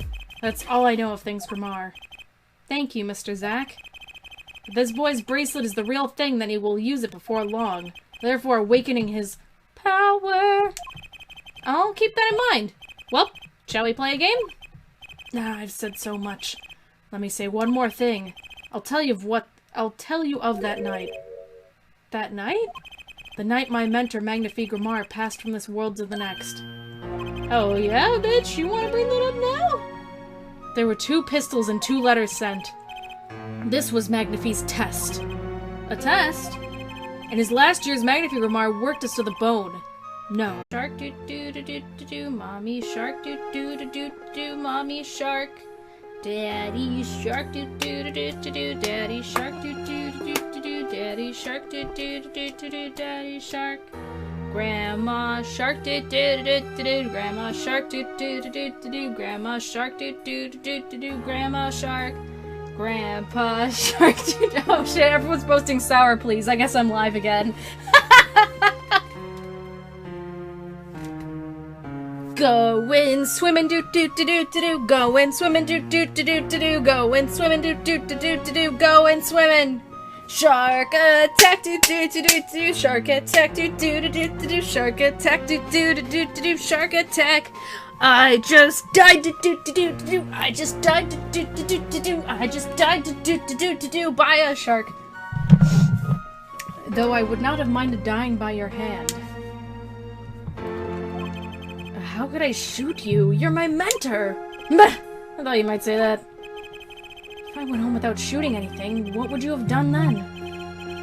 That's all I know of things Grimar. Thank you, Mr. Zack. If this boy's bracelet is the real thing, then he will use it before long, therefore awakening his power. I'll keep that in mind. Well, shall we play a game? I've said so much. Let me say one more thing. I'll tell you of that night. That night? The night my mentor, Magnifique Grimar, passed from this world to the next. Oh yeah, bitch? You wanna bring that up now? There were 2 pistols and 2 letters sent. This was Magnifique's test. A test? In his last years, Magnifique Grimar worked us to the bone. No. Shark doo doo doo doo doo doo, mommy shark doo doo doo doo doo, mommy shark. Daddy shark doo doo doo doo doo doo, daddy shark doo doo doo doo doo, daddy shark doo doo doo doo doo, daddy shark. Grandma shark doo doo doo doo doo, grandma shark doo doo doo doo doo, grandma shark doo doo doo doo doo, grandma shark. Grandpa shark doo doo. Oh shit! Everyone's posting sour, please. I guess I'm live again. Going swimming doo doo doo doo doo doo, going swimming doo doo doo doo doo doo, going swimming doo doo doo doo doo doo, going swimming. Shark attack doo doo doo doo doo, shark attack doo doo doo doo doo, shark attack doo doo doo doo doo, shark attack. I just died doo doo doo doo doo, I just died doo doo doo doo doo doo, I just died doo doo doo doo doo doo by a shark. Though I would not have minded dying by your hand. How could I shoot you? You're my mentor! I thought you might say that. If I went home without shooting anything, what would you have done then?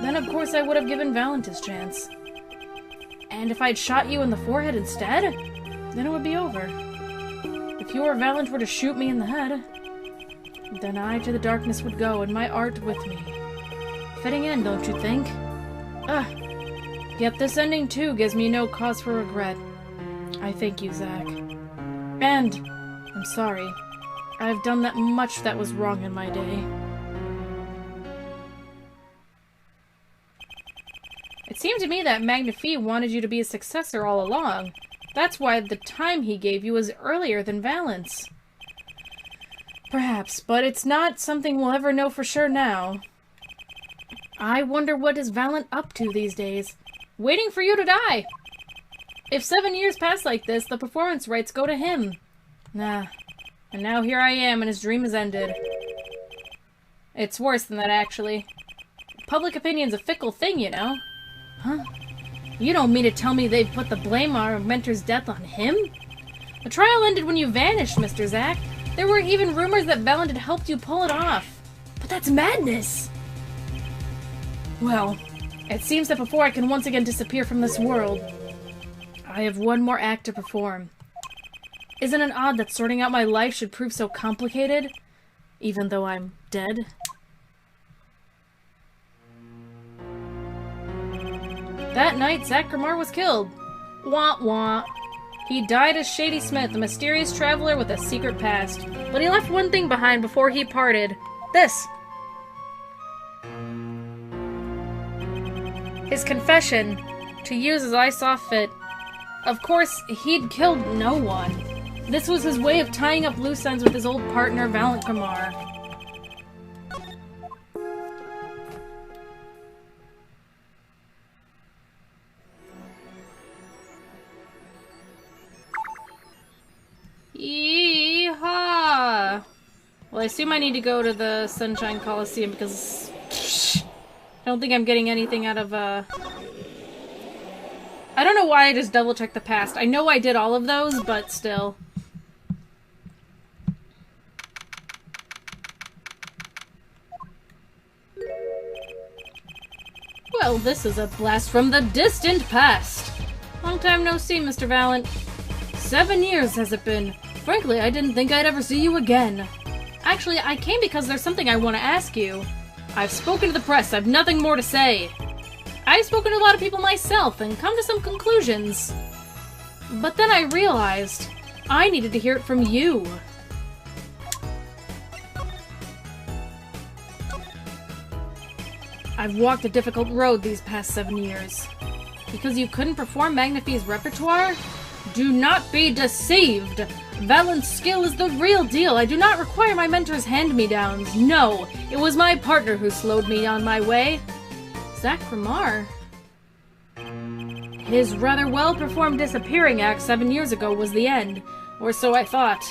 Then of course I would have given Valent his chance. And if I'd shot you in the forehead instead, then it would be over. If you or Valent were to shoot me in the head, then I to the darkness would go, and my art with me. Fitting end, don't you think? Yet this ending too gives me no cause for regret. I thank you, Zack. And I'm sorry. I've done that much that was wrong in my day. It seemed to me that Magnifique wanted you to be a successor all along. That's why the time he gave you was earlier than Valent's. Perhaps, but it's not something we'll ever know for sure now. I wonder what is Valent up to these days. Waiting for you to die! If 7 years pass like this, the performance rights go to him. Nah. And now here I am, and his dream is ended. It's worse than that, actually. Public opinion's a fickle thing, you know. Huh? You don't mean to tell me they've put the blame on our mentor's death on him? The trial ended when you vanished, Mr. Zack. There were even rumors that Valent had helped you pull it off. But that's madness! Well, it seems that before I can once again disappear from this world, I have one more act to perform. Isn't it odd that sorting out my life should prove so complicated, even though I'm dead? That night, Zack Grimar was killed. Wah wah. He died as Shady Smith, a mysterious traveler with a secret past. But he left one thing behind before he parted. This. His confession, to use as I saw fit. Of course, he'd killed no one. This was his way of tying up loose ends with his old partner, Valent Grimar. assume I need to go to the Sunshine Coliseum because I don't think I'm getting anything out of, I don't know why I just double-checked the past. I know I did all of those, but still. Well, this is a blast from the distant past. Long time no see, Mr. Valent. 7 years has it been. Frankly, I didn't think I'd ever see you again. Actually, I came because there's something I want to ask you. I've spoken to the press. I've nothing more to say. I've spoken to a lot of people myself and come to some conclusions. But then I realized I needed to hear it from you. I've walked a difficult road these past 7 years. Because you couldn't perform Magnifie's repertoire? Do not be deceived! Valent's skill is the real deal. I do not require my mentor's hand-me-downs. No, it was my partner who slowed me on my way. Zach Ramar. His rather well-performed disappearing act 7 years ago was the end. Or so I thought.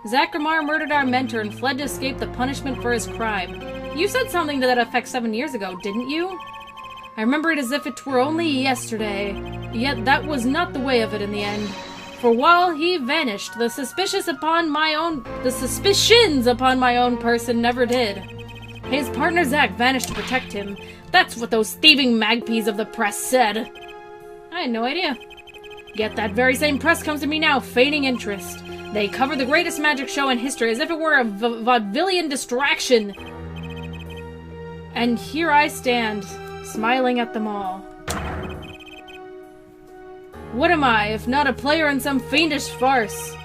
Zach Ramar murdered our mentor and fled to escape the punishment for his crime. You said something to that effect 7 years ago, didn't you? I remember it as if it were only yesterday. Yet that was not the way of it in the end. For while he vanished, the suspicions upon my own person never did. His partner Zach vanished to protect him. That's what those thieving magpies of the press said. I had no idea. Yet that very same press comes to me now, feigning interest. They cover the greatest magic show in history as if it were a vaudevillian distraction. And here I stand, smiling at them all. What am I, if not a player in some fiendish farce?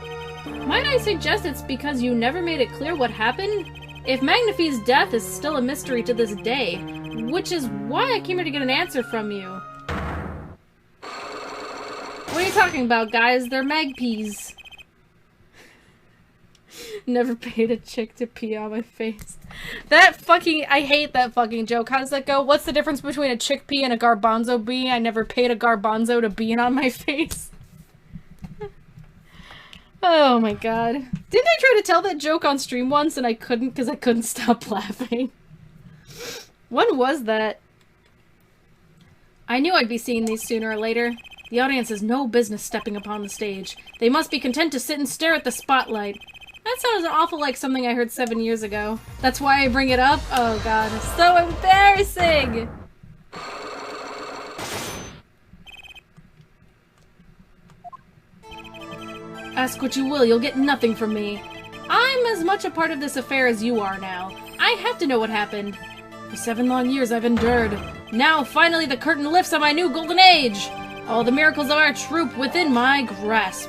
Might I suggest it's because you never made it clear what happened? If Magnifie's death is still a mystery to this day, which is why I came here to get an answer from you. What are you talking about, guys? They're magpies. Never paid a chick to pee on my face. That fucking... I hate that fucking joke. How does that go? What's the difference between a chickpea and a garbanzo bee? I never paid a garbanzo to be on my face. Oh my god. Didn't I try to tell that joke on stream once and I couldn't because I couldn't stop laughing? When was that? I knew I'd be seeing these sooner or later. The audience has no business stepping upon the stage. They must be content to sit and stare at the spotlight. That sounds awful like something I heard 7 years ago. That's why I bring it up? Oh god, it's so embarrassing! Ask what you will, you'll get nothing from me. I'm as much a part of this affair as you are now. I have to know what happened. For 7 long years I've endured. Now, finally, the curtain lifts on my new golden age! All the miracles of our troupe within my grasp.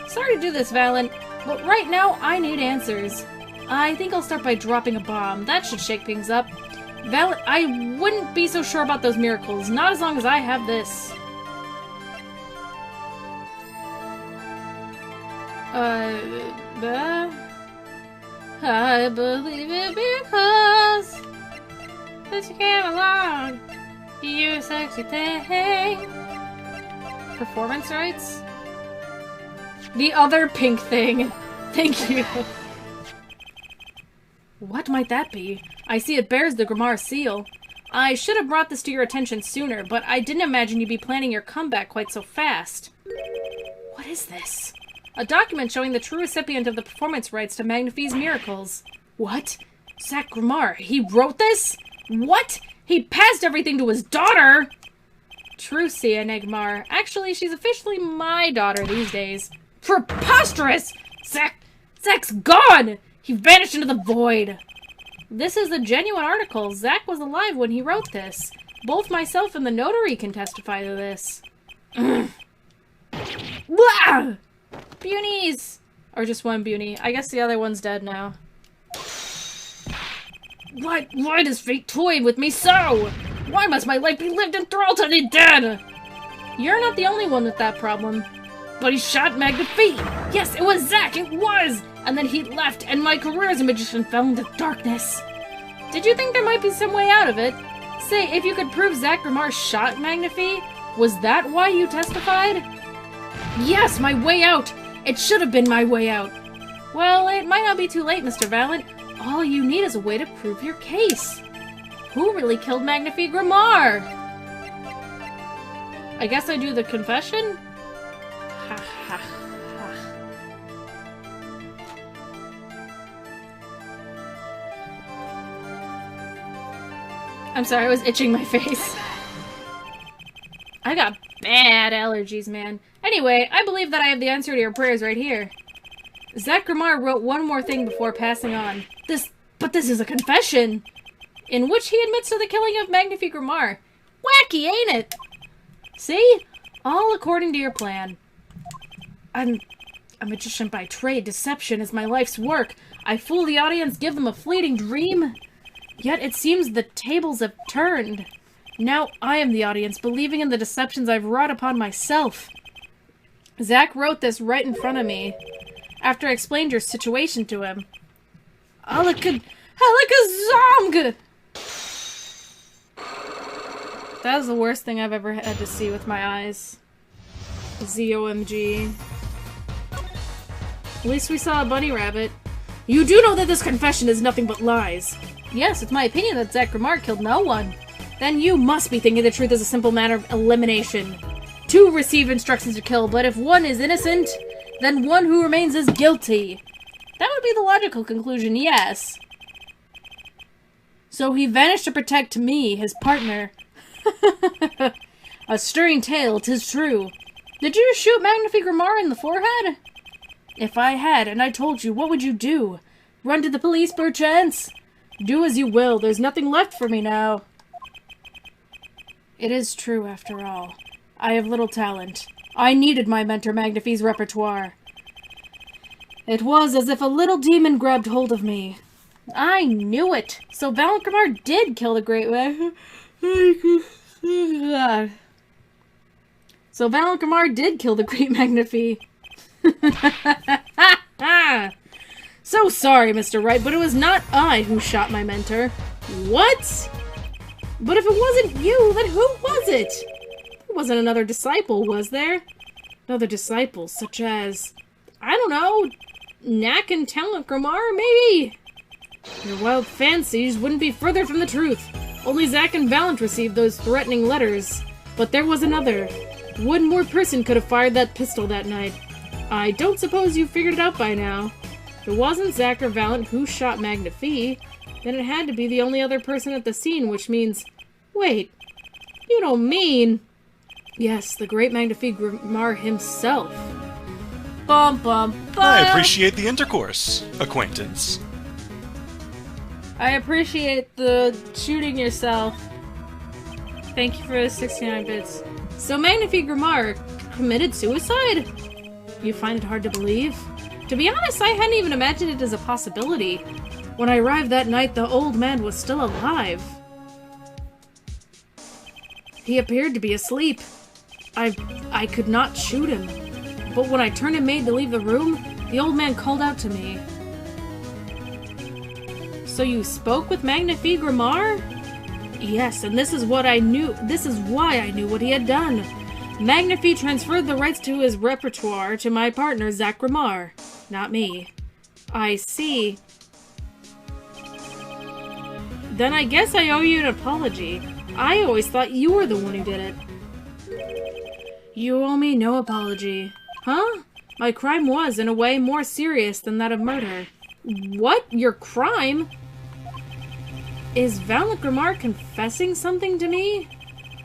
Sorry to do this, Valent. But right now, I need answers. I think I'll start by dropping a bomb. That should shake things up. Valent, I wouldn't be so sure about those miracles. Not as long as I have this. I believe it because that you came along. You sexy thing. Performance rights? The other pink thing. Thank you. What might that be? I see it bears the Grimar seal. I should have brought this to your attention sooner, but I didn't imagine you'd be planning your comeback quite so fast. What is this? A document showing the true recipient of the performance rights to Magnifie's miracles. What? Zach Grimar, he wrote this? What? He passed everything to his daughter? True, Sia Negmar. Actually, she's officially my daughter these days. Preposterous! Zach's gone! He vanished into the void. This is a genuine article. Zach was alive when he wrote this. Both myself and the notary can testify to this. Blah! Bunies! Or just one Bunie. I guess the other one's dead now. Why does fate toy with me so? Why must my life be lived in thrall to the dead? You're not the only one with that problem. But he shot Magnifie! Yes, it was Zach, it was! And then he left, and my career as a magician fell into darkness. Did you think there might be some way out of it? Say, if you could prove Zach Grimar shot Magnifie, was that why you testified? Yes, my way out! It should have been my way out. Well, it might not be too late, Mr. Valent. All you need is a way to prove your case. Who really killed Magnifique Grimar? I guess I do the confession? Ha ha ha. I'm sorry, I was itching my face. I got bad allergies, man. Anyway, I believe that I have the answer to your prayers right here. Zach Grimar wrote one more thing before passing on. But this is a confession! In which he admits to the killing of Magnifique Grimar. Wacky, ain't it? See? All according to your plan. I'm a magician by trade. Deception is my life's work. I fool the audience, give them a fleeting dream. Yet it seems the tables have turned. Now I am the audience, believing in the deceptions I've wrought upon myself. Zach wrote this right in front of me, after I explained your situation to him. Alakazong! That was the worst thing I've ever had to see with my eyes. ZOMG. At least we saw a bunny rabbit. You do know that this confession is nothing but lies. Yes, it's my opinion that Zach Grimar killed no one. Then you must be thinking the truth is a simple matter of elimination. Two receive instructions to kill, but if one is innocent, then one who remains is guilty. That would be the logical conclusion, yes. So he vanished to protect me, his partner. A stirring tale, 'tis true. Did you shoot Magnifique Grimar in the forehead? If I had, and I told you, what would you do? Run to the police, perchance? Do as you will, there's nothing left for me now. It is true, after all. I have little talent. I needed my mentor Magnifique's repertoire. It was as if a little demon grabbed hold of me. I knew it! So Valiant Grimar did kill the Great So Valiant Grimar did kill the Great Magnifique. So sorry, Mr. Wright, but it was not I who shot my mentor. What? But if it wasn't you, then who was it? There wasn't another disciple, was there? Another disciple, such as, I don't know, Knack and Talent Grimar, maybe? Your wild fancies wouldn't be further from the truth. Only Zack and Valiant received those threatening letters. But there was another. One more person could have fired that pistol that night. I don't suppose you figured it out by now. If it wasn't Zack or Valiant who shot Magnifique, then it had to be the only other person at the scene, which means... Wait, you don't mean... Yes, the great Magnifique Grimar himself. Bum bum bum! I appreciate the intercourse, acquaintance. I appreciate the shooting yourself. Thank you for the 69 bits. So Magnifique Grimar committed suicide? You find it hard to believe? To be honest, I hadn't even imagined it as a possibility. When I arrived that night, the old man was still alive. He appeared to be asleep. I could not shoot him. But when I turned and made to leave the room, the old man called out to me. So you spoke with Magnifique Grimar? Yes, and this is what I knew. This is why I knew what he had done. Magnifique transferred the rights to his repertoire to my partner, Zach Grimar. Not me. I see. Then I guess I owe you an apology. I always thought you were the one who did it. You owe me no apology. Huh? My crime was, in a way, more serious than that of murder. What? Your crime? Is Valiant Grimar confessing something to me?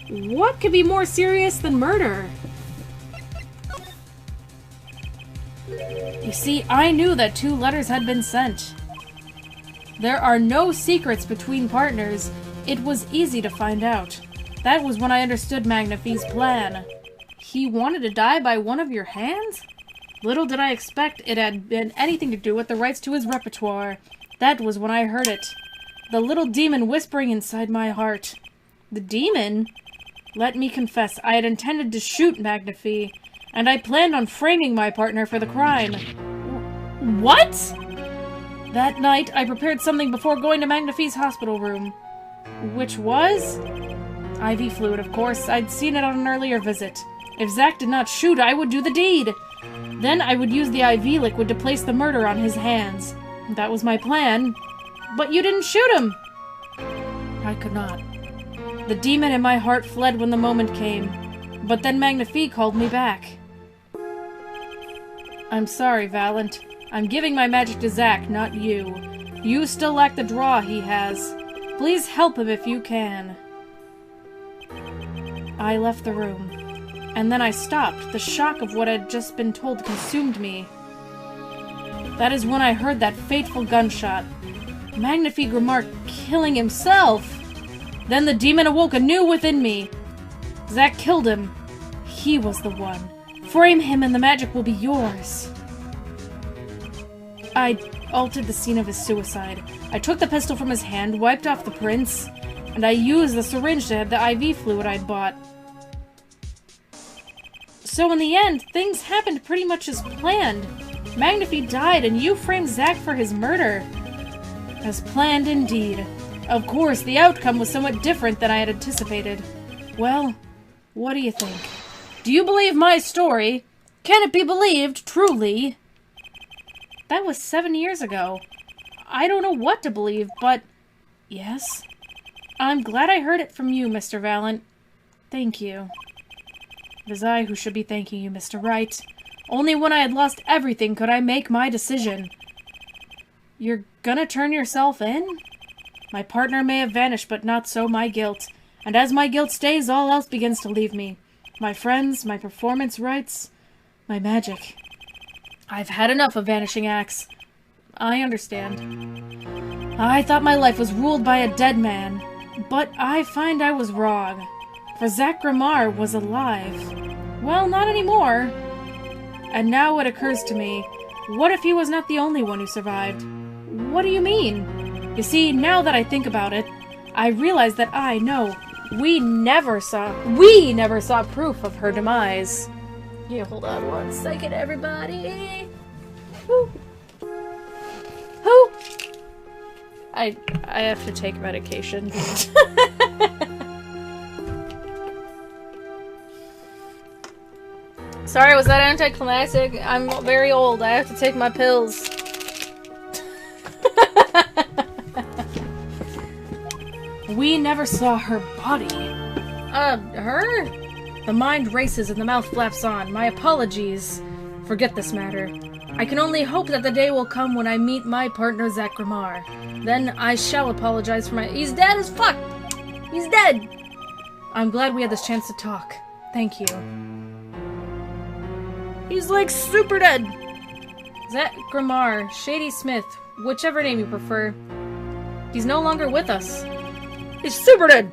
What could be more serious than murder? You see, I knew that 2 letters had been sent. There are no secrets between partners. It was easy to find out. That was when I understood Magnifique's plan. He wanted to die by one of your hands? Little did I expect it had been anything to do with the rights to his repertoire. That was when I heard it. The little demon whispering inside my heart. The demon? Let me confess, I had intended to shoot Magnifique, and I planned on framing my partner for the crime. What? That night, I prepared something before going to Magnifique's hospital room. Which was? IV fluid, of course. I'd seen it on an earlier visit. If Zack did not shoot, I would do the deed. Then I would use the IV liquid to place the murder on his hands. That was my plan. But you didn't shoot him! I could not. The demon in my heart fled when the moment came, but then Magnifique called me back. I'm sorry, Valent. I'm giving my magic to Zack, not you. You still lack the draw he has. Please help him if you can. I left the room, and then I stopped. The shock of what I'd just been told consumed me. That is when I heard that fateful gunshot. Magnifique remarked, killing himself! Then the demon awoke anew within me. Zack killed him. He was the one. Frame him and the magic will be yours. I altered the scene of his suicide. I took the pistol from his hand, wiped off the prints, and I used the syringe to have the IV fluid I'd bought. So in the end, things happened pretty much as planned. Magnifique died and you framed Zack for his murder. As planned indeed. Of course, the outcome was somewhat different than I had anticipated. Well, what do you think? Do you believe my story? Can it be believed, truly? That was 7 years ago. I don't know what to believe, but... Yes? I'm glad I heard it from you, Mr. Valent. Thank you. It is I who should be thanking you, Mr. Wright. Only when I had lost everything could I make my decision. You're gonna turn yourself in? My partner may have vanished, but not so my guilt. And as my guilt stays, all else begins to leave me. My friends, my performance rights, my magic. I've had enough of vanishing acts. I understand. I thought my life was ruled by a dead man, but I find I was wrong. For Zack Grimar was alive. Well, not anymore. And now it occurs to me, what if he was not the only one who survived? What do you mean? You see, now that I think about it, I realize that we never saw proof of her demise. Yeah, hold on 1 second, everybody. Woo. Who? I have to take medication. Sorry, was that anticlimactic? I'm very old. I have to take my pills. We never saw her body. Her? The mind races and the mouth flaps on. My apologies. Forget this matter. I can only hope that the day will come when I meet my partner, Zack Grimar. Then I shall apologize for my— He's dead as fuck! He's dead! I'm glad we had this chance to talk. Thank you. He's like super dead! Zack Grimar, Shady Smith, whichever name you prefer. He's no longer with us. He's super dead!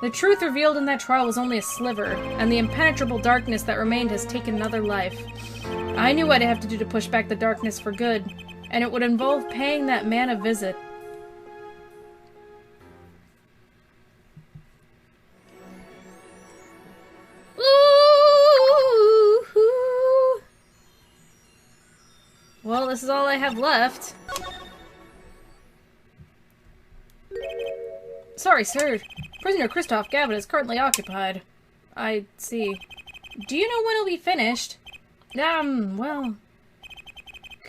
The truth revealed in that trial was only a sliver, and the impenetrable darkness that remained has taken another life. I knew what I'd have to do to push back the darkness for good, and it would involve paying that man a visit. Ooh. Well, this is all I have left. Sorry, sir. Prisoner Christoph Gavin is currently occupied. I see. Do you know when it'll be finished? Well...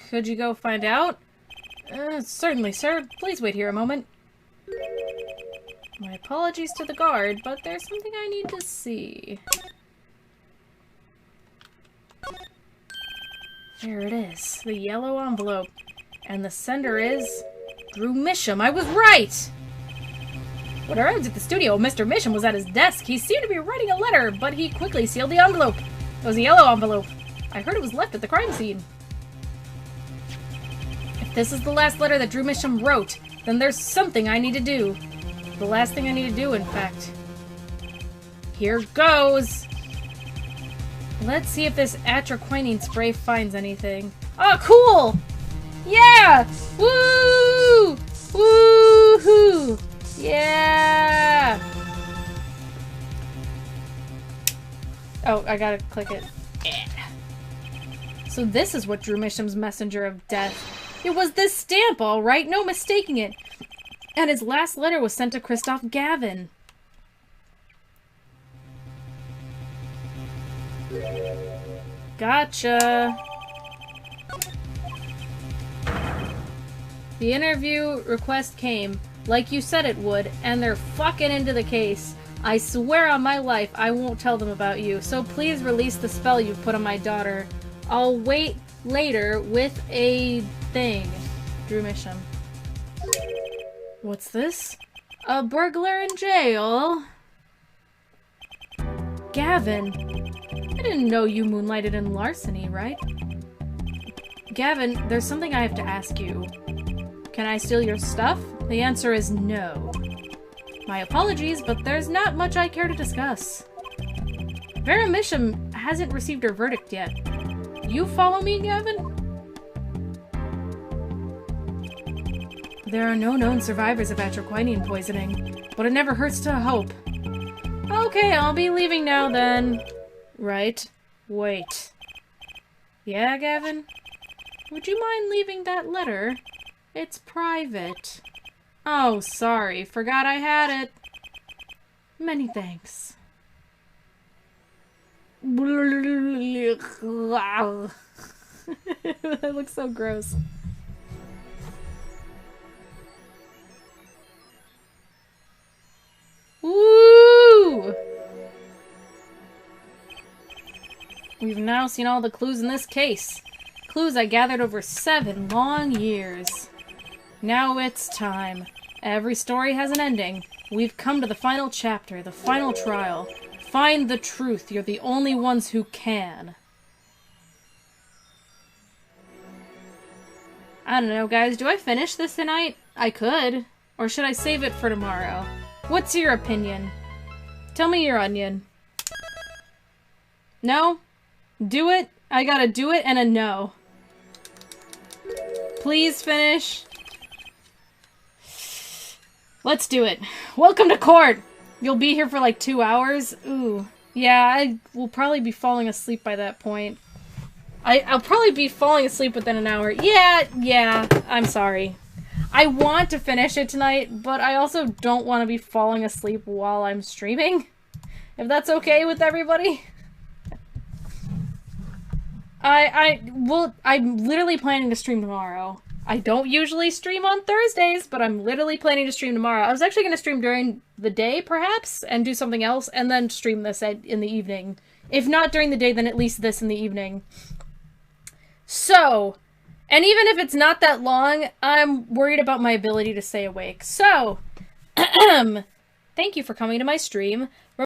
Could you go find out? Certainly, sir. Please wait here a moment. My apologies to the guard, but there's something I need to see. There it is. The yellow envelope. And the sender is... Drew Misham. I was right! When I arrived at the studio, Mr. Misham was at his desk. He seemed to be writing a letter, but he quickly sealed the envelope. It was a yellow envelope. I heard it was left at the crime scene. If this is the last letter that Drew Misham wrote, then there's something I need to do. The last thing I need to do, in fact. Here goes! Let's see if this atroquinine spray finds anything. Oh, cool! Yeah! Woo! Woo-hoo! Yeah! Oh, I gotta click it. Yeah. So this is what Drew Misham's messenger of death. It was this stamp, alright, no mistaking it. And his last letter was sent to Christoph Gavin. Gotcha. The interview request came, like you said it would, and they're fucking into the case. I swear on my life I won't tell them about you, so please release the spell you've put on my daughter. I'll wait later with a thing. Drew Misham. What's this? A burglar in jail? Gavin, I didn't know you moonlighted in larceny, right? Gavin, there's something I have to ask you. Can I steal your stuff? The answer is no. My apologies, but there's not much I care to discuss. Vera Misham hasn't received her verdict yet. You follow me, Gavin? There are no known survivors of atroquinine poisoning, but it never hurts to hope. Okay, I'll be leaving now then. Right. Wait. Yeah, Gavin? Would you mind leaving that letter? It's private. Oh, sorry. Forgot I had it. Many thanks. That looks so gross. Woo! We've now seen all the clues in this case. Clues I gathered over 7 long years. Now it's time. Every story has an ending. We've come to the final chapter, the final trial. Find the truth. You're the only ones who can. I don't know, guys. Do I finish this tonight? I could. Or should I save it for tomorrow? What's your opinion? Tell me your onion. No? Do it? I gotta do it and a no. Please finish. Let's do it. Welcome to court! You'll be here for like 2 hours? Ooh. Yeah, I will probably be falling asleep by that point. I'll probably be falling asleep within an hour. Yeah, I'm sorry. I want to finish it tonight, but I also don't want to be falling asleep while I'm streaming. If that's okay with everybody. I'm literally planning to stream tomorrow. I don't usually stream on Thursdays, but I'm literally planning to stream tomorrow. I was actually going to stream during the day, perhaps, and do something else, and then stream this in the evening. If not during the day, then at least this in the evening. So, and even if it's not that long, I'm worried about my ability to stay awake. So, thank you for coming to my stream.